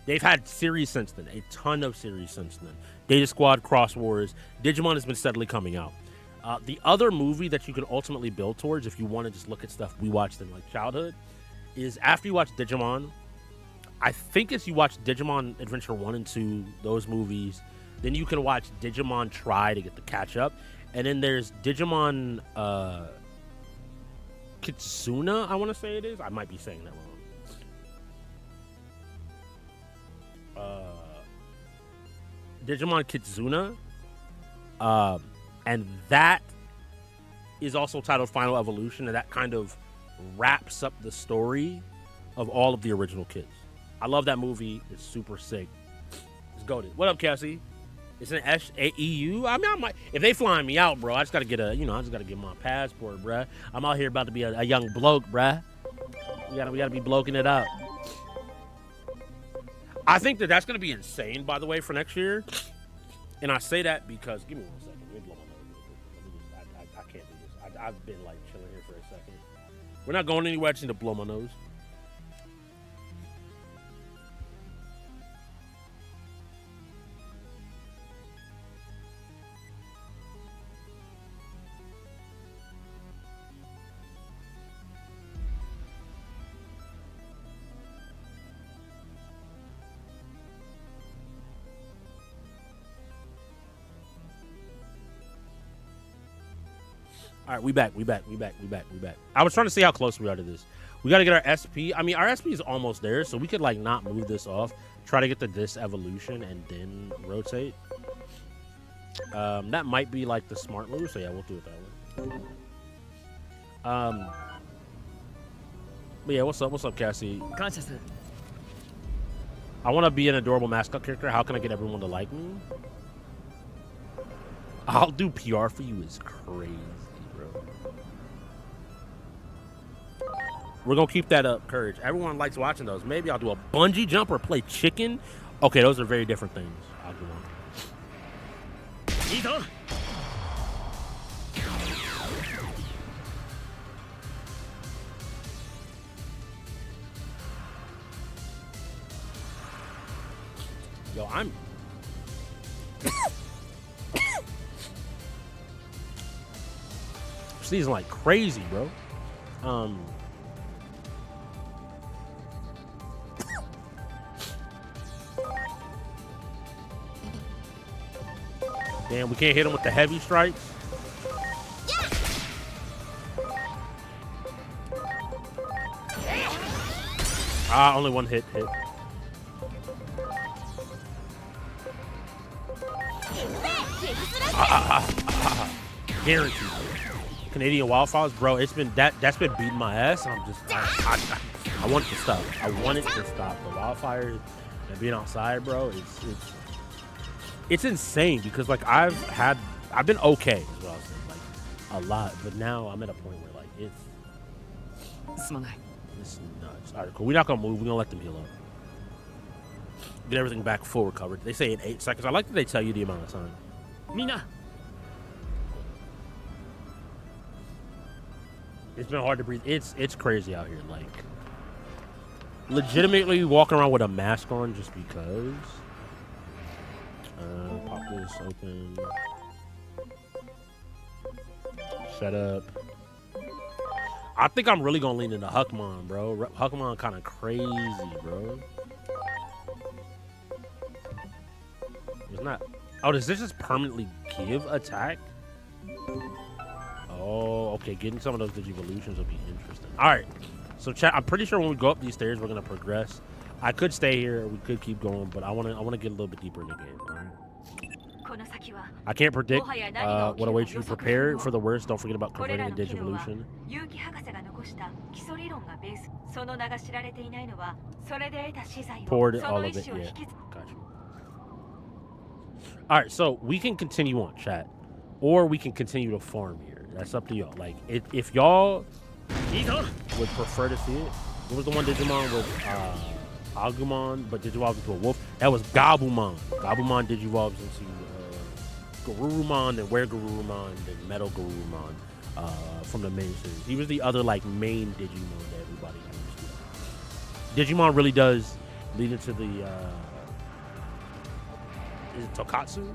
They've had series since then, a ton of series since then. Data Squad, Cross Wars, Digimon has been steadily coming out. The other movie that you can ultimately build towards, if you want to just look at stuff we watched in like childhood, is after you watch Digimon, I think it's you watch Digimon Adventure 1 and 2, those movies, then you can watch Digimon Tri to get the catch up. And then there's Digimon Kitsuna, I want to say it is. I might be saying that wrong. Digimon Kitsuna. And that is also titled Final Evolution, and that kind of wraps up the story of all of the original kids. I love that movie. It's super sick. It's goated. What up, Cassie? It's an EU. I mean, I might, if they flying me out, bro, I just gotta get I just gotta get my passport, bruh. I'm out here about to be a young bloke, bruh. We gotta be bloking it up. I think that's gonna be insane, by the way, for next year. And I say that because, give me 1 second. Let me blow my nose. I can't do this. I've been like chilling here for a second. We're not going anywhere. I just need to blow my nose. All right, we back. I was trying to see how close we are to this. We got to get our SP. I mean, our SP is almost there, so we could like not move this off. Try to get to this evolution and then rotate. That might be like the smart move, so yeah, we'll do it that way. But yeah, what's up, Cassie? I want to be an adorable mascot character. How can I get everyone to like me? I'll do PR for you is crazy. We're going to keep that up, Courage. Everyone likes watching those. Maybe I'll do a bungee jump or play chicken. Okay, those are very different things. I'll do one. Yo, I'm... sneezing like crazy, bro. Damn, we can't hit him with the heavy strikes. Ah, only one hit. Guaranteed. Canadian wildfires, bro. It's been that's been beating my ass. And I'm just I want it to stop. I want it to stop. The wildfires and being outside, bro. It's insane because like I've been okay, is what I was saying, like a lot, but now I'm at a point where like it's nuts. All right, cool. We're not gonna move. We're gonna let them heal up. Get everything back full recovered. They say in 8 seconds. I like that they tell you the amount of time. Mina. It's been hard to breathe. It's crazy out here. Like legitimately walking around with a mask on just because. Pop this open. Shut up. I think I'm really gonna lean into Huckmon, bro. Huckmon kind of crazy, bro. It's not. Oh, does this just permanently give attack? Oh, okay. Getting some of those Digivolutions will be interesting. All right. So, chat. I'm pretty sure when we go up these stairs, we're gonna progress. I could stay here. We could keep going, but I wanna get a little bit deeper in the game. All right. I can't predict what awaits you. Prepare for the worst. Don't forget about converting a Digivolution. 結城博士が残した基礎理論がベース。その名が知られていないのは、それで得た資材を Poured そ all の of 意 it. 志を Yeah. 引き継 Got you. All right. So we can continue on, chat, or we can continue to farm here. That's up to y'all. Like, if y'all いいぞ would prefer to see it. What was the one Digimon with Agumon, but digivolved into a wolf? That was Gabumon. Gabumon digivolves into Garurumon, then Were-Garurumon, then Metal Garurumon from the main series. He was the other like main Digimon that everybody used to. Digimon really does lead into the is it Tokatsu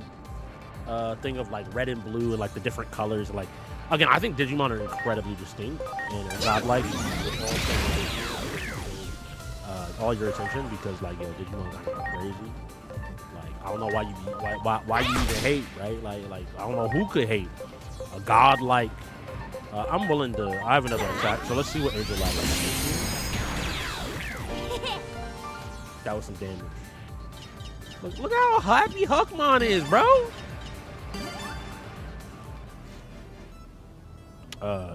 thing of like red and blue and like the different colors. Like again, I think Digimon are incredibly distinct and godlike. All your attention because like yo, Digimon got crazy. Like I don't know why you even hate, right? Like I don't know who could hate a god like. I'm willing to. I have another attack, so let's see what Angel Lab is. That was some damage. Look how happy Huckmon is, bro.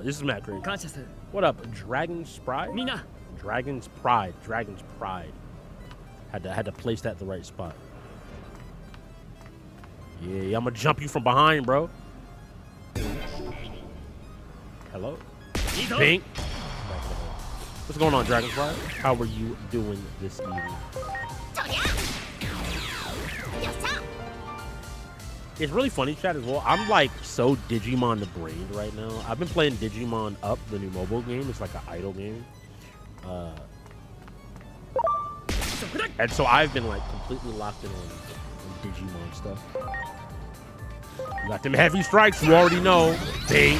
This is Matt Crazy. 感謝する What up, Dragon's Pride? みんな Dragon's Pride. Dragon's Pride. Had to place that in the right spot. Yeah, I'm gonna jump you from behind, bro. Hello? いいぞ Pink. What's going on, Dragon's Pride? How are you doing this evening? It's really funny, chat, as well. I'm like so Digimon the brained right now. I've been playing Digimon Up, the new mobile game. It's like an idle game. And so I've been like completely locked in on Digimon stuff. You got them heavy strikes, you already know. Bing.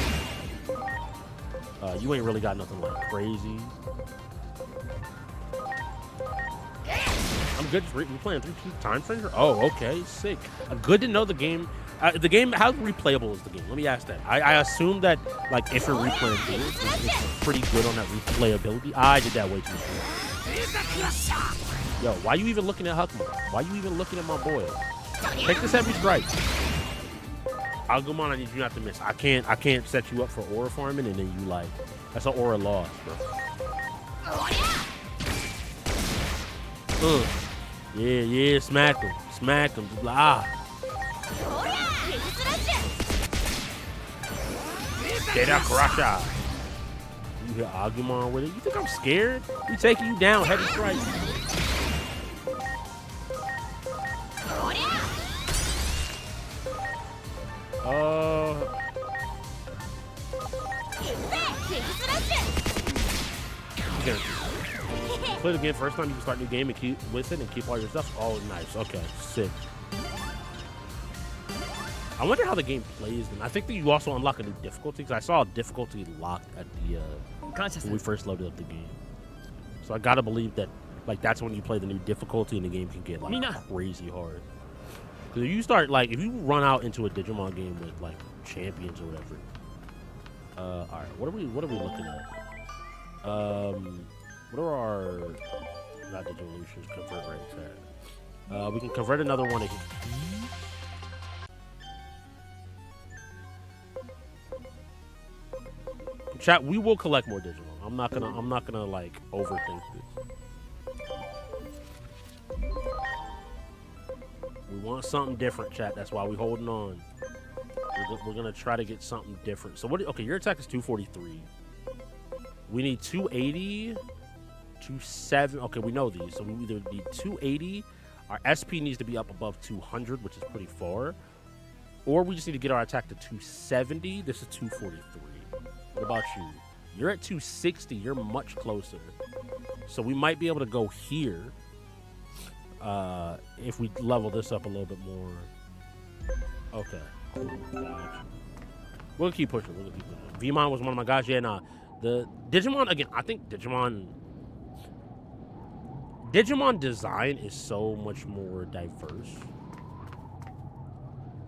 You ain't really got nothing like crazy. I'm good. We're playing 3 time frames. Oh, okay, sick. Good to know the game. The game, how replayable is the game? Let me ask that. I assume that like if you're replaying games, it's pretty good on that replayability. I did that way too soon. Yo, why you even looking at Huckman? Why you even looking at my boy? Take this heavy strike. Agumon, I need you not to miss. I can't set you up for aura farming and then you like that's an aura loss, bro. Yeah, smack him. Ah. Data crusher. You hear Agumon with it? You think I'm scared? We taking you down, heavy strike. Play the game first time you can start a new game and keep with it and keep all your stuff. Oh, nice. Okay, sick. I wonder how the game plays. And I think that you also unlock a new difficulty because I saw a difficulty locked at the when we first loaded up the game. So I gotta believe that like that's when you play the new difficulty and the game can get like crazy hard. Because if you start like if you run out into a Digimon game with like champions or whatever. All right, what are we looking at? What are our not Digivolutions convert rates at? We can convert another one again. Chat, we will collect more Digimon. I'm not gonna like overthink this. We want something different, chat. That's why we holding on. We're gonna try to get something different. So what? Okay, your attack is 243. We need 280, 27. Okay, we know these. So we either need 280. Our SP needs to be up above 200, which is pretty far. Or we just need to get our attack to 270. This is 243. What about you? You're at 260. You're much closer. So we might be able to go here if we level this up a little bit more. Okay. Gotcha. We'll keep pushing. Vmon was one of my guys. Yeah, nah. The Digimon, again, I think Digimon design is so much more diverse.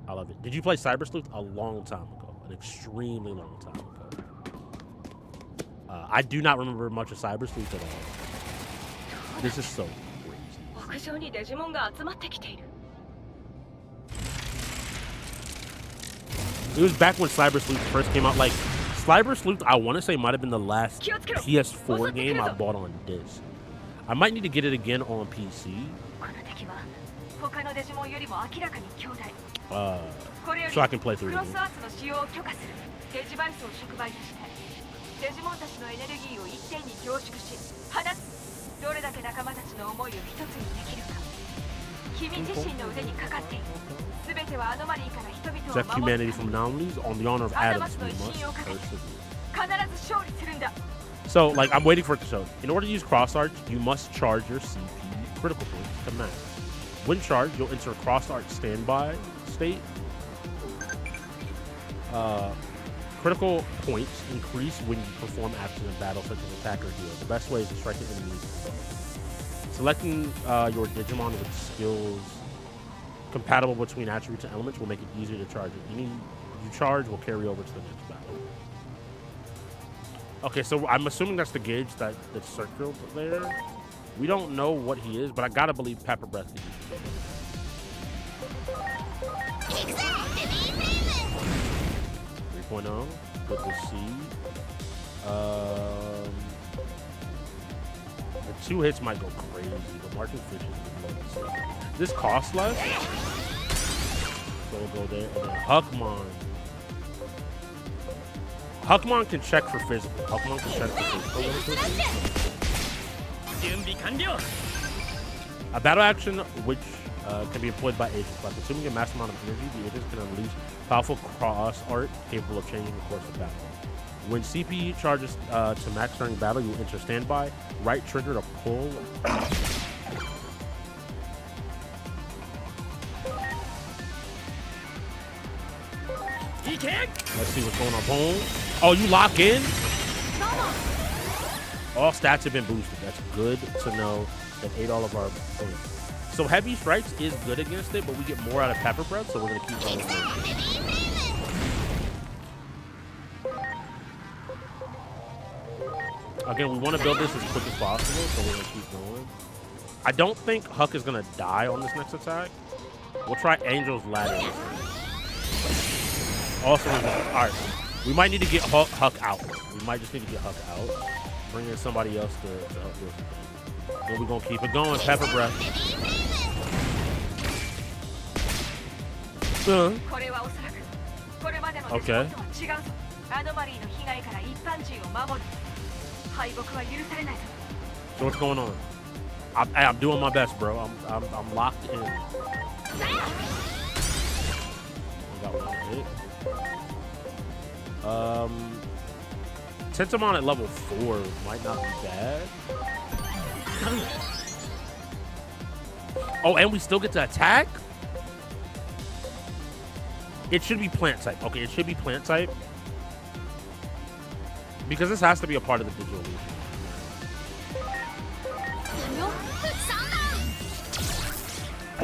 I love it. Did you play Cyber Sleuth? A long time ago. An extremely long time ago. I do not remember much of Cyber Sleuth at all. This is so crazy. 屋上にデジモンが集まってきている。 It was back when Cyber Sleuth first came out. Like, Cyber Sleuth, I want to say might have been the last PS4 game I bought on disc. I might need to get it again on PC. この敵は他のデジモンよりも明らかに強大。 これより So I can play ク through ロ it ス again. アーツの使用を許可する。デジバイスを触媒としてデジモンたちのエネルギーを一点に凝縮し放つ。どれだけ仲間たちの思いを一つにできるか。君自身の腕にかかっている。全てはアノマリーから人々を Protect 守 humanity る。 from anomalies on the honor of あな Adams. たの We 威 must 信をかけて persevere. 必ず勝利するんだ。 So, like, I'm waiting for it to show. In order to use Cross Arch, you must charge your CP critical points to max. When charged, you'll enter a Cross Arch standby state. Critical points increase when you perform actions in battle, such as attack or heal. The best way is to strike the enemies. Selecting your Digimon with skills compatible between attributes and elements will make it easier to charge it. Any you charge will carry over to the next battle. Okay, so I'm assuming that's the gauge that's circled there. We don't know what he is, but I gotta believe Pepper Breath. 3.0. Good to see. The 2 hits might go crazy, but Martin Fish is good. This costs less. So we'll go there. And then Huckmon. Huckmon can check for physical. Huckmon can check for physical. 準備完了。 A battle action which can be employed by agents. By consuming a massive amount of energy, the agents can unleash powerful cross art capable of changing the course of battle. When CP charges to max during battle, you will enter standby. Right trigger to pull. Let's see what's going on. Boom. Oh, you lock in? All stats have been boosted. That's good to know. That ate all of our points. So heavy strikes is good against it, but we get more out of Pepper Breath, so we're gonna keep going. Again, we want to build this as quick as possible, so we're gonna keep going. I don't think Huck is gonna die on this next attack. We'll try Angel's Ladder. Also, all right, we might need to get Huck out. We might just need to get Huck out. Bring in somebody else to help do something. Then we're gonna keep it going. Pepper Breath. これはおそらくこれまでのデジモンとは違うぞ。アノマリーの被害から一般人を守る。敗北は許されないぞ。 So what's going on? I'm doing my best, bro. I'm locked in. We got one hit. Tentamon at level 4 might not be bad. Oh, and we still get to attack? It should be plant type. Okay, it should be plant type. Because this has to be a part of the digital illusion.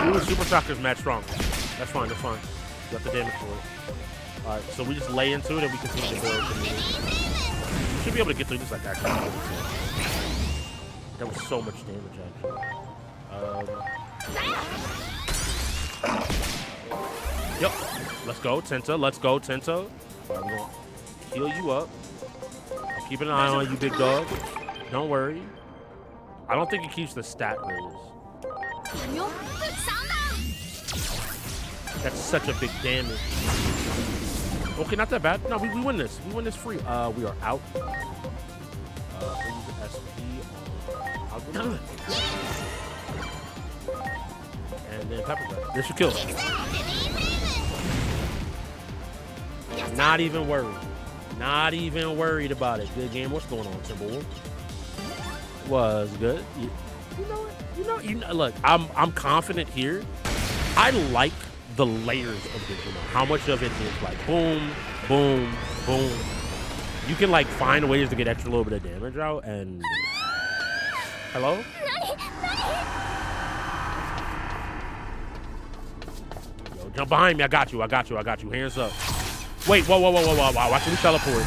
Ooh, Super Shocker's mad strong. That's fine, that's fine. You got the damage for it. Alright, so we just lay into it and we continue to build. We should be able to get through this like actually. That was so much damage actually. Yep. Let's go, Tenta. Let's go, Tenta. Alright, we're gonna heal you up. I'm keeping an eye on you, big dog. Don't worry. I don't think it keeps the stat raise. That's such a big damage. Okay, not that bad. No, we win this. We win this free. We are out. SP on and then Pepper Breath. This should kill us. Not even worried. Not even worried about it. Good game. What's going on, Timberwolves? Was good. You know. Look, I'm confident here. I like the layers of Digimon. How much of it is like boom, boom, boom. You can like find ways to get extra little bit of damage out. And hello. Yo, Jump behind me. I got you. I got you. I got you. Hands up. Wait. Whoa. Watch me teleport.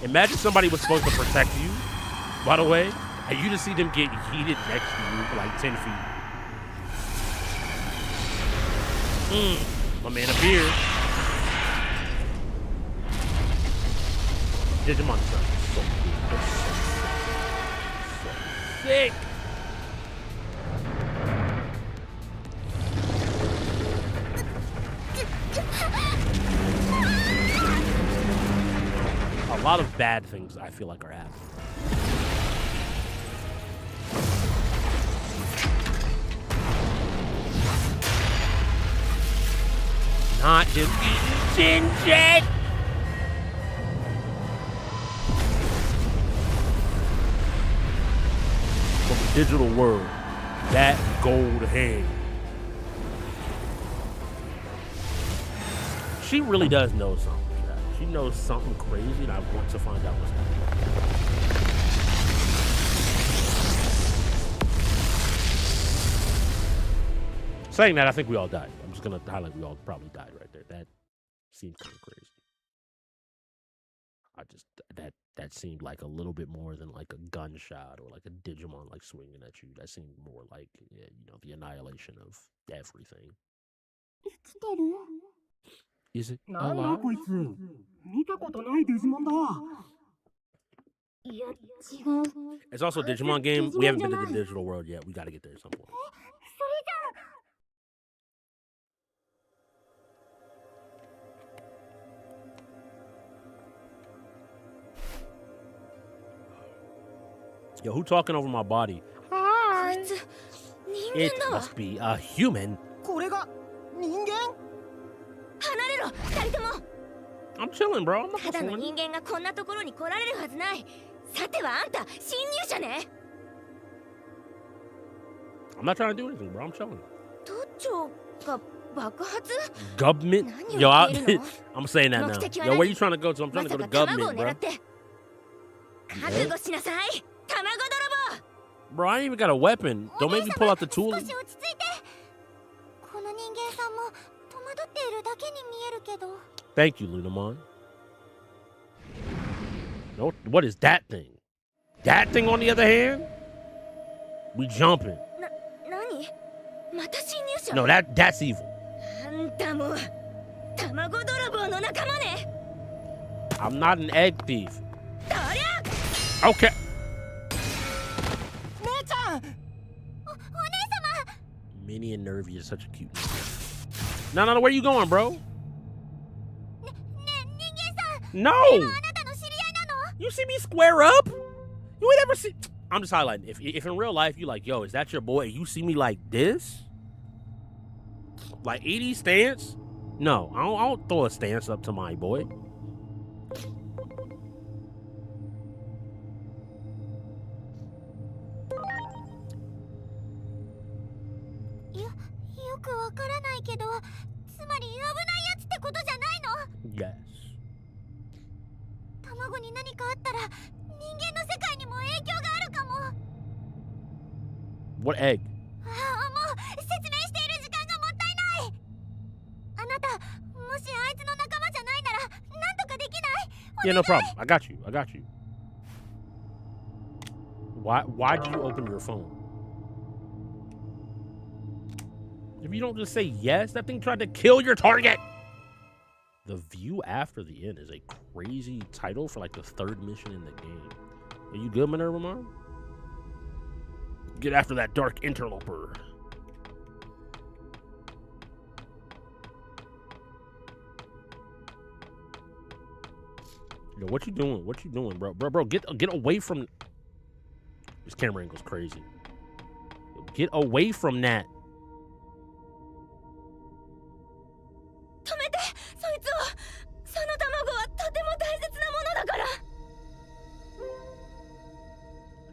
Imagine somebody was supposed to protect you, by the way, and you just see them get heated next to you for like 10 feet. My man appeared. Digimon is so cool. So sick. A lot of bad things I feel like are happening. Not just eating shit. From the digital world, that gold hand. She really does know something. She knows something crazy, and I want to find out what's happening. Saying that, I think we all died. I'm just gonna highlight we all probably died right there. That seemed kind of crazy. That seemed like a little bit more than like a gunshot or like a Digimon like swinging at you. That seemed more like the annihilation of everything. Is it alive? It's also a Digimon game. We haven't been to the digital world yet. We got to get there at some point. Yo, who talking over my body? Hi. It must be a human. I'm chilling, bro. I'm not chilling. I'm not trying to do anything, bro. I'm chilling. Government? Yo, I'm saying that now. Yo, where you trying to go to? I'm trying to go to government, bro. Bro, I ain't even got a weapon. Don't make me pull out the tool. Thank you, Lunamon. No, what is that thing? That thing, on the other hand? We jumping. No, that's evil. I'm not an egg thief. Okay. Minnie and Nervy is such a cute name. No, where you going, bro? No! You see me square up? You ain't ever see... I'm just highlighting. If in real life you like, yo, is that your boy? You see me like this? Like 80 stance? No, I don't throw a stance up to my boy. Yes. What egg? Yeah, no problem. I got you. Why did you open your phone? If you don't just say yes, that thing tried to kill your target. The View After the End is a crazy title for like the third mission in the game. Are you good, Minerva Mom? Get after that dark interloper. Yo, what you doing? What you doing, bro? Bro, get away from... This camera angle's crazy. Get away from that.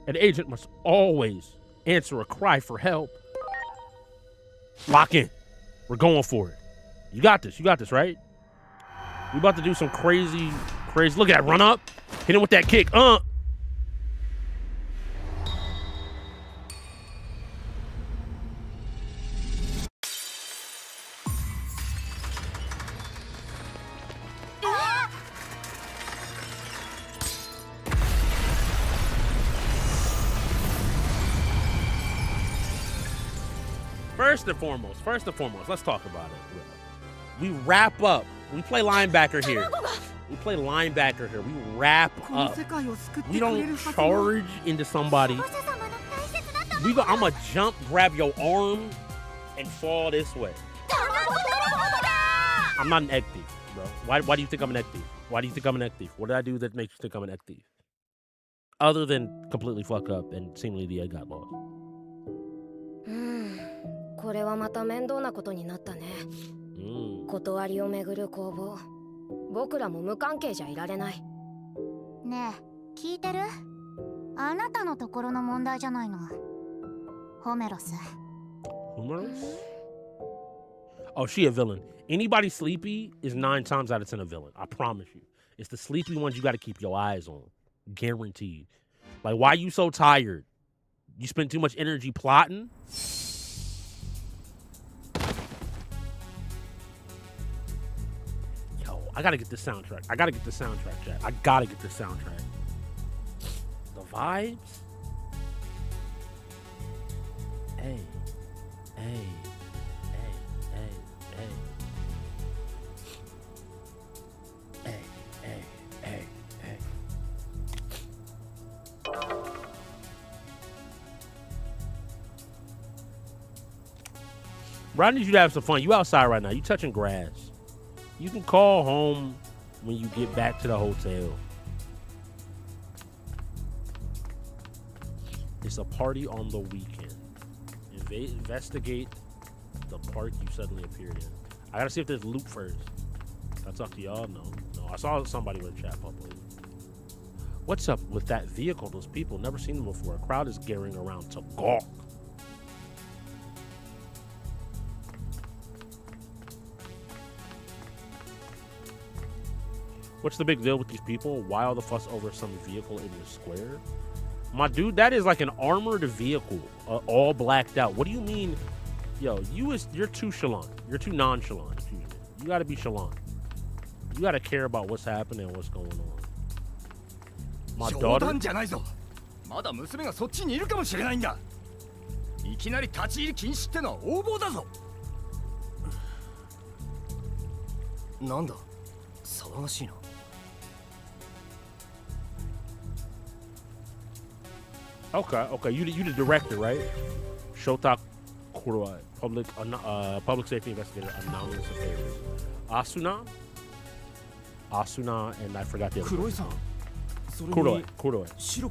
An agent must always answer a cry for help. Lock in. We're going for it. You got this, right? We about to do some crazy. Look at that, run up. Hit him with that kick. first and foremost, let's talk about it. We wrap up. We play linebacker here. We play linebacker here. We wrap up. We don't charge into somebody. I'm gonna jump, grab your arm, and fall this way. I'm not an egg thief, bro. Why do you think I'm an egg thief? Why do you think I'm an egg thief? What did I do that makes you think I'm an egg thief? Other than completely fuck up and seemingly the egg got lost. これはまた面倒なことになったね。断りをめぐる攻防。僕らも無関係じゃいられない。ねえ、聞いてる？あなたのところの問題じゃないの。ホメロス。Homeros? Oh, she a villain. Anybody sleepy is 9 times out of 10 a villain. I promise you. It's the sleepy ones you got to keep your eyes on. Guaranteed. Like, why you so tired? You spend too much energy plotting? Yo, I got to get this soundtrack. I got to get this soundtrack, Jack. I got to get this soundtrack. The vibes? Hey. Hey. Bro, I need you to have some fun. You outside right now. You touching grass. You can call home when you get back to the hotel. It's a party on the weekend. Investigate the park you suddenly appeared in. I gotta see if there's loot first. Can I talk to y'all? No. I saw somebody with a chat public. What's up with that vehicle? Those people, never seen them before. A crowd is gathering around to gawk. What's the big deal with these people? Why all the fuss over some vehicle in the square? My dude, that is like an armored vehicle, all blacked out. What do you mean? Yo, you're too chalant. You're too nonchalant. Excuse me. You gotta be chalant. You gotta care about what's happening and what's going on. My daughter. まだ娘がそっちにいるかもしれないんだ。いきなり立ち入り禁止ってのは横暴だぞ。なんだ、騒がしいな。Okay. You the director, right? Shota Kuroi, public safety investigator, anomalous affairs. Asuna, and I forgot the other one.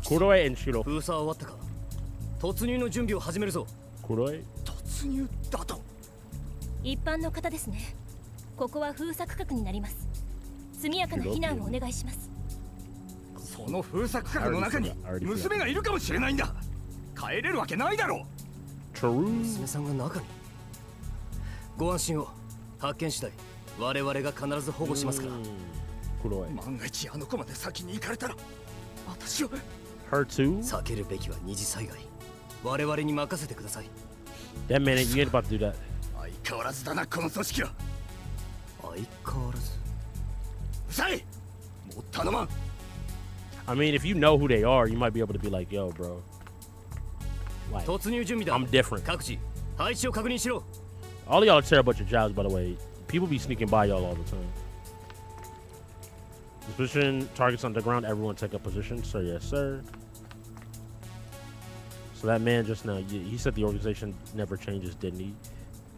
Kuroi and Shiro. 封鎖は終わったか。突入の準備を始めるぞ。Kuroi? 突入だと。一般の方ですね。ここは封鎖区画になります。速やかな避難をお願いします。その封鎖区画の中に娘がいるかもしれないんだ。帰れるわけないだろう。娘さんが中に。ご安心を。発見次第我々が必ず保護しますから。万が一あの子まで先に行かれたら私は。Her too? 避けるべきは二次災害。我々に任せてください。That minute, you ain't about to do that. 相変わらずだなこの組織は。相変わらず。うざい。もう頼まん。I mean, if you know who they are, you might be able to be like, yo, bro. Like, 突入準備だ。 I'm different. 各自配置を確認しろ。 All of y'all are terrible at your jobs, by the way. People be sneaking by y'all all the time. Position, targets on the ground, everyone take a position. Sir, yes, sir. So that man just now, he said the organization never changes, didn't he?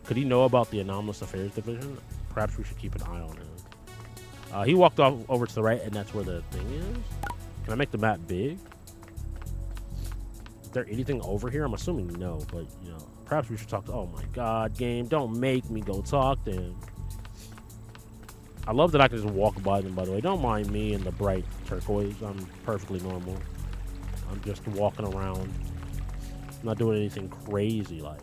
Could he know about the Anomalous Affairs Division? Perhaps we should keep an eye on him. He walked off over to the right, and that's where the thing is. Can I make the map big? Is there anything over here? I'm assuming no, but, you know, perhaps we should talk to... Oh, my God, game. Don't make me go talk to him. I love that I can just walk by them, by the way. Don't mind me in the bright turquoise. I'm perfectly normal. I'm just walking around. I'm not doing anything crazy, like.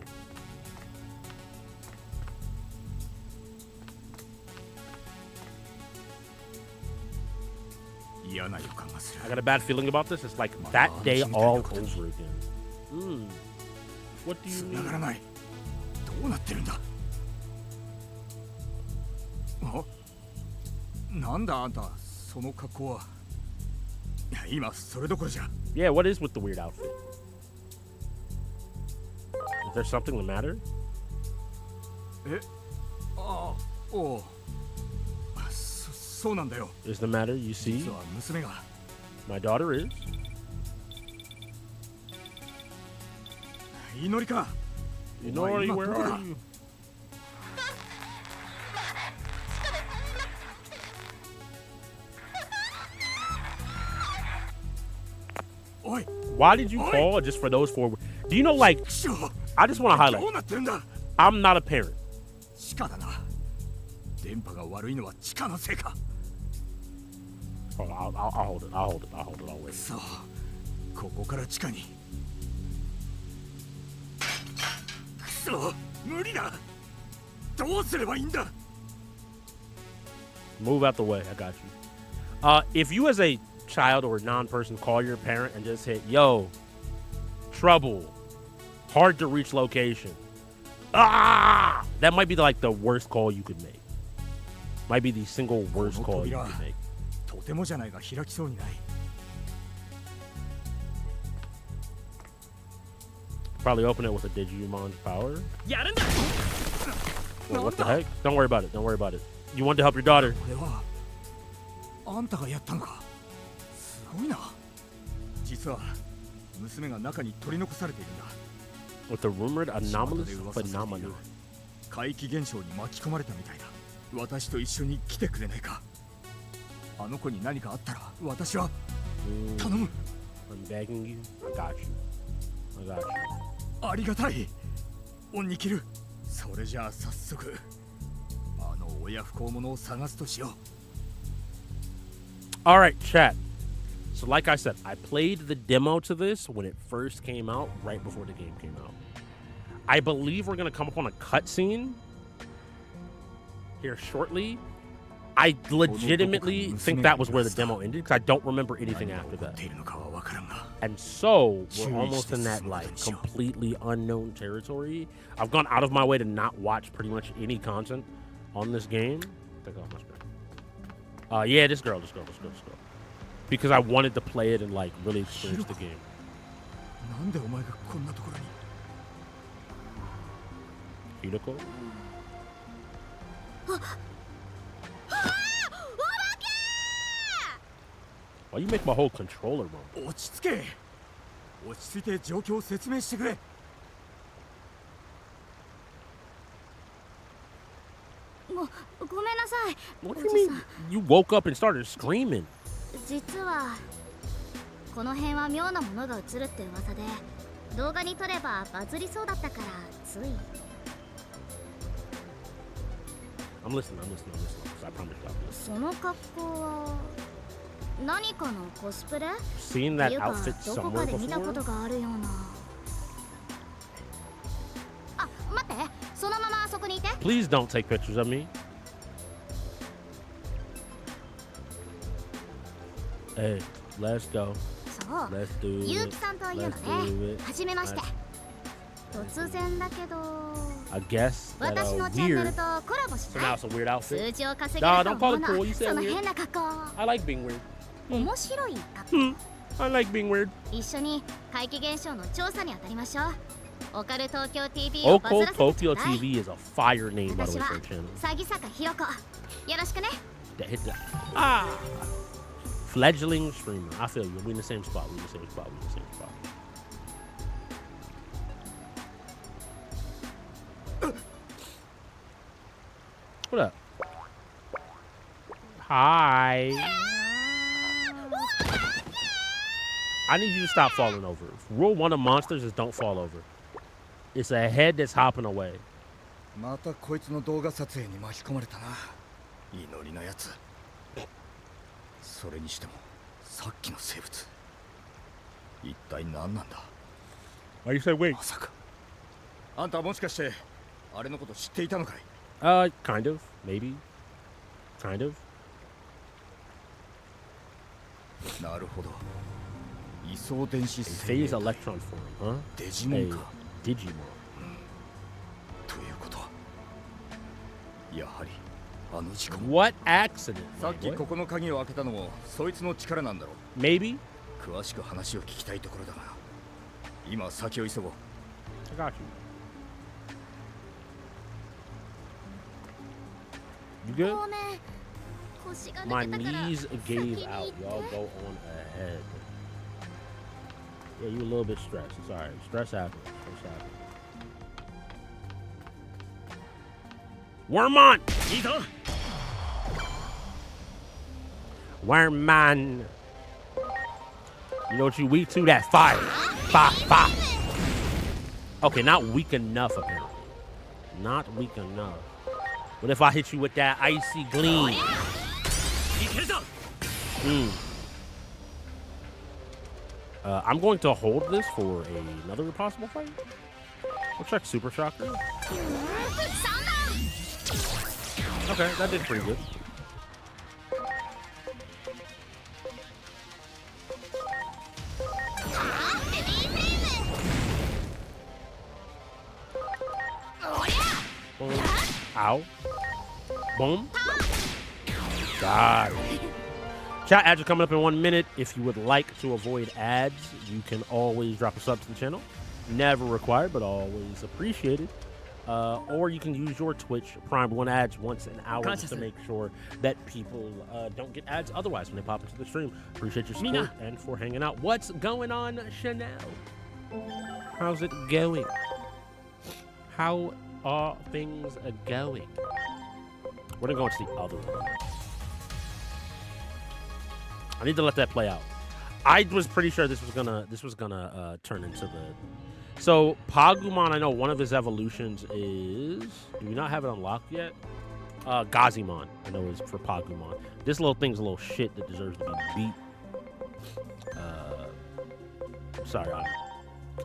I got a bad feeling about this. It's like that day all over again. What do you mean? どうなってるんだ。あ、なんだあんた、その格好は。今それどころじゃ。Yeah, what is with the weird outfit? Is there something the matter? え、あ、おう。そうなんだよ。Is the matter? You see? 実は娘が。My daughter is. 祈りか。Inori, where are you? おい。 Why did you call just for those four? Do you know, like, I just want to highlight. どうなってるんだ。I'm not a parent. 地下だな。電波が悪いのは地下のせいか。Hold on, I'll hold it. I'll hold it. I'll hold it. I'll wait. そう。ここから地下に。くそ、無理だ。どうすればいいんだ。 Move out the way. I got you. If you as a child or a non-person call your parent and just hit, yo, trouble, hard to reach location. Ah! That might be like the worst call you could make. Might be the single worst call you could make. とてもじゃないが開きそうにない。Probably open it with a Digimon power. やるんだ。 Well, what the heck? Don't worry about it. Don't worry about it. You want to help your daughter. これはあんたがやったのか。すごいな。実は娘が中に取り残されているんだ。 With the rumored anomalous phenomenon. 怪奇現象に巻き込まれたみたいだ。私と一緒に来てくれないか。あの子に何かあったら私は頼む。 I'm begging you. I got you. I got you. ありがたい。恩に切る。それじゃあ早速あの親不孝者を探すとしよう。 All right, chat. So like I said, I played the demo to this when it first came out, right before the game came out. I believe we're going to come upon a cutscene here shortly. I legitimately think that was where the demo ended because I don't remember anything after that. And so we're almost in that like completely unknown territory. I've gone out of my way to not watch pretty much any content on this game. Take off my screen. Yeah, this girl. Because I wanted to play it and like really experience the game. Hideko? Why you make my whole controller wrong? 落ち着け。落ち着いて状況を説明してくれ。ごめんなさい。 What do you mean? You woke up and started screaming. 実はこの辺は妙なものが映るって噂で動画に撮ればバズりそうだったからつい。 I'm listening. I promise you I'll listen. その格好は何かのコスプレ？ Seen that outfit どこか somewhere で見たこ before? とがあるような。あ、待って、そのままあそこにいて。 Please don't take pictures of me. Hey, let's go. そう、 Let's do ゆう it. きさんというの Let's do ね。 it. はじめまして。突然だけど。 I guess that 私のチャンネ weird. ルとコラボし So な now い？ it's a weird outfit. 数字を稼げ Nah, る don't と call 思う it な。 cool. You そ said の weird. 変な格好。 I like being weird. 面白い格好。 I like being weird. 一緒に怪奇現象の調査に当たりましょう。オカル東京 TV をバズ Oko らせてちょ Tokyo うだい。 TV is a fire name, by the 私 way, は for a channel. 詐坂ひろこ。よろしくね。 That hit that. Ah! Fledgling streamer. I feel you. We in the same spot. What up? Hi. I need you to stop falling over. Rule 1 of monsters is don't fall over. It's a head that's hopping away. またこいつの動画撮影に巻き込まれたな。祈りのやつ。それにしてもさっきの生物。一体何なんだ。 Why you say wait? まさか。あんたはもしかしてあれのこと知っていたのかい？ Kind of. Maybe. Kind of. なるほど。位相電子 Phase electron form, huh? デジモン Hey, か。 Digimon. ということはやはりあの事故。 What accident? さっき What? ここの鍵を開けたのもそいつの力なんだろう。 Maybe. 詳しく話を聞きたいところだが、今先を急ごう。 I got you. You good? My knees gave out. Y'all go on ahead. Yeah, you a little bit stressed. It's alright. Stress happens. Stress happens. Wormmon! Wormmon! You know what you weak to? That fire. Fire. Okay, not weak enough apparently. Not weak enough. What if I hit you with that icy gleam? I'm going to hold this for another possible fight. We'll check Super Shocker. Okay, that did pretty good. Boom. Ow. Boom. Got it. Chat ads are coming up in 1 minute. If you would like to avoid ads, you can always drop a sub to the channel. Never required, but always appreciated. Or you can use your Twitch Prime 1 ads once an hour just to make sure that people don't get ads otherwise when they pop into the stream. Appreciate your support and for hanging out. What's going on, Chanel? How's it going? How are things going? We're gonna go into the other one. I need to let that play out. I was pretty sure this was gonna turn into the. So Pagumon, I know one of his evolutions is. Do we not have it unlocked yet? Gazimon, I know is for Pagumon. This little thing's a little shit that deserves to be beat. Sorry,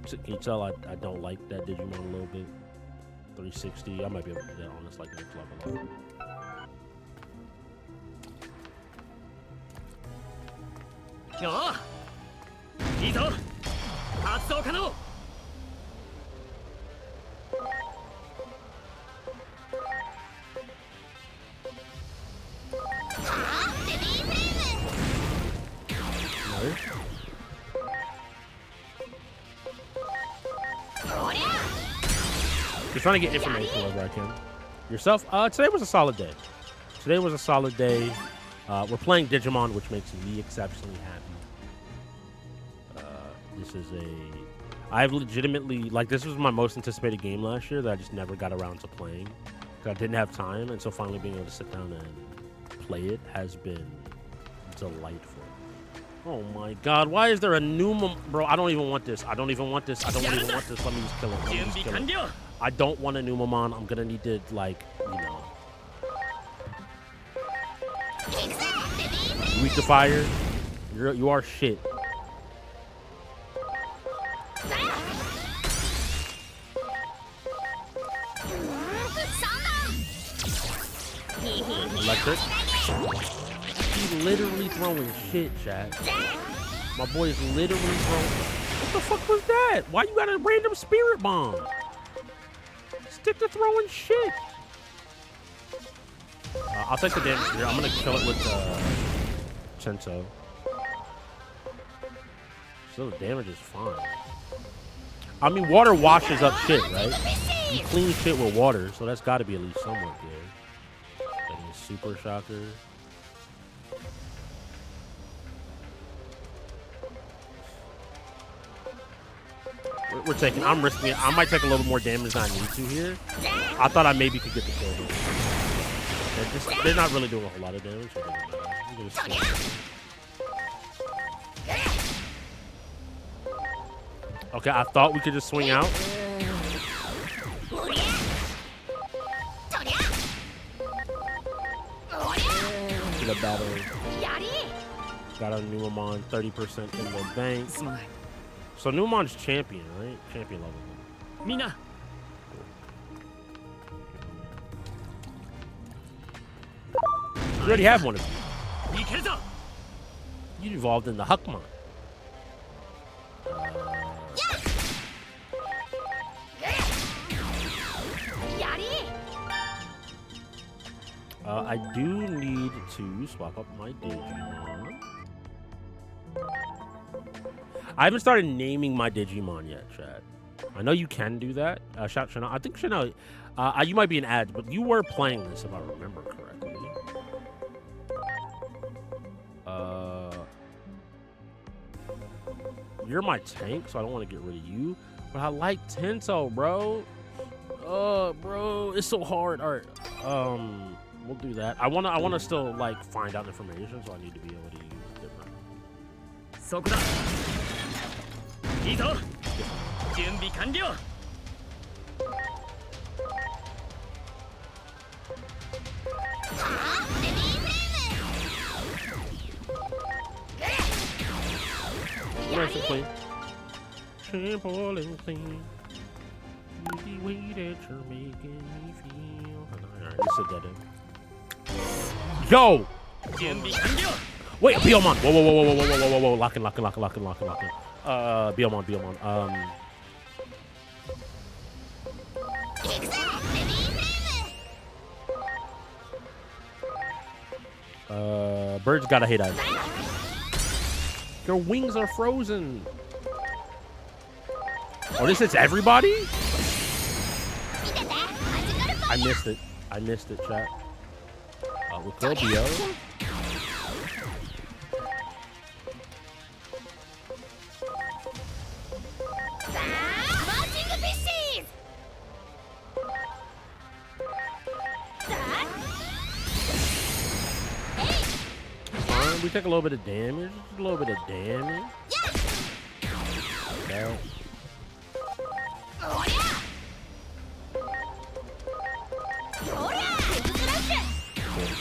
can you tell I don't like that Digimon a little bit? 360. I might be able to do that on this like next level. Just trying to get information wherever I can. Yourself? Today was a solid day. Today was a solid day. We're playing Digimon, which makes me exceptionally happy. This is I've legitimately, like, this was my most anticipated game last year that I just never got around to playing. Because I didn't have time, and so finally being able to sit down and play it has been delightful. Oh my god, why is there a new bro, I don't even want this. I don't even want this. Let me just kill it. I don't want a Numamon. I'm gonna need to, like, you know. Weak to fire. You are shit. Electric. He's literally throwing shit, chat. My boy is literally throwing. What the fuck was that? Why you got a random spirit bomb? Stick to throwing shit. I'll take the damage here. I'm gonna kill it with Chento. So the damage is fine. I mean, water washes up shit, right? You clean shit with water, so that's got to be at least somewhat good. Like a Super Shocker. We're taking. I'm risking it. I might take a little more damage than I need to here. I thought I maybe could get the kill here. They're not really doing a whole lot of damage. So it doesn't matter. Okay, I thought we could just swing out. Should have battled. Got a Numamon 30% in the bank. So Numamon's champion, right? Champion level. Mina. You already have one of you. You evolved in the Huckmon. I do need to swap up my Digimon. I haven't started naming my Digimon yet, Chad. I know you can do that. Shout Chanel. I think Chanel, You might be an ad, but you were playing this if I remember correctly. You're my tank, so I don't want to get rid of you. But I like Tento, bro. Bro, it's so hard. All right, we'll do that. I wanna still like find out information, so I need to be able to use different. そこだ。いいぞ。準備完了。Nice and clean. Simple and clean. The way that you're making me feel. Alright, let's sit that in. Yo! Wait, Biomon! Whoa, whoa, whoa, whoa, whoa, whoa, whoa, whoa, lock in. Biomon. Birds gotta hate us. Your wings are frozen. Oh, this hits everybody? I missed it, chat. We'll kill Bio. We take a little bit of damage. Just a little bit of damage. Okay.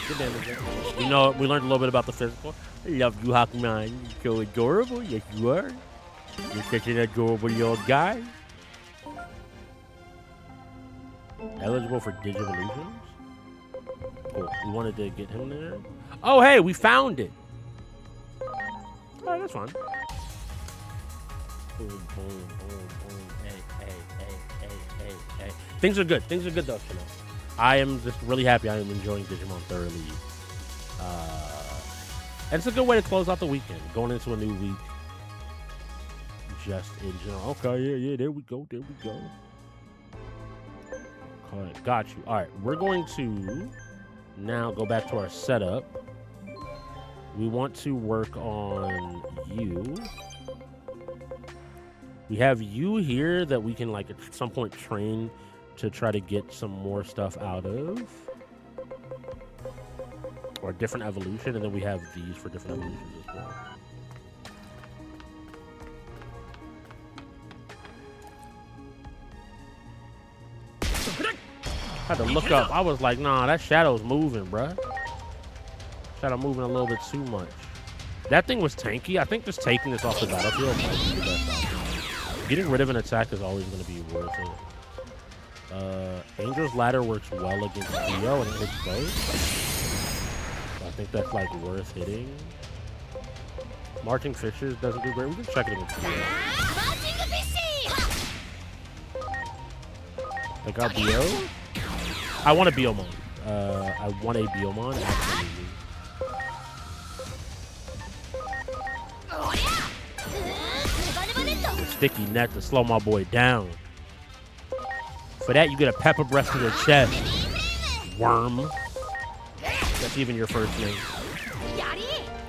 Good damage there. We learned a little bit about the physical. I love you, Hawkman. You're so adorable. Yes, you are. You're such an adorable little guy. Eligible for Digivolutions? Cool. We wanted to get him there. Oh, hey, we found it. Oh, that's fun. Boom, boom, boom, boom. Hey. Things are good. Things are good, though, Chanel. I am just really happy. I am enjoying Digimon thoroughly. And it's a good way to close out the weekend. Going into a new week. Just in general. Okay, yeah, there we go. Okay, got you. All right, we're going to now go back to our setup. We want to work on you. We have you here that we can, like, at some point train to try to get some more stuff out of. Or a different evolution, and then we have these for different evolutions as well. I had to look up. I was like, nah, that shadow's moving, bruh. Shadow moving a little bit too much. That thing was tanky. I think just taking this off the battlefield might be the best option. Getting rid of an attack is always going to be worth it. Angel's Ladder works well against Theo and it hits both. So I think that's like worth hitting. Marching Fishes doesn't do great. We can check it against Theo. I got Bio. I want a Biomon. I want a Biomon. Absolutely. Sticky net to slow my boy down. For that, you get a pepper breath to the chest. Worm. That's even your first name.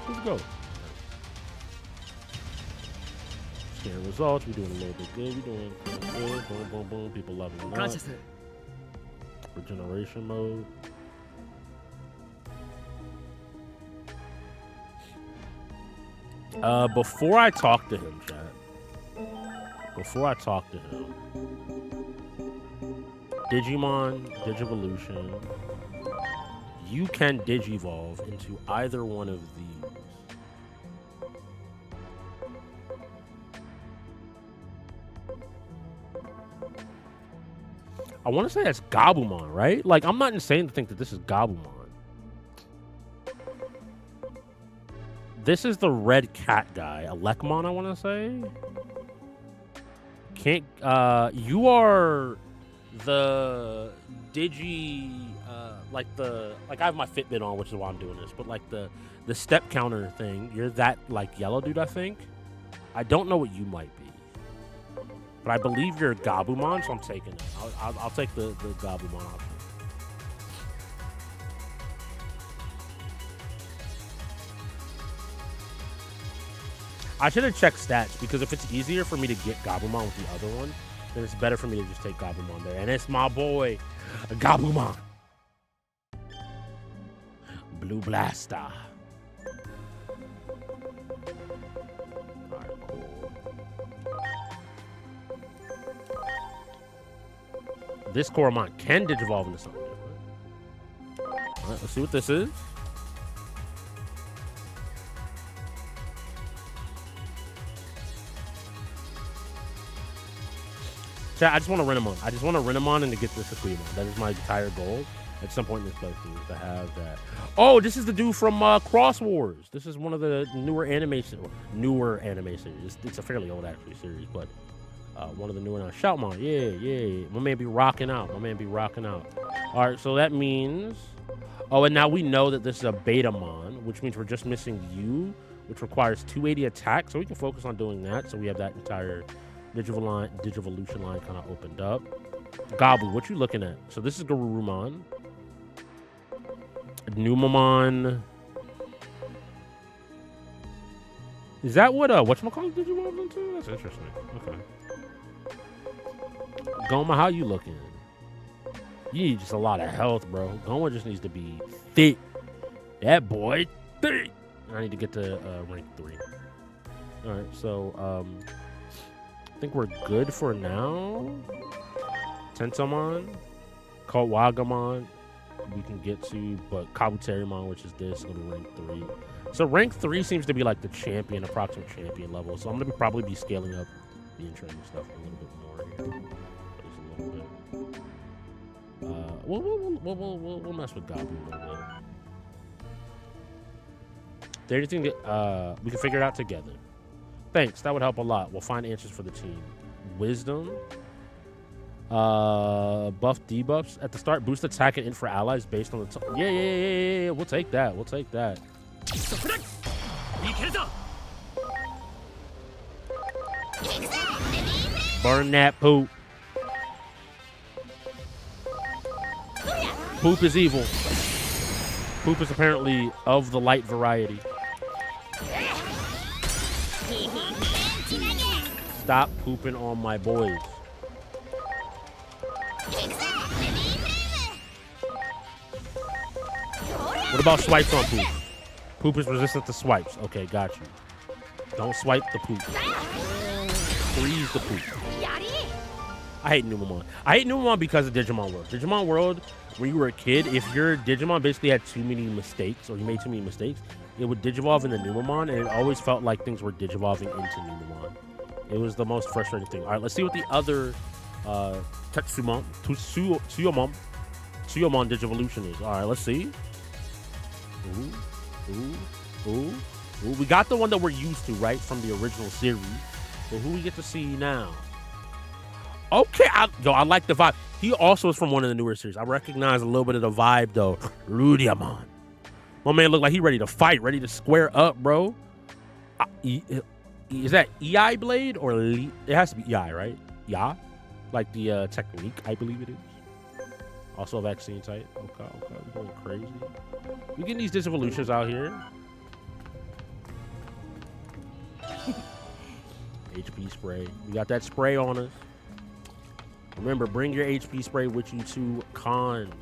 Let's go. Scan results. We're doing a little bit good. We're doing good. Boom, boom, boom. People leveling up. Regeneration mode. Before I talk to him, chat. Digimon, Digivolution. You can Digivolve into either one of these. I want to say that's Gabumon, right? Like, I'm not insane to think that this is Gabumon. This is the red cat guy. Alekmon, I want to say. Can't, you are the Digi, like I have my Fitbit on, which is why I'm doing this, but like the step counter thing, you're that, like, yellow dude, I think. I don't know what you might be. But I believe you're Gabumon, so I'm taking it. I'll take the Gabumon option. I should have checked stats, because if it's easier for me to get Gabumon with the other one, then it's better for me to just take Gabumon there. And it's my boy, Gabumon. Blue Blaster. Alright, cool. This Coromon can Digivolve into something different. Alright, let's see what this is. Chat, I just want to Renamon. I just want to Renamon and to get this Aquemon. That is my entire goal at some point in this playthrough, is to have that. Oh, this is the dude from Cross Wars. This is one of the newer anime series. It's a fairly old, actually, series, but one of the newer now. Shoutmon, yeah. My man be rocking out. All right, so that means... Oh, and now we know that this is a Betamon, which means we're just missing you, which requires 280 attack, so we can focus on doing that, so we have that entire... Digivolution line kind of opened up. Gabu, what you looking at? So this is Garurumon. Numamon. Is that what whatchamacallit Digimon into? That's interesting. Okay. Goma, how you looking? You need just a lot of health, bro. Goma just needs to be thick. That boy thick. I need to get to rank 3. Alright, so I think we're good for now. Tentomon, Kawagamon, we can get to, but Kabuterimon, which is this, will be rank 3. So rank 3 seems to be like the champion, approximate champion level. So I'm gonna probably be scaling up the training stuff a little bit more here. Just a little bit. We'll mess with Gabu a little bit. There anything that we can figure it out together. Thanks, that would help a lot. We'll find answers for the team. Wisdom. Buff debuffs. At the start, boost attack and int for allies based on the... Yeah. We'll take that. Burn that poop. Poop is evil. Poop is apparently of the light variety. Stop pooping on my boys. What about swipes on poop? Poop is resistant to swipes. Okay, got you. Don't swipe the poop. Freeze the poop. I hate Numamon. I hate Numamon because of Digimon World. Digimon World, when you were a kid, if your Digimon basically had too many mistakes, or you made too many mistakes, it would Digivolve into Numamon, and it always felt like things were Digivolving into Numamon. It was the most frustrating thing. All right, let's see what the other Tsuyamon Digivolution is. All right, let's see. Ooh. We got the one that we're used to, right, from the original series. But who we get to see now? Okay, I like the vibe. He also is from one of the newer series. I recognize a little bit of the vibe, though. Rudiamon. My man look like he ready to fight, ready to square up, bro. Is that EI Blade or it has to be EI, right? Yeah, like the technique, I believe it is. Also a vaccine type. Okay, we're going crazy. We getting these Digivolutions out here. HP spray. We got that spray on us. Remember, bring your HP spray with you to cons.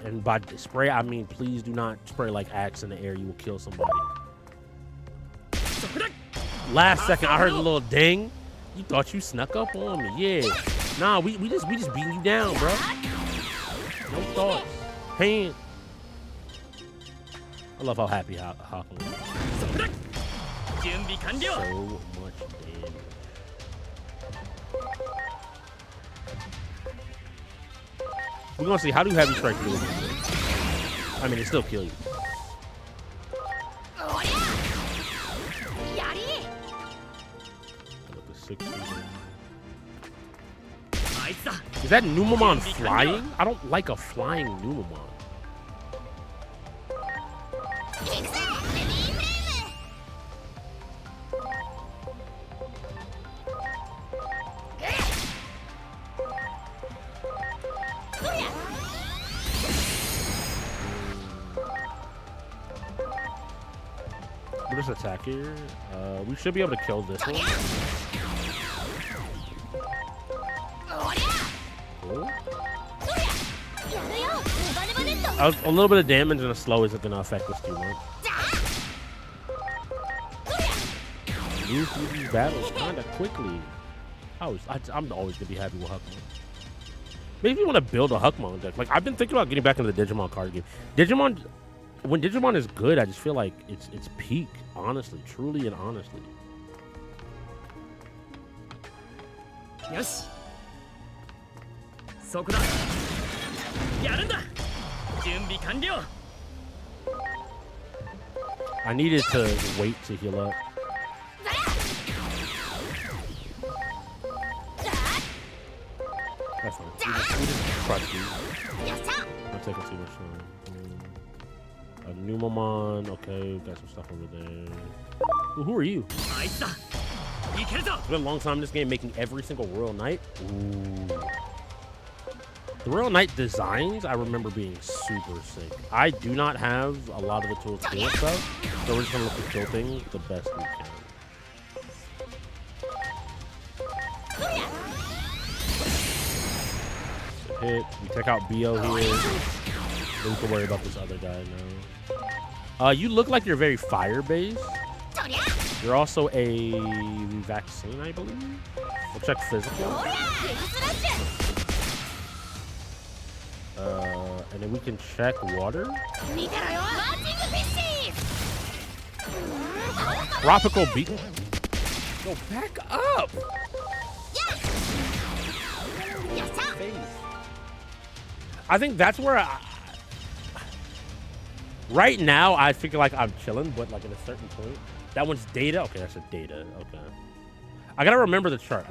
And by spray, I mean please do not spray like axe in the air. You will kill somebody. Last second, I heard a little ding. You thought you snuck up on me. Yeah. Nah, we just beating you down, bro. No thoughts. Hand. I love how happy Hawking is. So much damage. We're gonna see how do heavy strike do. I mean, it still kill you. Is that Numamon flying? I don't like a flying Numamon. just attack here. We should be able to kill this one. Cool. A little bit of damage and a slow isn't going to affect this too much. Move through these battles kind of quickly. I'm always going to be happy with Huckmon. Maybe you want to build a Huckmon deck. Like, I've been thinking about getting back into the Digimon card game. When Digimon is good, I just feel like it's peak, honestly, truly and honestly. Yes. そこだ。やるんだ。準備完了。 I needed to wait to heal up. That's fine. We just crush these. I'm taking too much time. A Numamon. Okay, got some stuff over there. Ooh, who are you? It's been a long time in this game making every single Royal Knight. Ooh. The Royal Knight designs, I remember being super sick. I do not have a lot of the tools to kill stuff, so we're just gonna look to kill things the best we can. So hit. We take out Bo here. Then we can worry about this other guy now. You look like you're very fire-based. You're also a vaccine, I believe. We'll check physical. And then we can check water. Tropical beacon. Go back up. I think that's where right now I feel like I'm chilling, but like at a certain point. That one's data. Okay, that's a data. Okay. I gotta remember the chart.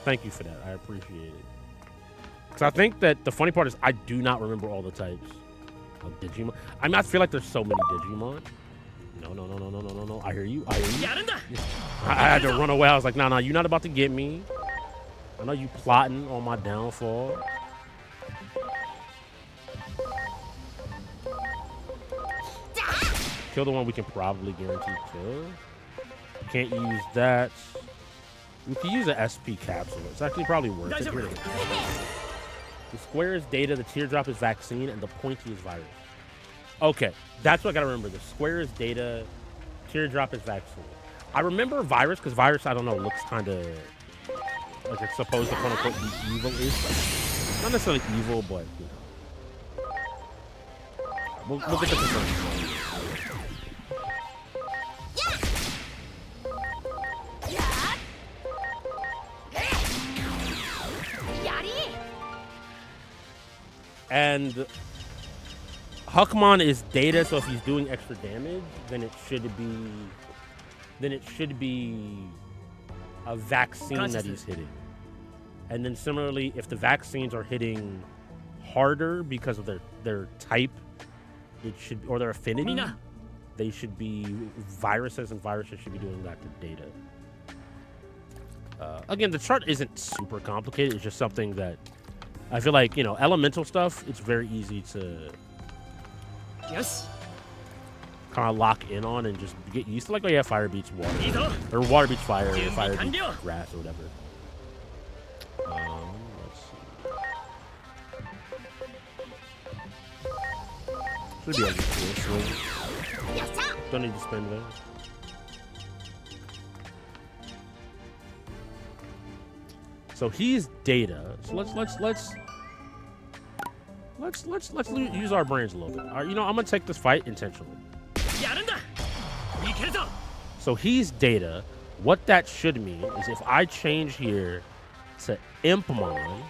Thank you for that. I appreciate it. Because I think that the funny part is I do not remember all the types of Digimon. I mean, I feel like there's so many Digimon. No. I hear you. I had to run away. I was like, nah, you're not about to get me. I know you plotting on my downfall. Kill the one we can probably guarantee kill. Can't use that. We can use an SP capsule. It's actually probably worth it. Here. The square is data, the teardrop is vaccine, and the pointy is virus. Okay, that's what I gotta remember. The square is data, teardrop is vaccine. I remember virus because virus, I don't know, looks kind of like it's supposed to quote unquote be evil-ish. Not necessarily evil, but you know. We'll get the confirmed. And Huckmon is data, so if he's doing extra damage, then it should be a vaccine that he's hitting. And then similarly, if the vaccines are hitting harder because of their type, it should, or their affinity, they should be viruses, and viruses should be doing that to data. Again, the chart isn't super complicated. It's just something that I feel like, you know, elemental stuff, it's very easy to kind of lock in on and just get used to. Like, oh yeah, fire beats water. Or water beats fire, or fire beats grass, or whatever. Let's see. Should be able to swing. Don't need to spend there. So he's data. So let's use our brains a little bit. You know, I'm gonna take this fight intentionally. So he's data. What that should mean is if I change here to Impmon,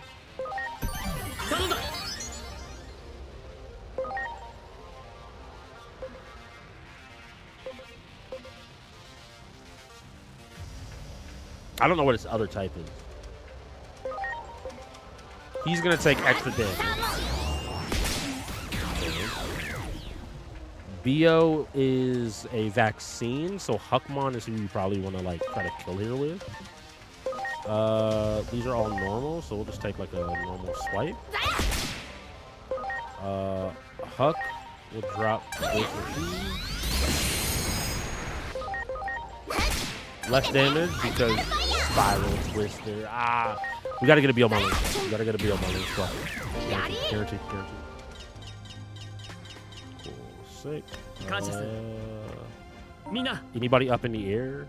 I don't know what his other type is. He's gonna take extra damage. Bo is a vaccine, so Huckmon is who you probably want to like try to kill here with. These are all normal, so we'll just take like a normal swipe. Huck will drop both of these. Less damage because spiral twister. Ah, we gotta get a Biomon link. We gotta get a Biomon link. Guaranteed. Cool. Sick. Anybody up in the air?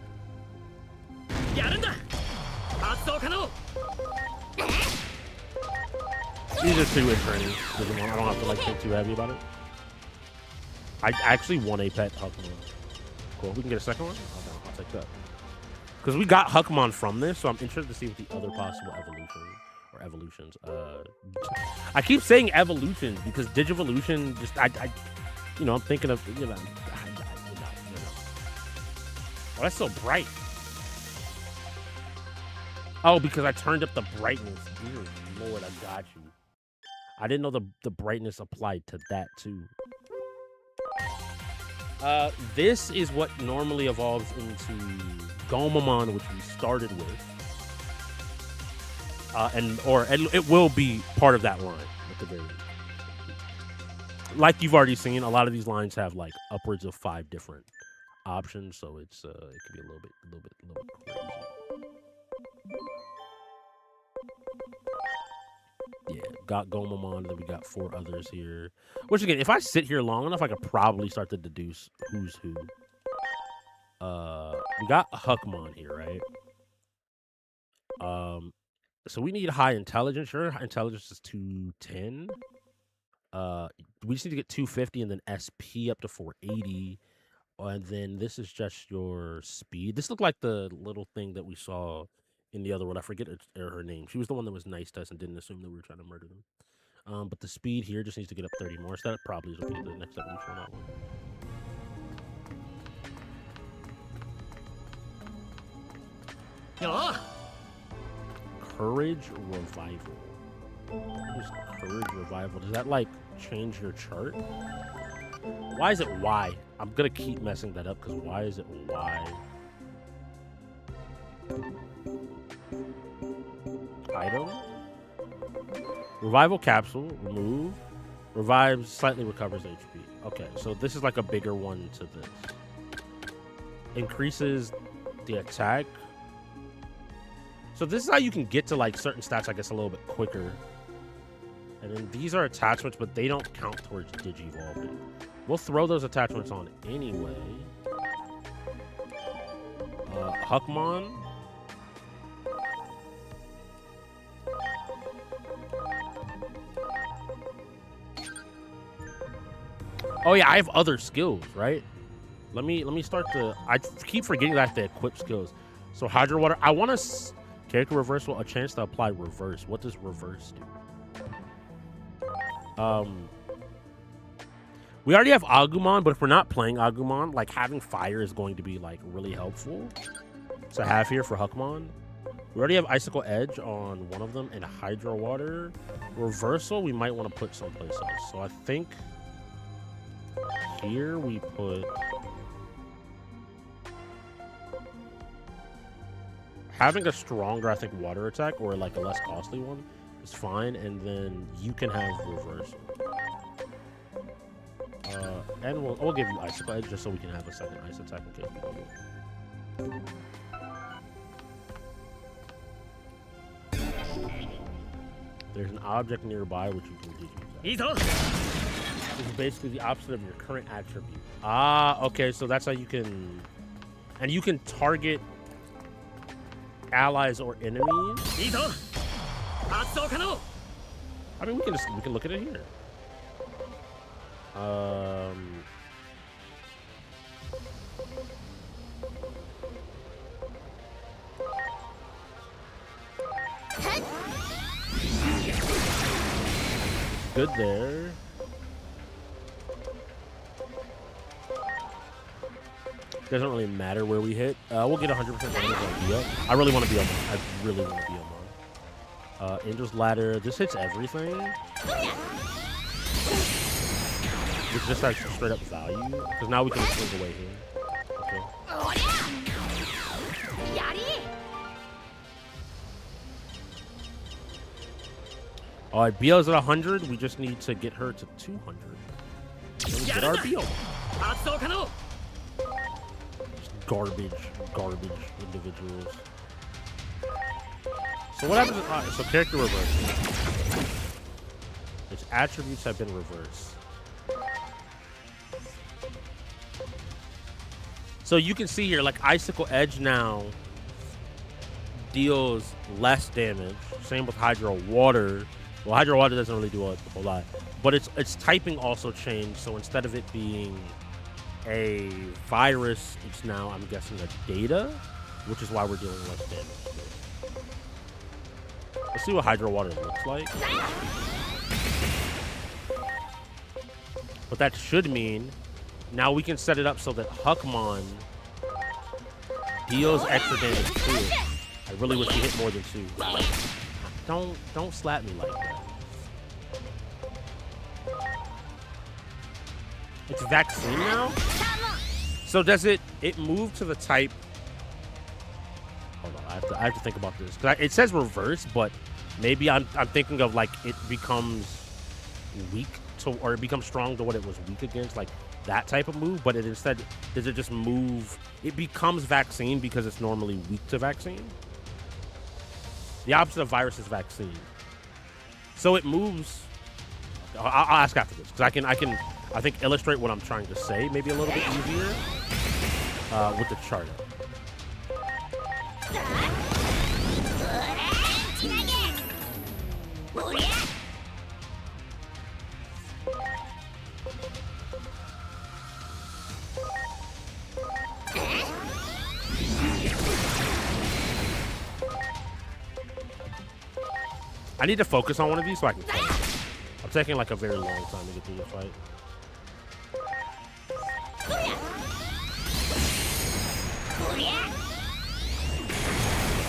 These are 2 in training. Digimon. I don't have to like think too heavy about it. I actually want a pet Huckmon. Cool. We can get a second one? Okay, I'll take that. Because we got Huckmon from this, so I'm interested to see what the other possible evolutions. I keep saying evolutions because Digivolution just I'm thinking of Oh, that's so bright. Oh, because I turned up the brightness. Dear Lord, I got you. I didn't know the brightness applied to that too. This is what normally evolves into Gomamon, which we started with. And it will be part of that line at the very end. Like you've already seen, a lot of these lines have like upwards of 5 different options, so it could be a little bit crazy. Yeah, got Gomamon, then we got 4 others here. Which again, if I sit here long enough, I could probably start to deduce who's who. We got Huckmon here, right? So we need high intelligence. Sure, high intelligence is 210. We just need to get 250 and then SP up to 480. And then this is just your speed. This looked like the little thing that we saw in the other one. I forget her name. She was the one that was nice to us and didn't assume that we were trying to murder them. But the speed here just needs to get up 30 more. So that probably will be the next evolution on that one. Courage Revival. What is Courage Revival? Does that like change your chart? Why is it Y? I'm gonna keep messing that up because why is it Y? Item. Revival capsule. Remove. Revives. Slightly recovers HP. Okay, so this is like a bigger one to this. Increases the attack. So this is how you can get to like certain stats, I guess, a little bit quicker. And then these are attachments, but they don't count towards Digivolving. We'll throw those attachments on anyway. Huckmon. Oh yeah, I have other skills, right? Let me start to. I keep forgetting that I have to equip skills. So Hydro Water. I want to character reversal. A chance to apply reverse. What does reverse do? We already have Agumon, but if we're not playing Agumon, like having fire is going to be like really helpful to have here for Huckmon. We already have Icicle Edge on one of them and Hydro Water. Reversal, we might want to put someplace else. So I think here we put having a stronger, I think, water attack or like a less costly one is fine, and then you can have reversal. And we'll give you Icicle Edge just so we can have a second ice attack in case we don't get it. There's an object nearby which you can Digimon. This is basically the opposite of your current attribute. Ah, okay, so that's how you can... And you can target allies or enemies. I mean, we can look at it here. Good there. Doesn't really matter where we hit. We'll get 100% idea. I really want to be on. I really want to be on. Angel's Ladder. This hits everything. Which just has straight up value. Because now we can swing away here. Okay. Alright, Bio's at 100. We just need to get her to 200. Then we get our Bio. Just garbage individuals. So what happens? So character reversal. Its attributes have been reversed. So you can see here, like Icicle Edge now deals less damage. Same with Hydro Water. Well, Hydro Water doesn't really do a whole lot, but its typing also changed. So instead of it being a virus, it's now, I'm guessing, a data, which is why we're dealing less damage. Let's see what Hydro Water looks like. What that should mean, now we can set it up so that Huckmon deals extra damage to it. I really wish he hit more than 2. Don't slap me like that. It's vaccine now? So does it move to the type? Hold on, I have to think about this. 'Cause it says reverse, but maybe I'm thinking of like it becomes weak to, or it becomes strong to what it was weak against, like that type of move. But it instead, does it just move? It becomes vaccine because it's normally weak to vaccine. The opposite of virus is vaccine. So it moves. I'll ask after this because I think illustrate what I'm trying to say maybe a little bit easier with the chart. I need to focus on one of these so I can play. I'm taking like a very long time to get through this fight.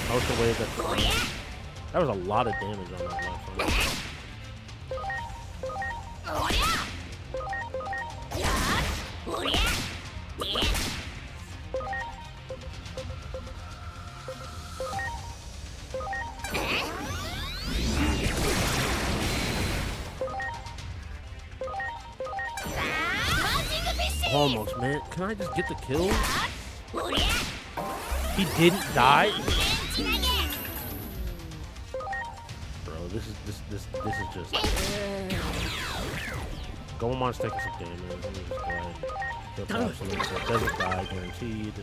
Motion wave that was a lot of damage on that last one. Almost, man. Can I just get the kill? He didn't die? Bro, this is just Goemon's taking some damage. Let me just go ahead and kill Absolute so it doesn't die, guaranteed.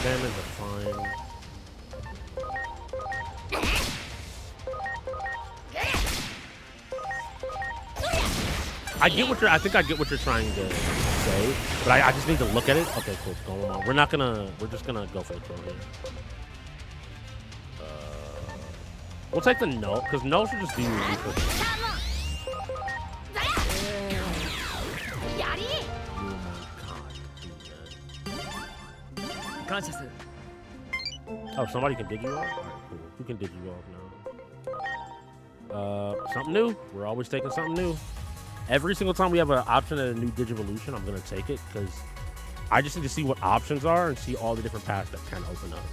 Damage, but fine. I think I get what you're trying to say, but I just need to look at it. Okay, cool. Going on. We're just gonna go for the throw here. We'll take the null, because null should just be weaker. Oh, somebody can dig you off? Alright, cool. Who can dig you off now? Something new. We're always taking something new. Every single time we have an option at a new Digivolution, I'm going to take it because I just need to see what options are and see all the different paths that can open up.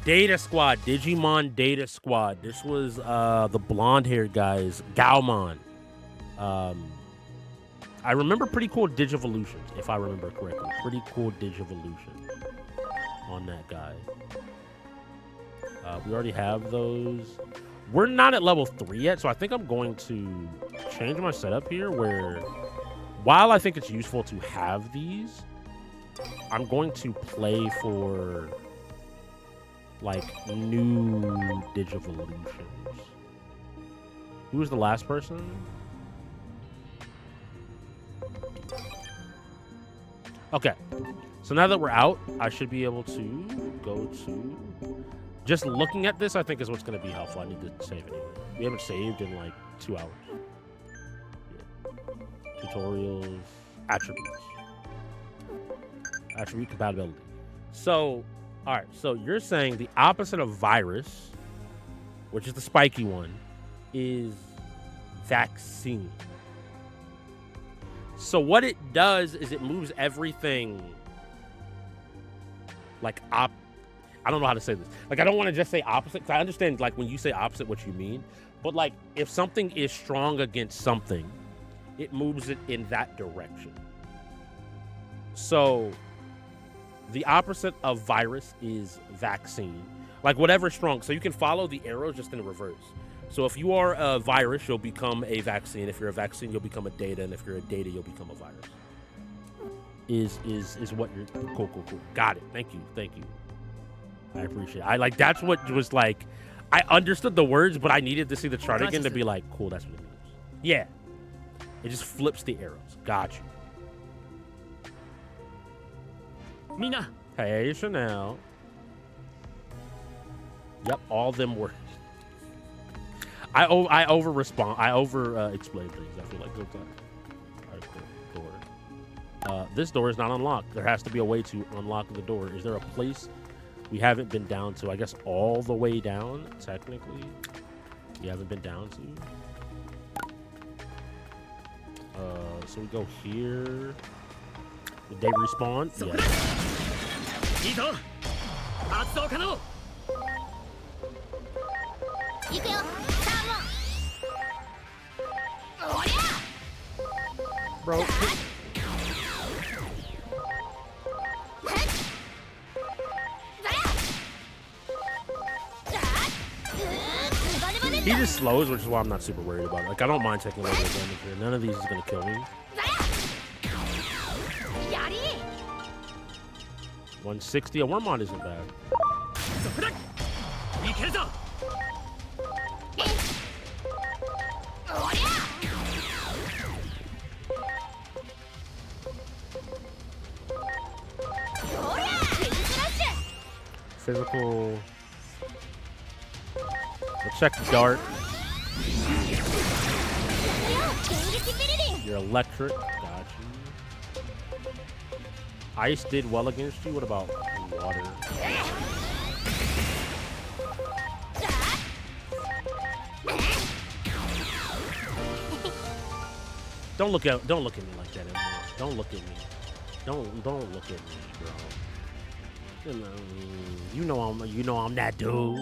Data Squad, Digimon Data Squad. This was the blonde-haired guys, Gaomon. I remember pretty cool Digivolutions, if I remember correctly. Pretty cool Digivolution on that guy. We already have those. We're not at level 3 yet, so I think I'm going to change my setup here where, while I think it's useful to have these, I'm going to play for like new Digivolutions. Who was the last person? Okay, so now that we're out, I should be able to go to... Just looking at this, I think, is what's going to be helpful. I need to save anyway. We haven't saved in like 2 hours. Yeah. Tutorials, attributes. Attribute compatibility. So, all right, so you're saying the opposite of virus, which is the spiky one, is vaccine. So what it does is it moves everything like I don't know how to say this. Like, I don't want to just say opposite, because I understand, like, when you say opposite, what you mean. But, like, if something is strong against something, it moves it in that direction. So the opposite of virus is vaccine. Like, whatever's strong. So you can follow the arrows just in reverse. So if you are a virus, you'll become a vaccine. If you're a vaccine, you'll become a data. And if you're a data, you'll become a virus. Is what you're... Cool. Got it. Thank you. I appreciate it. That's what was like... I understood the words, but I needed to see the chart again to be like, cool, that's what it means. Yeah. It just flips the arrows. Got you. Mina. Hey, Chanel. Yep, all them words. I over respond. I over explain things. I feel like sometimes. All right, cool. Door. This door is not unlocked. There has to be a way to unlock the door. Is there a place we haven't been down to? I guess all the way down. Technically, we haven't been down to. So we go here. Did they respawn? Yeah. Bro. He just slows, which is why I'm not super worried about it. Like, I don't mind taking a little bit of damage here. None of these is going to kill me. 160. A Wormmon isn't bad. Physical. We'll check Dart. You're electric. Got you. Ice did well against you. What about water? Don't look at me like that anymore. Don't look at me. Don't look at me, bro. You know I'm that dude.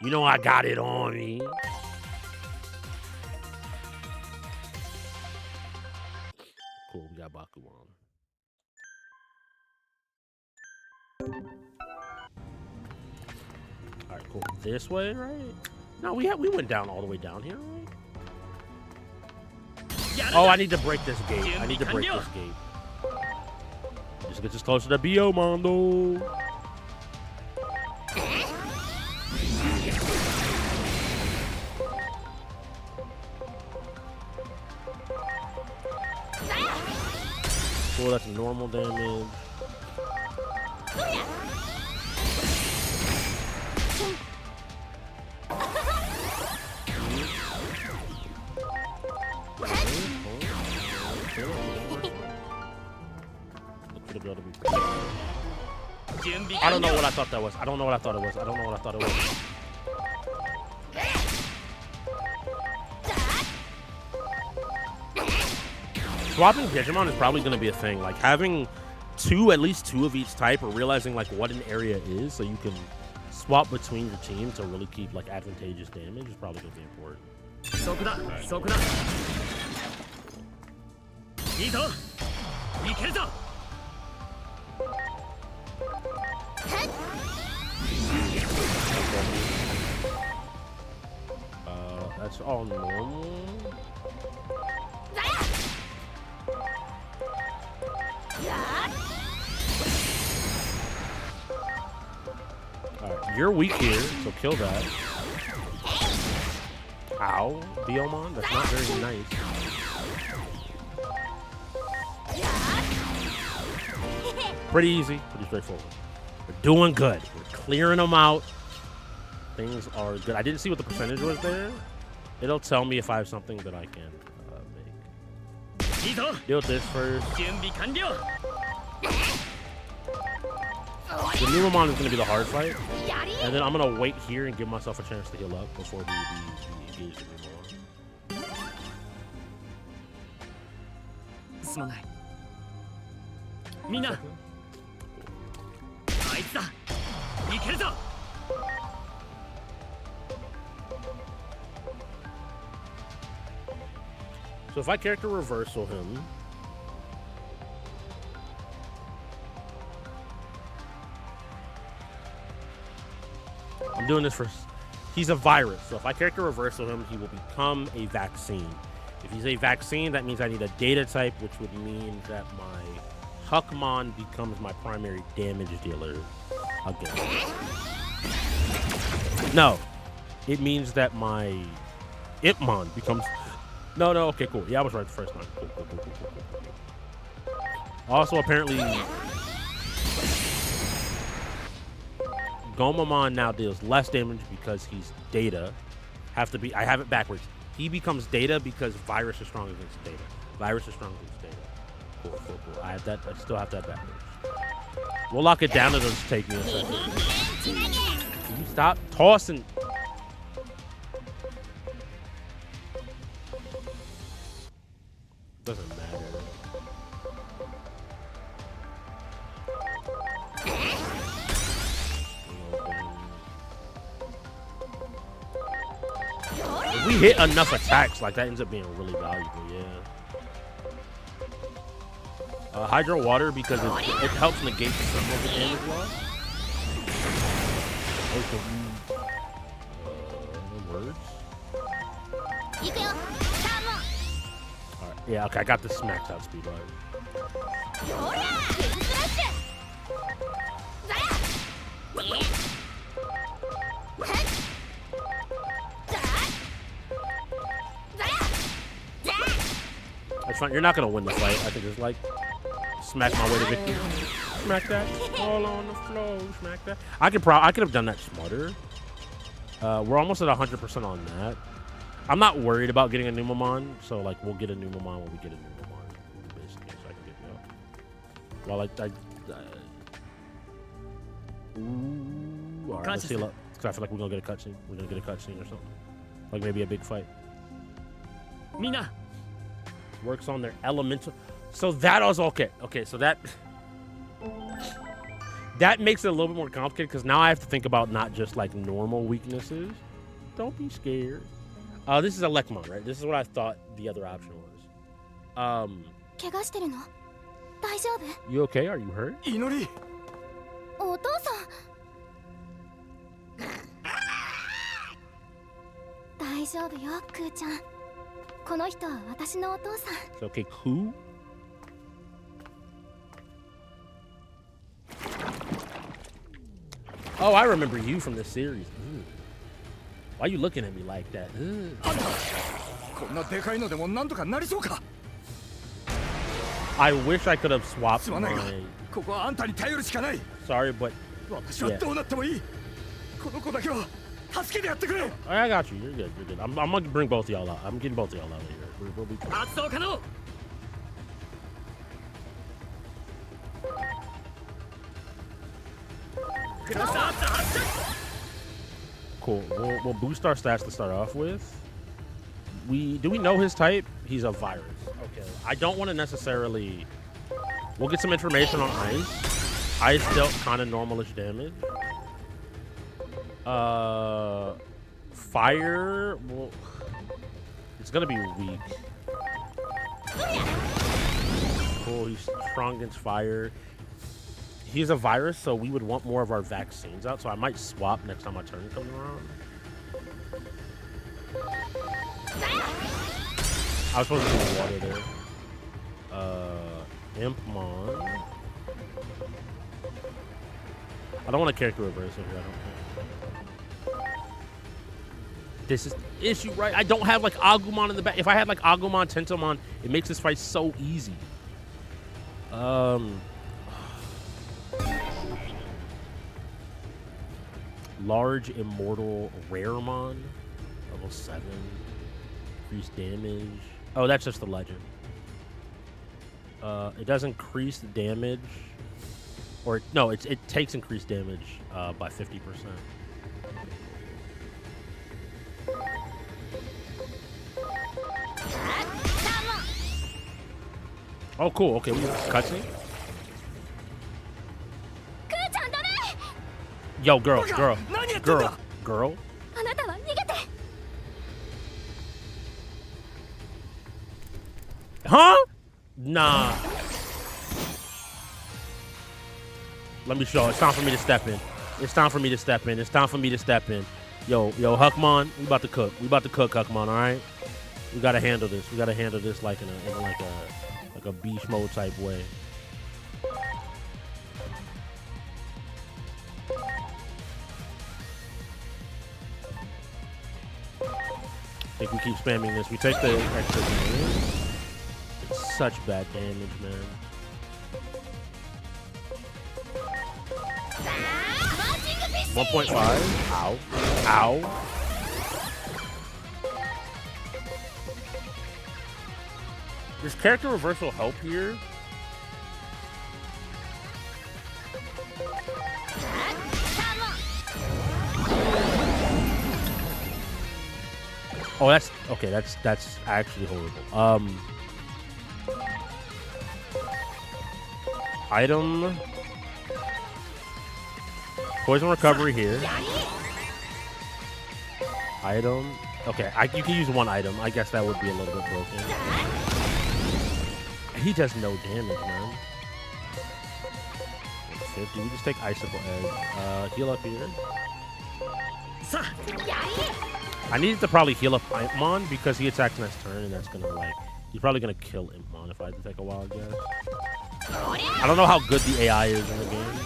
You know I got it on me. Cool, we got Bakugan. All right, cool. This way, right? No, we went down all the way down here, right? Oh, I need to break this gate. Just get this closer to Biomondo. Cool, that's normal damage. I don't know what I thought that was. I don't know what I thought it was. Swapping Digimon is probably going to be a thing. Like, having at least two of each type, or realizing, like, what an area is so you can swap between your team to really keep, like, advantageous damage is probably going to be important. That's all normal. Alright, you're weak here, so kill that. Ow, Biommon, that's not very nice. Pretty easy, pretty straightforward. We're doing good. We're clearing them out. Things are good. I didn't see what the percentage was there. It'll tell me if I have something that I can make. Deal with this first. The new Ramon is going to be the hard fight. And then I'm going to wait here and give myself a chance to heal up before we engage the new one. スのないみんなあいつだいけるぞ So if I character reversal him, I'm doing this for, he's a virus. So if I character reversal him, he will become a vaccine. If he's a vaccine, that means I need a data type, which would mean that my Huckmon becomes my primary damage dealer again. No, it means that my Impmon becomes. No, okay, cool. Yeah, I was right the first time. Cool. Also, apparently, Gomamon now deals less damage because he's data. I have it backwards. He becomes data because virus is strong against data. Virus is strong against data. Cool. I have that. I still have that backwards. We'll lock it down. It'll just take me a second. Can you stop tossing? Doesn't matter. If we hit enough attacks, like that ends up being really valuable, yeah. Hydro Water because it helps negate some of the damage loss. Words? Alright, yeah, okay, I got the smacked out speed line. That's fine. You're not gonna win the fight. I can just like smack my way to victory. Smack that. All on the floor. Smack that. I could have done that smarter. We're almost at 100% on that. I'm not worried about getting a Numemon, so like we'll get a Numemon when we get a Numemon, basically, so I can get you out. Well, ooh, all right, let's heal up. Cause I feel like we're gonna get a cutscene. We're gonna get a cutscene or something, like maybe a big fight. Mina works on their elemental. So that was okay. Okay, so that makes it a little bit more complicated because now I have to think about not just like normal weaknesses. Don't be scared. This is a Lekmon, right? This is what I thought the other option was. You okay? Are you hurt? Inori お父さん大丈夫よクーちゃんこの人は私のお父さん It's okay, who? Oh, I remember you from this series. Ooh. Why are you looking at me like that? I wish I could have swapped my... Sorry, but... Yeah. I got you. You're good. I'm gonna bring both of y'all out. I'm getting both of y'all out of here. We'll be cool. We'll boost our stats to start off with. Do we know his type? He's a virus. Okay. I don't want to necessarily... We'll get some information on Ice. Ice dealt kind of normalish damage. Fire... Well, it's going to be weak. Cool. He's strong against fire. He's a virus, so we would want more of our vaccines out. So I might swap next time my turn comes around. I was supposed to do the water there. Impmon. I don't want to character reverse here. I don't think. This is the issue, right? I don't have like Agumon in the back. If I had like Agumon, Tentomon, it makes this fight so easy. Large Immortal Raremon, level 7, increased damage. Oh, that's just the legend. It does increase the damage, or no, it takes increased damage by 50%. Oh, cool. Okay, we cutscene. Yo, girl. あなたは逃げて Huh? Nah. Let me show. It's time for me to step in. It's time for me to step in. It's time for me to step in. Yo, Huckmon, we about to cook. We about to cook, Huckmon. All right. We gotta handle this. We gotta handle this like in a beast mode type way. I think we keep spamming this. We take the extra damage. It's such bad damage, man. Ah, 1.5. Ow. Ow. Does character reversal help here? Oh, that's okay. That's actually horrible. Item. Poison recovery here. Item. Okay, you can use one item. I guess that would be a little bit broken. He does no damage, man. 50. We just take Icicle Edge. Heal up here. I needed to probably heal up Impmon because he attacks next turn, and that's gonna he's probably gonna kill Impmon if I had to take a wild guess. I don't know how good the AI is in the game.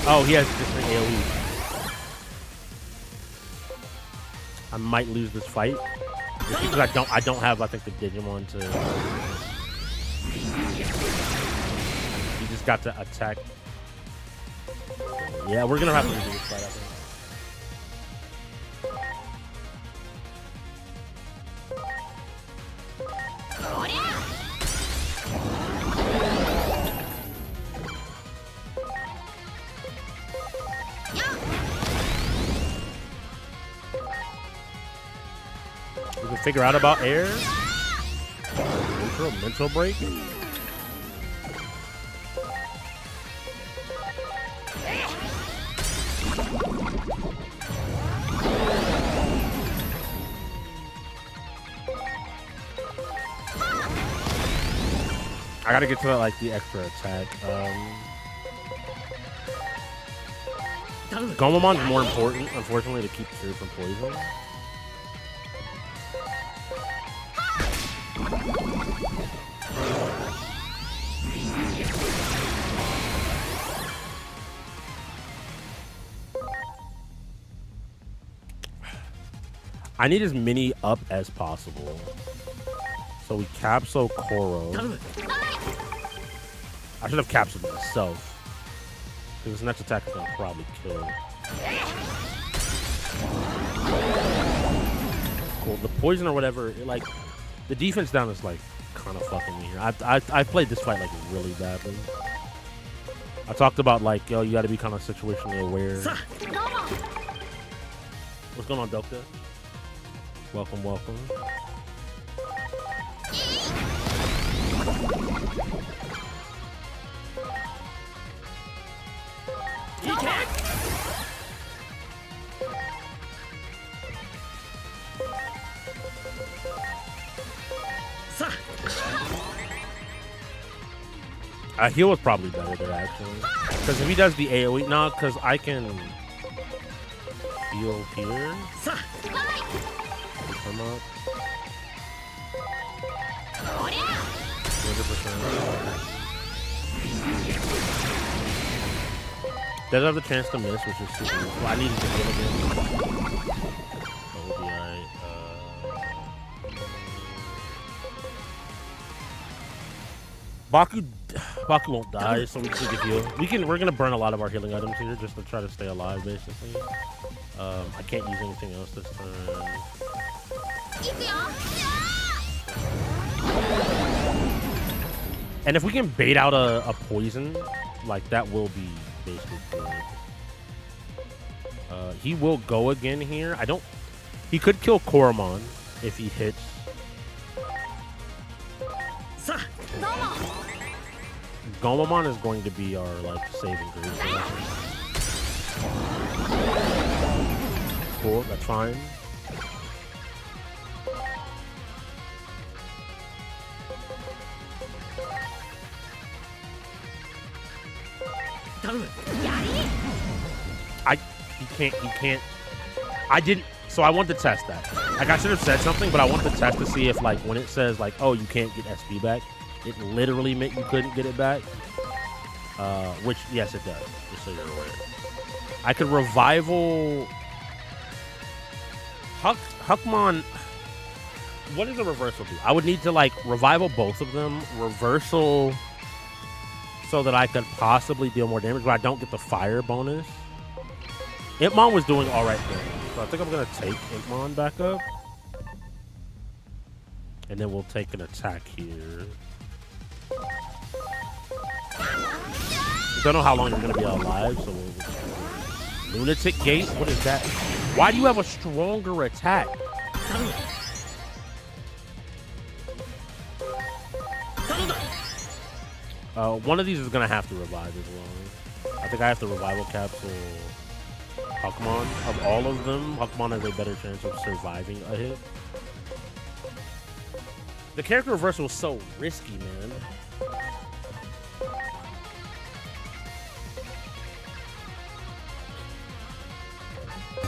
Oh, he has different AoE. I might lose this fight just because I don't have the Digimon to. He just got to attack. Yeah, we're gonna have to lose this fight, I think. We can figure out about air. Mental break. I gotta get to the extra attack. Gomamon's more important, unfortunately, to keep Cure from poison. I need as many up as possible. So we capsule Koro. I should have capsuled myself. Because this next attack is going to probably kill. Cool. The poison or whatever, the defense down is kind of fucking me here. I played this fight really badly. I talked about yo, you got to be kind of situationally aware. What's going on, Dokta? Welcome, welcome. Heal was probably better there, actually. Because if he does the AoE, nah, because I can heal here. Come up. 100%. Does have the chance to miss, which is super useful. I needed to heal again. That would be alright. Baku won't die, so we just need to heal. We're gonna burn a lot of our healing items here just to try to stay alive, basically. I can't use anything else this turn. And if we can bait out a poison, that will be basically good. He will go again here. He could kill Koromon if he hits. Gomamon is going to be our like saving grace. Cool, that's fine. He can't. I didn't. So I want to test that. Like I should have said something, but I want to test to see if like when it says like, oh, you can't get SP back, it literally meant you couldn't get it back. Which yes, it does. Just so you're aware. I could revival Huckmon. What does a reversal do? I would need to like revival both of them. Reversal so that I could possibly deal more damage, but I don't get the fire bonus. Impmon was doing all right there. So I think I'm going to take Impmon back up. And then we'll take an attack here. Don't know how long you're going to be alive, so we'll... Lunatic Gate? What is that? Why do you have a stronger attack? One of these is going to have to revive as well. I think I have to revival capsule Huckmon. Of all of them, Huckmon has a better chance of surviving a hit. The character reversal was so risky, man.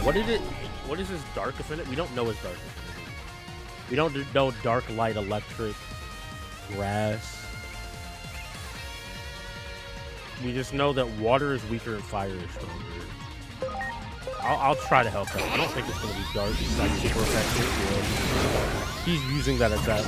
What is it? What is his dark affinity? We don't know his dark affinity. We don't know dark, light, electric, grass. We just know that water is weaker and fire is stronger. I'll try to help him. I don't think it's going to be dark. It's like super effective. Yeah. He's using that attack.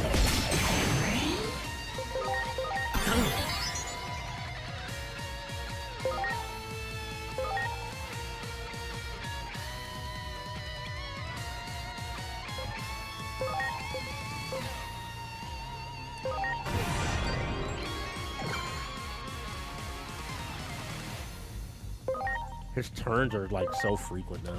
His turns are like so frequent now.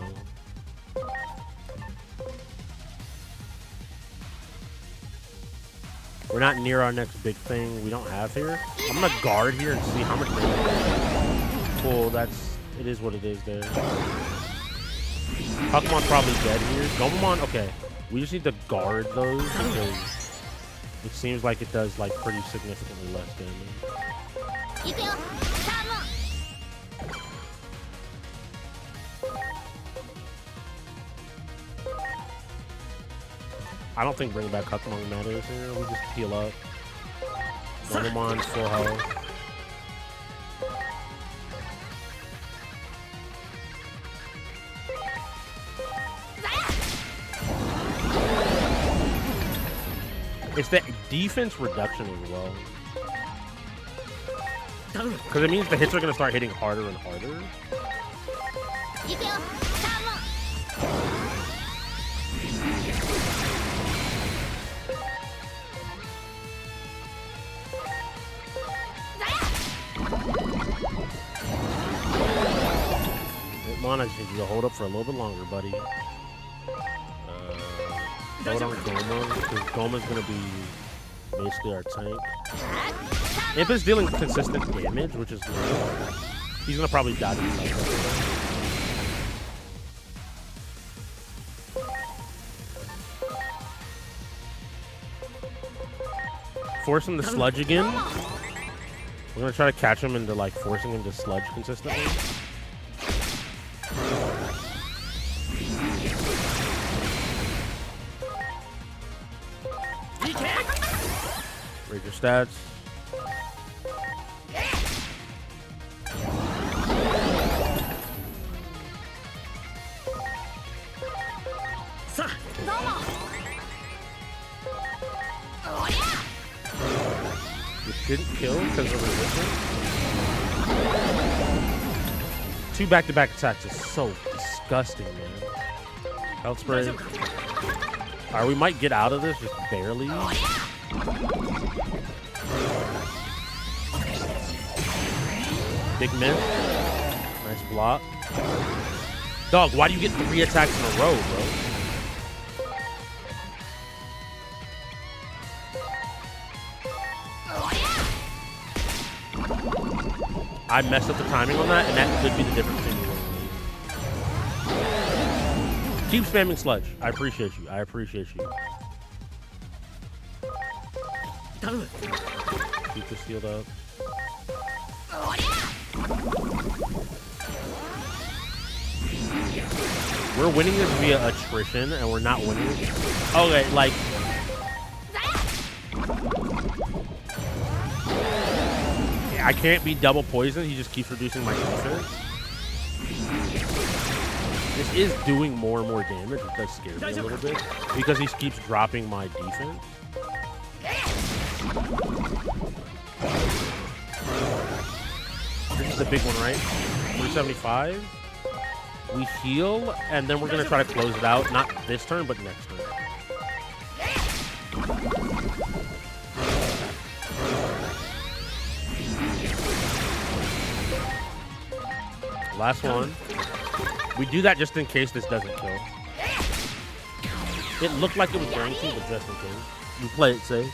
We're not near our next big thing we don't have here. I'm gonna guard here and see how much damage. Cool, it is what it is there. Huckmon's probably dead here. Gomamon, okay. We just need to guard those because it seems like it does like pretty significantly less damage. I don't think bringing back Huckmon matters here. We just heal up. Gomamon's full health. It's that defense reduction as well. Because it means the hits are going to start hitting harder and harder. I just need you to hold up for a little bit longer, buddy. Hold on Goma, because Goma's going to be basically our tank. Imp is dealing consistent damage, which is good. He's going to probably die to himself. Force him to sludge again. We're going to try to catch him into like forcing him to sludge consistently. Raise your stats. You didn't kill because of resistance. 2 back-to-back attacks is so disgusting, man. Health spray. Alright, we might get out of this just barely. Big miss. Nice block. Dog, why do you get 3 attacks in a row, bro? I messed up the timing on that, and that could be the difference between you. Keep spamming sludge. I appreciate you. I appreciate you. Keep this healed up. We're winning this via attrition, and we're not winning. Okay, like. I can't be double poisoned. He just keeps reducing my defense. This is doing more and more damage, which does scare me a little bit because he keeps dropping my defense. This is the big one, right? 375. We heal, and then we're going to try to close it out. Not this turn, but next turn. Last one. We do that just in case this doesn't kill. It looked like it was going to, but just in case. We play it safe.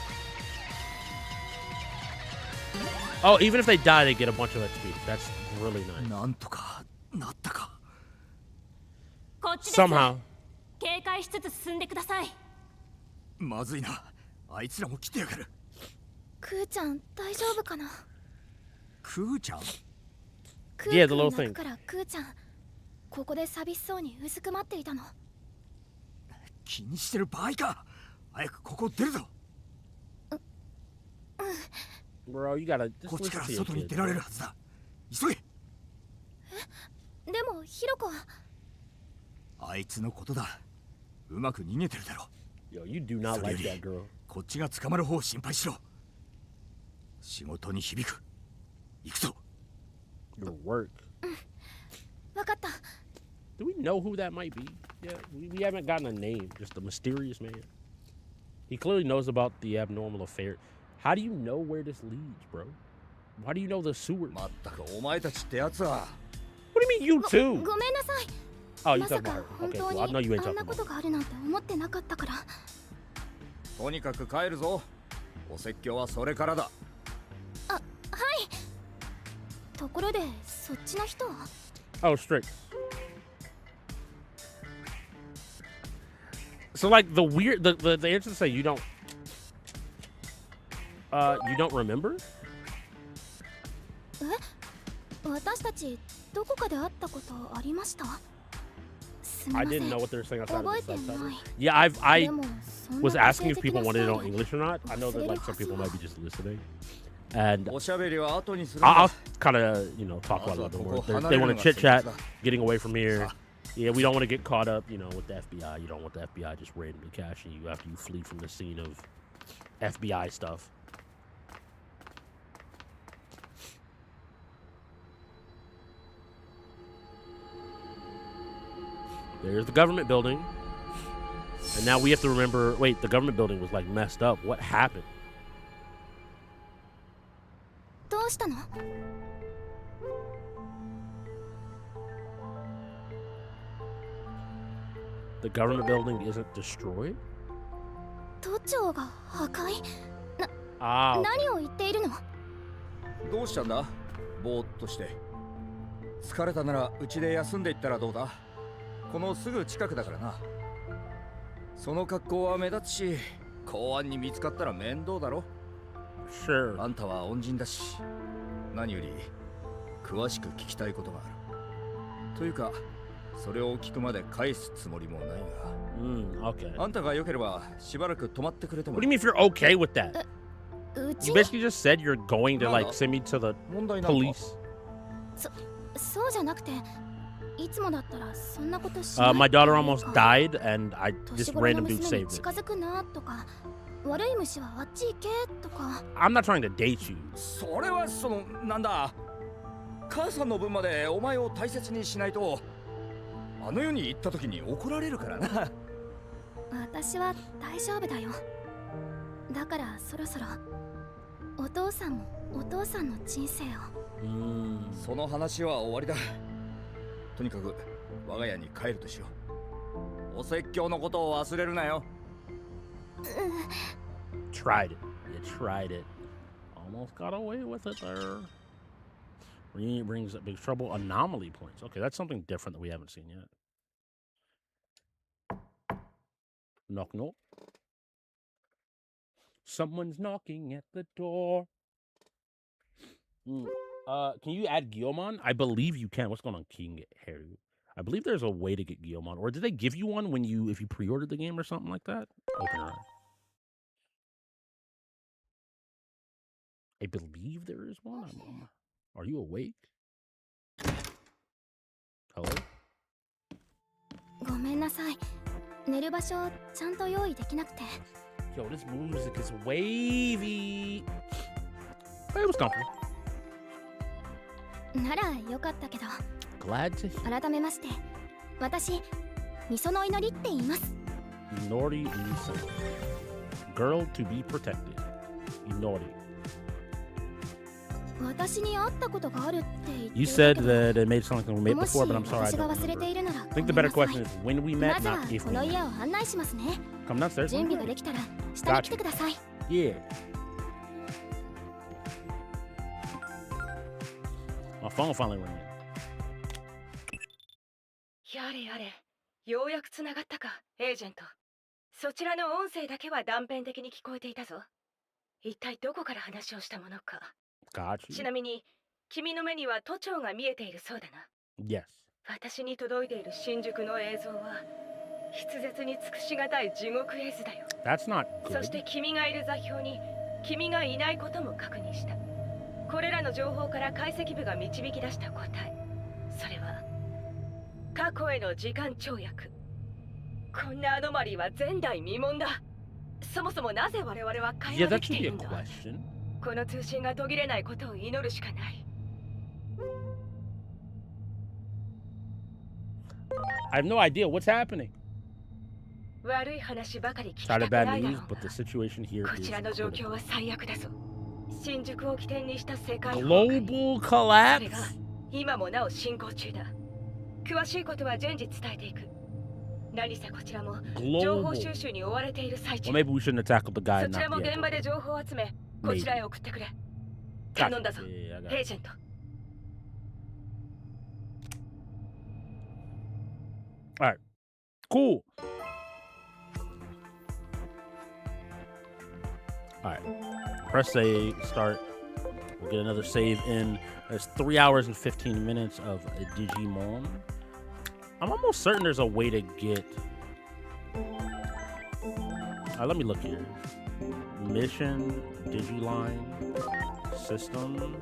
Oh, even if they die, they get a bunch of XP. That's really nice. Somehow. 警戒しつつ進んでください。まずいな。あいつらも来てやがる。クーちゃん大丈夫かな？クーちゃん？クー君泣くからクーちゃんここで寂しそうにうずくまっていたの。気にしてる場合か。早くここ出るぞ。Bro, you gotta こっちから外に出られるはずだ。急げ。でもヒロコは。あいつのことだ。うまく逃げてるだろ。Yo, you do not like that girl. こっちが捕まる方を心配しろ。仕事に響く。行くぞ。Your work. わかった。Do we know who that might be? Yeah, we haven't gotten a name. Just a mysterious man. He clearly knows about the abnormal affair. How do you know where this leads, bro? Why do you know the sewers? まったくお前たちってやつは。What do you mean you too? ごめんなさい。Oh, you ま talking さ about か her? 本 Okay, 当 cool. I know you に ain't あんな talking こ about とがあるなんて思ってなかったから。とにかく帰るぞ。お説教はそれからだ。あ、はい。ところでそっちの人は？ Oh, strict. So like the weird the answer to say you don't remember? 私たちどこかで会ったことありました？すみま I せん。 didn't know what they were saying outside of 覚え the て subtitle. ない。 Yeah, I でも was そんな asking if 個性的 people な wanted it スタイ on ル English or not. I know that like some people might be just listening. And おしゃべりは後にする。I'll kind of, talk about it a little bit more. They want to chit chat, getting away from here. Yeah, we don't want to get caught up, with the FBI. You don't want the FBI just randomly catching you after you flee from the scene of FBI stuff. There's the government building. And now we have to remember, wait, the government building was like messed up. What happened? どうしたの？ The government building isn't destroyed? 都庁が破壊？Ah, 何を言っているの？どうしたんだ？ぼーっとして。疲れたならうちで休んでいったらどうだ？このすぐ近くだからな。その格好は目立つし、公安に見つかったら面倒だろ。sure. あんたは恩人だし、何より詳しく聞きたいことがある。というか、それを聞くまで返すつもりもないが。Okay. あんたが良ければしばらく泊まってくれても。 What do you mean if you're okay with that? うち You に？ basically just said you're going to like send me to the 問題なんか？ police. そうじゃなくて、いつもだったらそんなことしない。My daughter almost died, and this 年頃の random dude 娘に saved it. 近づくなとか、悪い虫はあっち行けとか。I'm not trying to date you. それはなんだ。母さんの分までお前を大切にしないと、あの世に行った時に怒られるからな。私は大丈夫だよ。だからそろそろお父さんもお父さんの人生を。その話は終わりだ。とにかく我が家に帰るとしよう。お説教のことを忘れるなよ。Tried it. You tried it. Almost got away with it there. Reunion brings up big trouble. Anomaly points. Okay, that's something different that we haven't seen yet. Knock, knock. Someone's knocking at the door. Can you add Guillemon? I believe you can. What's going on, King Haru? I believe there's a way to get Guillemon. Or did they give you one if you pre-ordered the game or something like that? Open your eye. I believe there is one. Are you awake? Hello? ごめんなさい。寝る場所ちゃんと用意できなくて。Yo, this music is wavy. It was comfortable. ならよかったけど。Glad to hear. 改めまして、私、みその祈りって言います。Inori Miso. Girl to be protected. Inori. 私に会ったことがあるって言って You いた said けど。 that it made it sound like we met もし before, but I'm sorry I 私が don't 忘れて remember. いるなら I ご think め the んな better さい。 question is when we ま met, ずは not if こ we の met. 家を案内しますね。 Come downstairs. 準備ができたら下に来てください。Yeah. My phone finally rang. やれやれ、ようやくつながったか、エージェント。そちらの音声だけは断片的に聞こえていたぞ。一体どこから話をしたものか。 Got ち you. なみに、君の目には都庁が見えているそうだな。 Yes. 私に届いている新宿の映像は、筆舌に尽くしがたい地獄絵図だよ。 That's not そして good. 君がいる座標に君がいないことも確認した。これらの情報から解析部が導き出した答え、それは過去への時間跳躍。こんなアノマリーは前代未聞だ。そもそもなぜ我々は会 Yeah, 話で that きて should い be る a んだ。 question. この通信が途切れないことを祈るしかない。 I have no idea what's happening. 悪い話ばかり聞き It's た not く a な bad いだろ news, う but the が。 situation here こ is ちらの状況 critical. は最悪だぞ。新宿を起点にした世界崩壊。 Global それが collapse? 今もなお進行中だ。詳しいことは順次伝えていく。何せこちらも情報 Global. 収集に追われている最 Well, 中。 maybe we shouldn't have tackled the guy そちら not も the 現場 airport. で情報を集め、こちらへ送ってくれ。 Gotcha. 頼んだぞ、 Yeah, I got エー it. ジェント。 All right. Cool. All right. Press save, start. We'll get another save in. There's 3 hours and 15 minutes of Digimon. I'm almost certain there's a way to get. Let me look here. Mission, Digiline, system.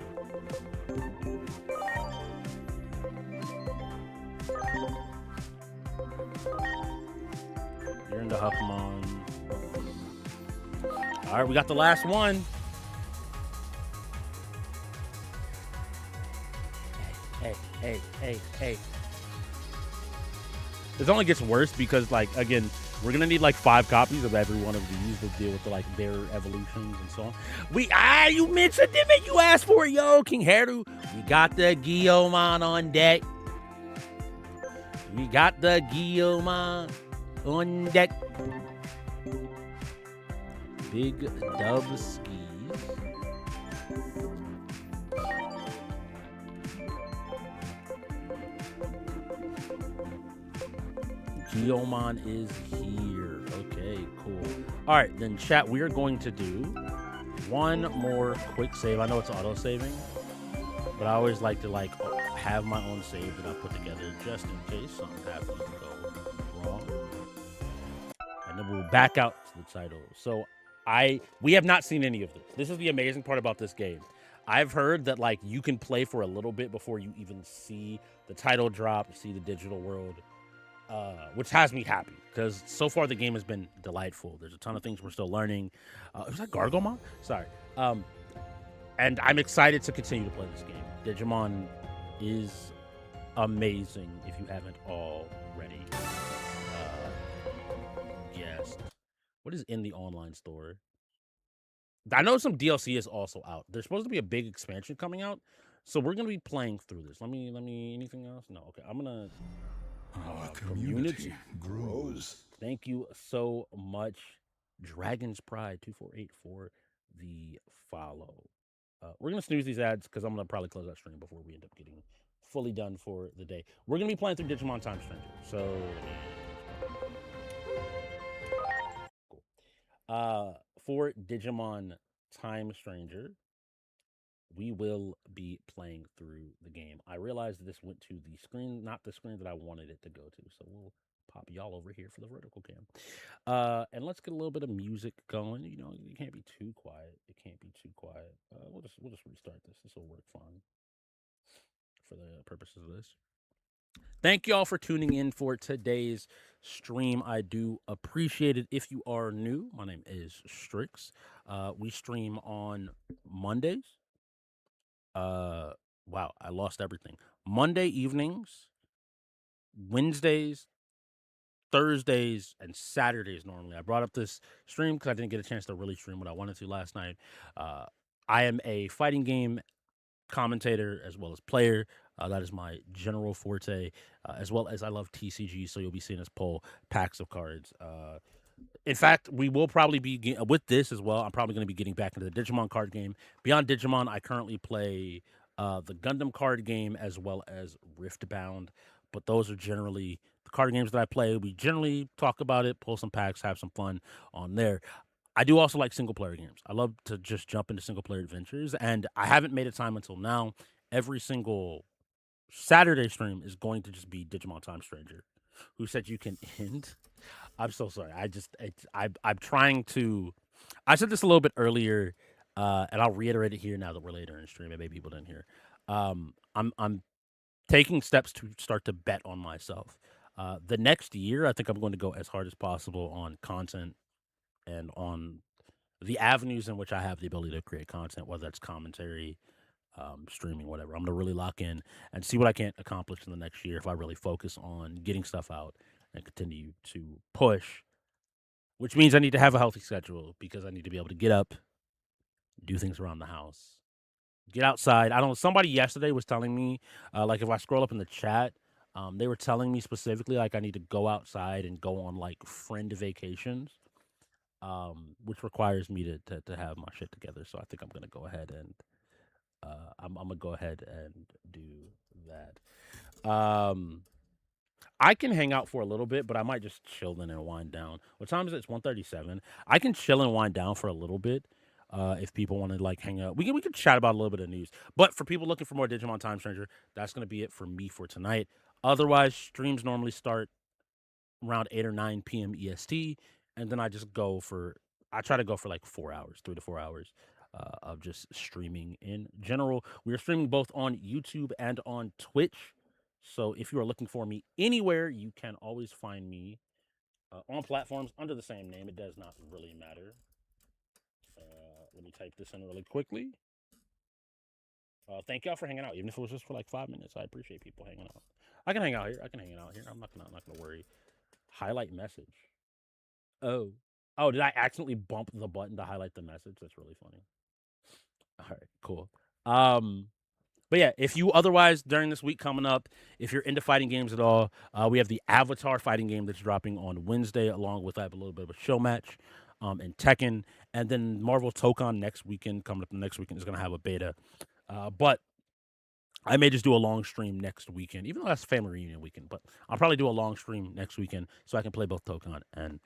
You're into Huckmon. All right, we got the last one. Hey. This only gets worse because, like, again, we're gonna need like 5 copies of every one of these to deal with their evolutions and so on. You mentioned it, man. You asked for it, yo, King Haru. We got the Guillemon on deck. We got the Guillemon on deck. Big dub skis. Guillemon is here. Okay, cool. All right, then chat, we are going to do one more quick save. I know it's auto-saving, but I always like to have my own save that I put together just in case something happens to go wrong. And then we'll back out to the title. So we have not seen any of this. This is the amazing part about this game. I've heard that you can play for a little bit before you even see the title drop, see the digital world. Which has me happy because so far the game has been delightful. There's a ton of things we're still learning. Was that Gargomon? Sorry. And I'm excited to continue to play this game. Digimon is amazing if you haven't already guessed. What is in the online store? I know some DLC is also out. There's supposed to be a big expansion coming out, so we're gonna be playing through this. Let me. Anything else? No. Okay. I'm gonna. Our community grows. Thank you so much, Dragon's Pride 248 for the follow. We're gonna snooze these ads because I'm gonna probably close that stream before we end up getting fully done for the day. We're gonna be playing through Digimon Time Stranger. So cool. For Digimon Time Stranger, we will be playing through the game. I realized that this went to the screen, not the screen that I wanted it to go to. So we'll pop y'all over here for the vertical cam. And let's get a little bit of music going. You know, it can't be too quiet. It can't be too quiet. We'll just restart this. This will work fine for the purposes of this. Thank y'all for tuning in for today's stream. I do appreciate it. If you are new, my name is Strix. We stream on Mondays. Wow, I lost everything. Monday evenings, Wednesdays, Thursdays, and Saturdays normally. I brought up this stream because I didn't get a chance to really stream what I wanted to last night. Uh, I am a fighting game commentator as well as player. That is my general forte, as well as I love TCG. So you'll be seeing us pull packs of cards. In fact, we will probably be with this as well. I'm probably going to be getting back into the Digimon card game. Beyond Digimon, I currently play the Gundam card game as well as Riftbound. But those are generally the card games that I play. We generally talk about it, pull some packs, have some fun on there. I do also like single player games. I love to just jump into single player adventures, and I haven't made a time until now. Every single Saturday stream is going to just be Digimon Time Stranger. Who said you can end? I'm so sorry. I'm trying to. I said this a little bit earlier, and I'll reiterate it here now that we're later in stream and maybe people didn't hear. I'm taking steps to start to bet on myself. The next year, I think I'm going to go as hard as possible on content and on the avenues in which I have the ability to create content, whether it's commentary, streaming, whatever. I'm gonna really lock in and see what I can accomplish in the next year if I really focus on getting stuff out and continue to push. Which means I need to have a healthy schedule because I need to be able to get up, do things around the house, get outside. I don't know. Somebody yesterday was telling me, like if I scroll up in the chat, they were telling me specifically like I need to go outside and go on like friend vacations, which requires me to have my shit together. So I think I'm gonna go ahead and I'm gonna go ahead and do that. I can hang out for a little bit, but I might just chill in and wind down. What time is it? It's 1:37. I can chill and wind down for a little bit. If people want to like hang out, we can chat about a little bit of news. But for people looking for more Digimon Time Stranger, that's gonna be it for me for tonight. Otherwise, streams normally start around 8 or 9 p.m. EST, and then I try to go for like 4 hours, 3 to 4 hours of just streaming in general. We are streaming both on YouTube and on Twitch. So if you are looking for me anywhere, you can always find me on platforms under the same name. It does not really matter. Let me type this in really quickly. Thank y'all for hanging out, even if it was just for like 5 minutes. I appreciate people hanging out. I can hang out here. I'm not gonna worry. Highlight message. Oh. Oh, did I accidentally bump the button to highlight the message? That's really funny. All right, cool. But yeah, if you otherwise during this week coming up, if you're into fighting games at all, we have the Avatar fighting game that's dropping on Wednesday, along with I have a little bit of a show match, and Tekken, and then Marvel Tokon next weekend. Coming up the next weekend is going to have a beta, but I may just do a long stream next weekend, even though that's family reunion weekend. But I'll probably do a long stream next weekend so I can play both Tokon and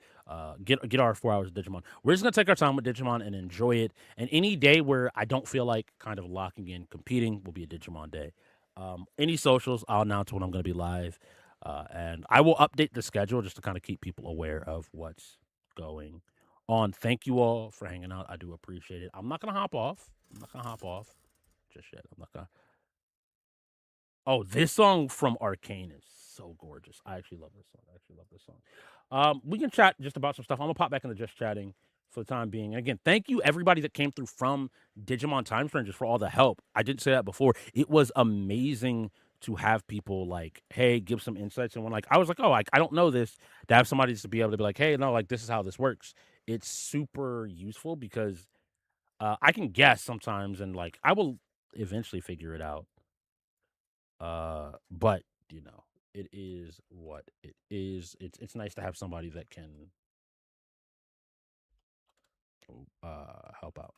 get our 4 hours of Digimon. We're just gonna take our time with Digimon and enjoy it. And any day where I don't feel like kind of locking in competing will be a Digimon day. Any socials, I'll announce when I'm gonna be live, and I will update the schedule just to kind of keep people aware of what's going on. Thank you all for hanging out. I do appreciate it. I'm not gonna hop off. Just yet. I'm not gonna. Oh, this song from Arcane is so gorgeous. I actually love this song. We can chat just about some stuff. I'm gonna pop back into just chatting for the time being. And again, thank you everybody that came through from Digimon Time Strangers for all the help. I didn't say that before. It was amazing to have people like, hey, give some insights. And when like I was like, oh, I don't know this. To have somebody to be able to be like, hey, no, like this is how this works. It's super useful because I can guess sometimes, and like I will eventually figure it out. But you know, it is what it is. It's nice to have somebody that can help out.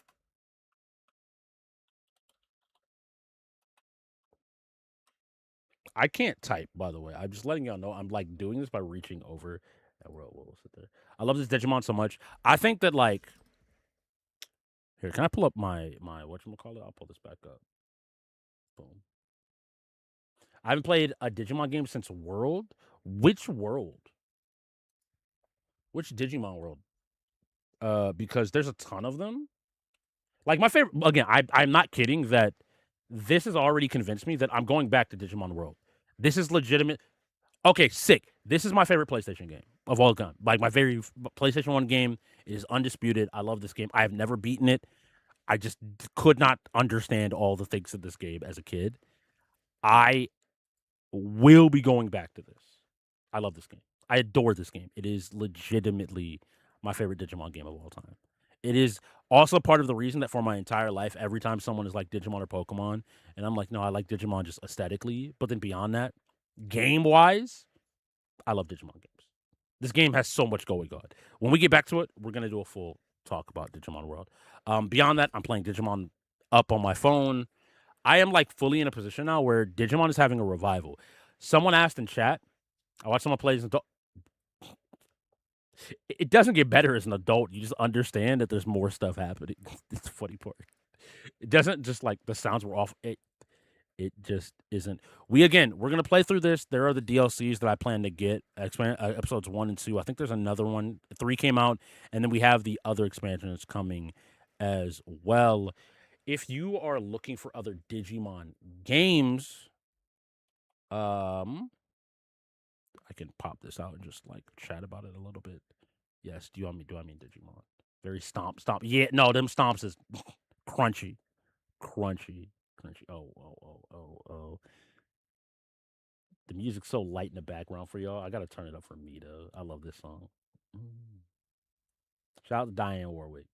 I can't type, by the way. I'm just letting y'all know I'm like doing this by reaching over. We'll sit there. I love this Digimon so much. I think that like here, can I pull up my whatchamacallit? I'll pull this back up. Boom. I haven't played a Digimon game since World. Which World? Which Digimon World? Because there's a ton of them. Like my favorite again, I'm not kidding that this has already convinced me that I'm going back to Digimon World. This is legitimate. Okay, sick. This is my favorite PlayStation game of all time. Like my very PlayStation 1 game is undisputed. I love this game. I have never beaten it. I just could not understand all the things in this game as a kid. I will be going back to this. I love this game. I adore this game. It is legitimately my favorite Digimon game of all time. It is also part of the reason that for my entire life, every time someone is like Digimon or Pokemon, and I'm like, no, I like Digimon just aesthetically. But then beyond that, game wise, I love Digimon games. This game has so much going on. When we get back to it, we're gonna do a full talk about Digimon World. Beyond that, I'm playing Digimon up on my phone. I am like fully in a position now where Digimon is having a revival. Someone asked in chat. I watched someone play as an adult. It doesn't get better as an adult. You just understand that there's more stuff happening. It's the funny part. It doesn't just like the sounds were off. It just isn't. We're gonna play through this. There are the DLCs that I plan to get. Episodes 1 and 2. I think there's another one. 3 came out, and then we have the other expansions coming as well. If you are looking for other Digimon games, I can pop this out and just like chat about it a little bit. Yes, do I mean Digimon? Very stomp. Yeah, no, them stomps is crunchy. Crunchy. Oh. The music's so light in the background for y'all. I gotta turn it up for me though. I love this song. Shout out to Diane Warwick.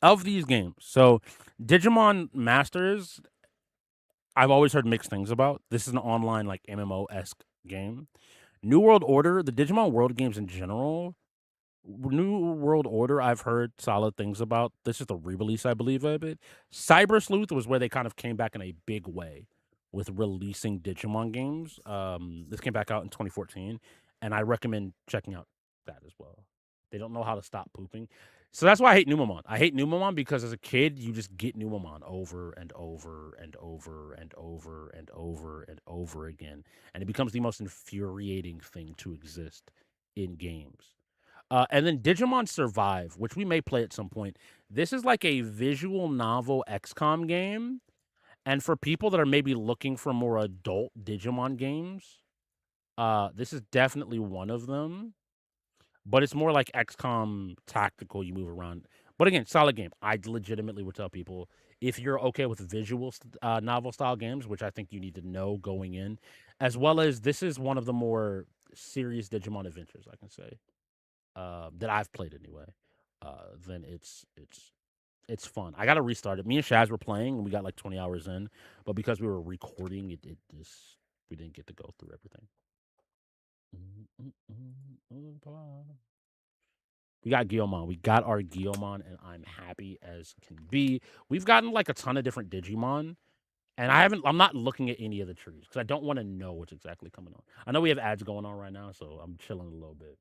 Of these games, so Digimon Masters, I've always heard mixed things about. This is an online like MMO esque game. New World Order, the Digimon World games in general. New World Order, I've heard solid things about. This is the re-release, I believe, of it. Cyber Sleuth was where they kind of came back in a big way with releasing Digimon games. This came back out in 2014, and I recommend checking out that as well. They don't know how to stop pooping. So that's why I hate Numamon. I hate Numamon because as a kid, you just get Numamon over and over and over and over and over and over again. And it becomes the most infuriating thing to exist in games. And then Digimon Survive, which we may play at some point. This is like a visual novel XCOM game. And for people that are maybe looking for more adult Digimon games, this is definitely one of them. But it's more like XCOM tactical, you move around. But again, solid game. I legitimately would tell people if you're okay with visual novel style games, which I think you need to know going in, as well as this is one of the more serious Digimon adventures, I can say, that I've played anyway. Then it's fun. I got to restart it. Me and Shaz were playing, and we got like 20 hours in, but because we were recording, it just we didn't get to go through everything. We got Guilmon. We got our Guilmon, and I'm happy as can be. We've gotten like a ton of different Digimon, and I'm not looking at any of the trees because I don't want to know what's exactly coming on. I know we have ads going on right now, so I'm chilling a little bit.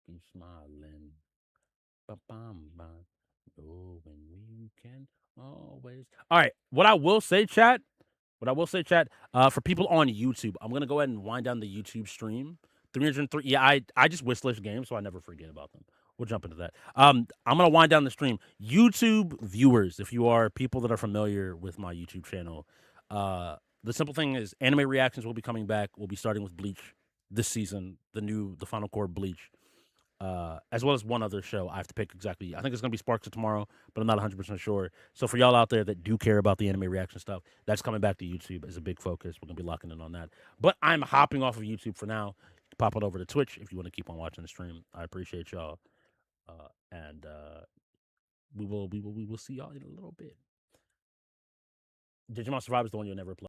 Keep smiling. Ba-bam-bam. Oh, when we can always. All right. What I will say, chat. For people on YouTube, I'm gonna go ahead and wind down the YouTube stream. 303. Yeah, I just wishlist games, so I never forget about them. We'll jump into that. I'm gonna wind down the stream. YouTube viewers, if you are people that are familiar with my YouTube channel, the simple thing is anime reactions will be coming back. We'll be starting with Bleach this season, the final core Bleach. As well as one other show. I have to pick exactly. I think it's going to be Sparks tomorrow, but I'm not 100% sure. So for y'all out there that do care about the anime reaction stuff, that's coming back to YouTube as a big focus. We're going to be locking in on that. But I'm hopping off of YouTube for now. Pop it over to Twitch if you want to keep on watching the stream. I appreciate y'all. And we will see y'all in a little bit. Digimon Survive is the one you'll never play.